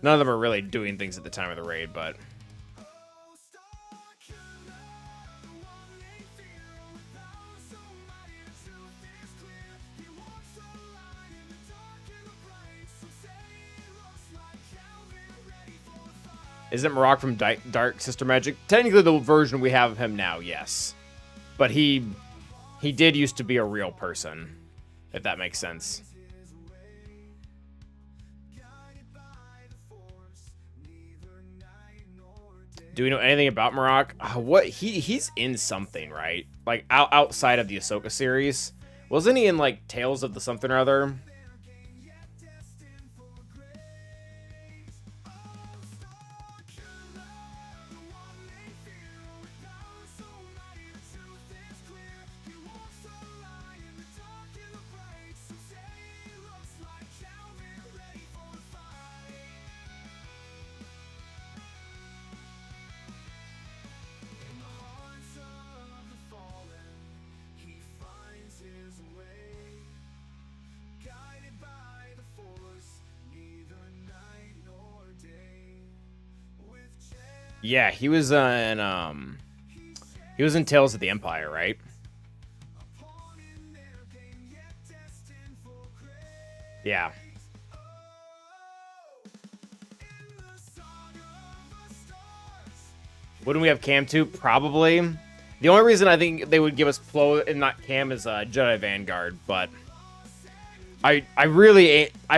are really doing things at the time of the raid, but. Isn't Marok from Dark Sister Magic? Technically, the version we have of him now, yes. But he did used to be a real person, if that makes sense. Do we know anything about Marok? What he's in something, right? Like outside of the Ahsoka series. Wasn't he in like Tales of the something or other? Yeah, he was in Tales of the Empire, right? Yeah. Wouldn't we have Cam too? Probably. The only reason I think they would give us Plo and not Cam is Jedi Vanguard, but I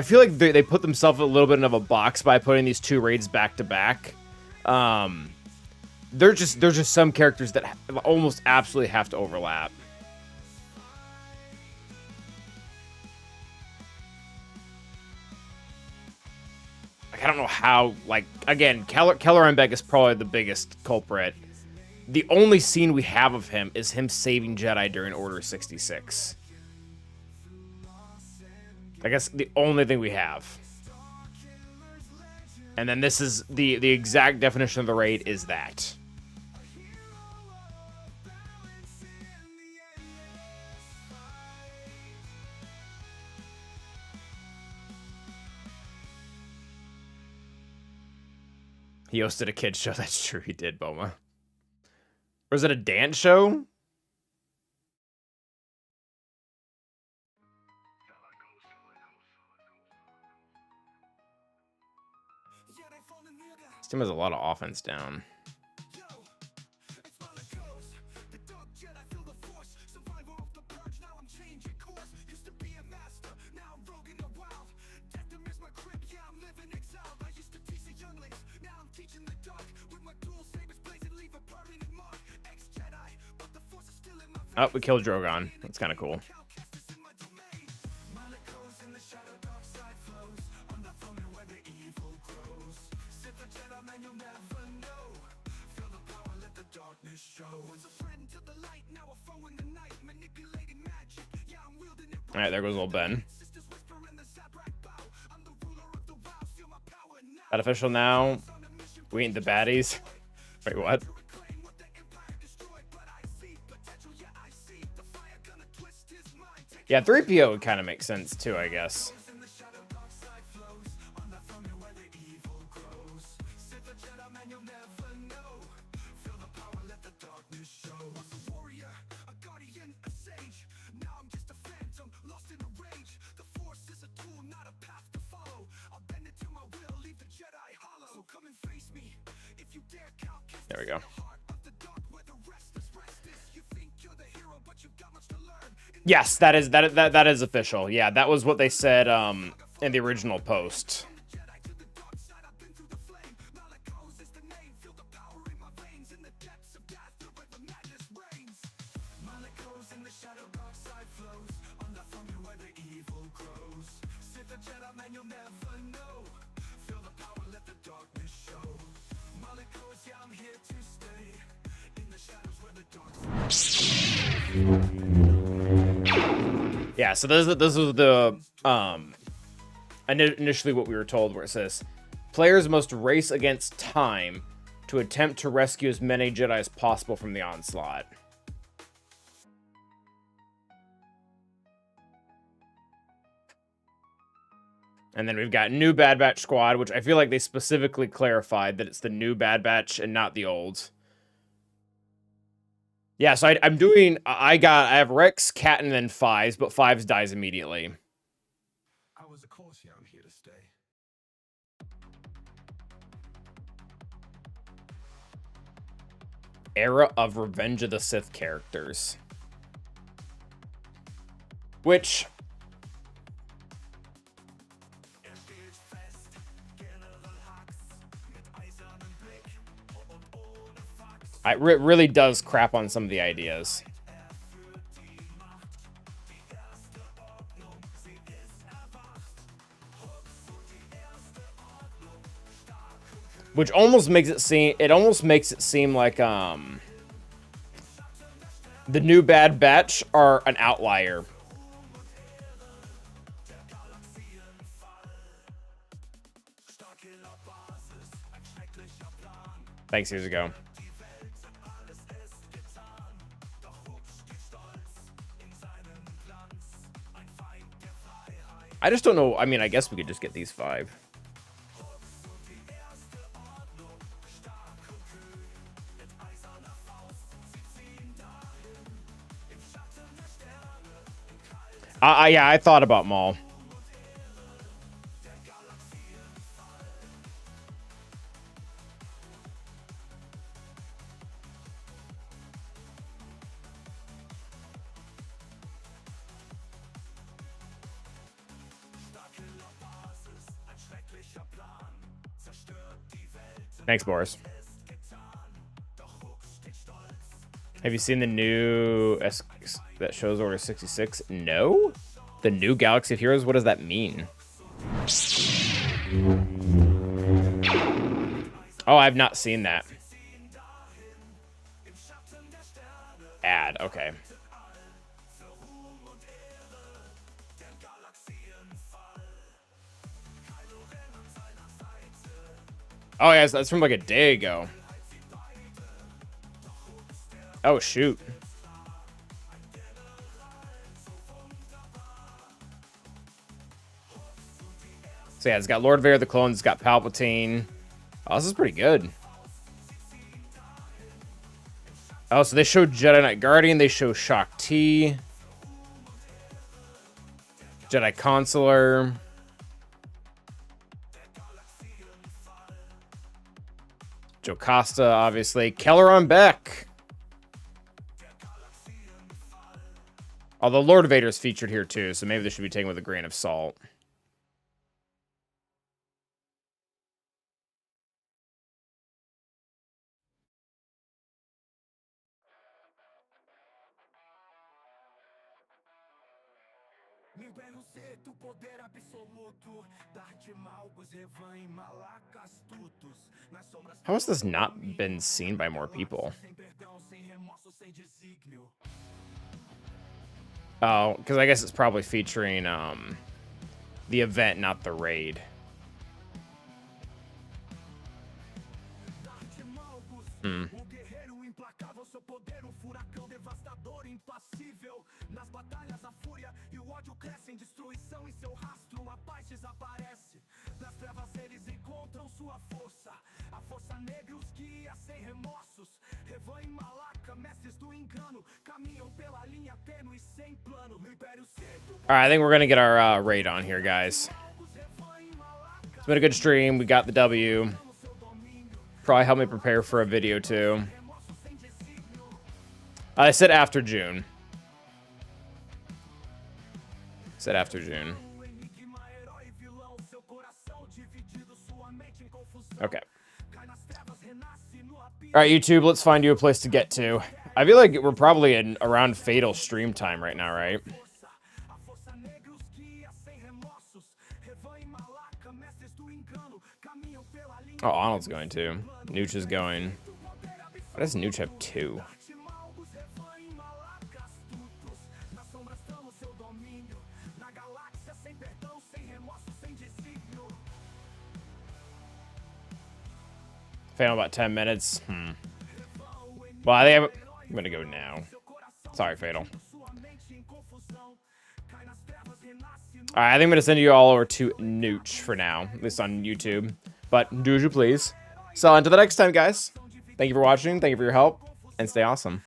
feel like they put themselves a little bit of a box by putting these two raids back to back. There's just some characters that almost absolutely have to overlap. Like, I don't know how, like, again, Kelleran Beck is probably the biggest culprit. The only scene we have of him is him saving Jedi during Order 66. I guess the only thing we have. And then this is the exact definition of the raid is that. He hosted a kids show. That's true. He did, Boma. Or is it a dance show? This team has a lot of offense down. Oh, we killed Drogon. That's kind of cool. All right, there goes old Ben. That official now. We ain't the baddies. Wait, what? Yeah, 3PO would kind of make sense too, I guess. There we go. Yes, that is official. Yeah, that was what they said in the original post. Yeah, so this is the initially what we were told, where it says players must race against time to attempt to rescue as many Jedi as possible from the onslaught. And then we've got new Bad Batch squad, which I feel like they specifically clarified that it's the new Bad Batch and not the old. Yeah, so I have Rex, Cat, and then Fives, but Fives dies immediately. I was, of course, yeah, I'm here to stay. Era of Revenge of the Sith characters. Which... it really does crap on some of the ideas. Which almost makes it seem like the new Bad Batch are an outlier. Thanks, years ago. I just don't know. I mean, I guess we could just get these 5. Yeah, I thought about Maul. Thanks, Boris. Have you seen the new that shows Order 66? No? The new Galaxy of Heroes? What does that mean? Oh, I've not seen that. Ad, okay. Oh, yeah, that's from like a day ago. Oh, shoot. So, yeah, it's got Lord Vader the Clones, it's got Palpatine. Oh, this is pretty good. Oh, so they show Jedi Knight Guardian, they show Shaak Ti, Jedi Consular. Jocasta, obviously. Kelleron Beck. Although Lord Vader's featured here too, so maybe this should be taken with a grain of salt. How has this not been seen by more people? Oh, because I guess it's probably featuring the event, not the raid. Hmm. All right, I think we're gonna get our raid on here, guys. It's been a good stream. We got the W. Probably help me prepare for a video too. I said after June. Said after June. Okay. All right, YouTube, let's find you a place to get to. I feel like we're probably in around Fatal stream time right now, right? Oh, Arnold's going to. Nooch is going. Why does Nooch have 2? Fail about 10 minutes. Well, I think I'm gonna go now. Sorry, Fatal. Alright, I think I'm gonna send you all over to Nooch for now, at least on YouTube. But do as you please. So until the next time, guys. Thank you for watching, thank you for your help, and stay awesome.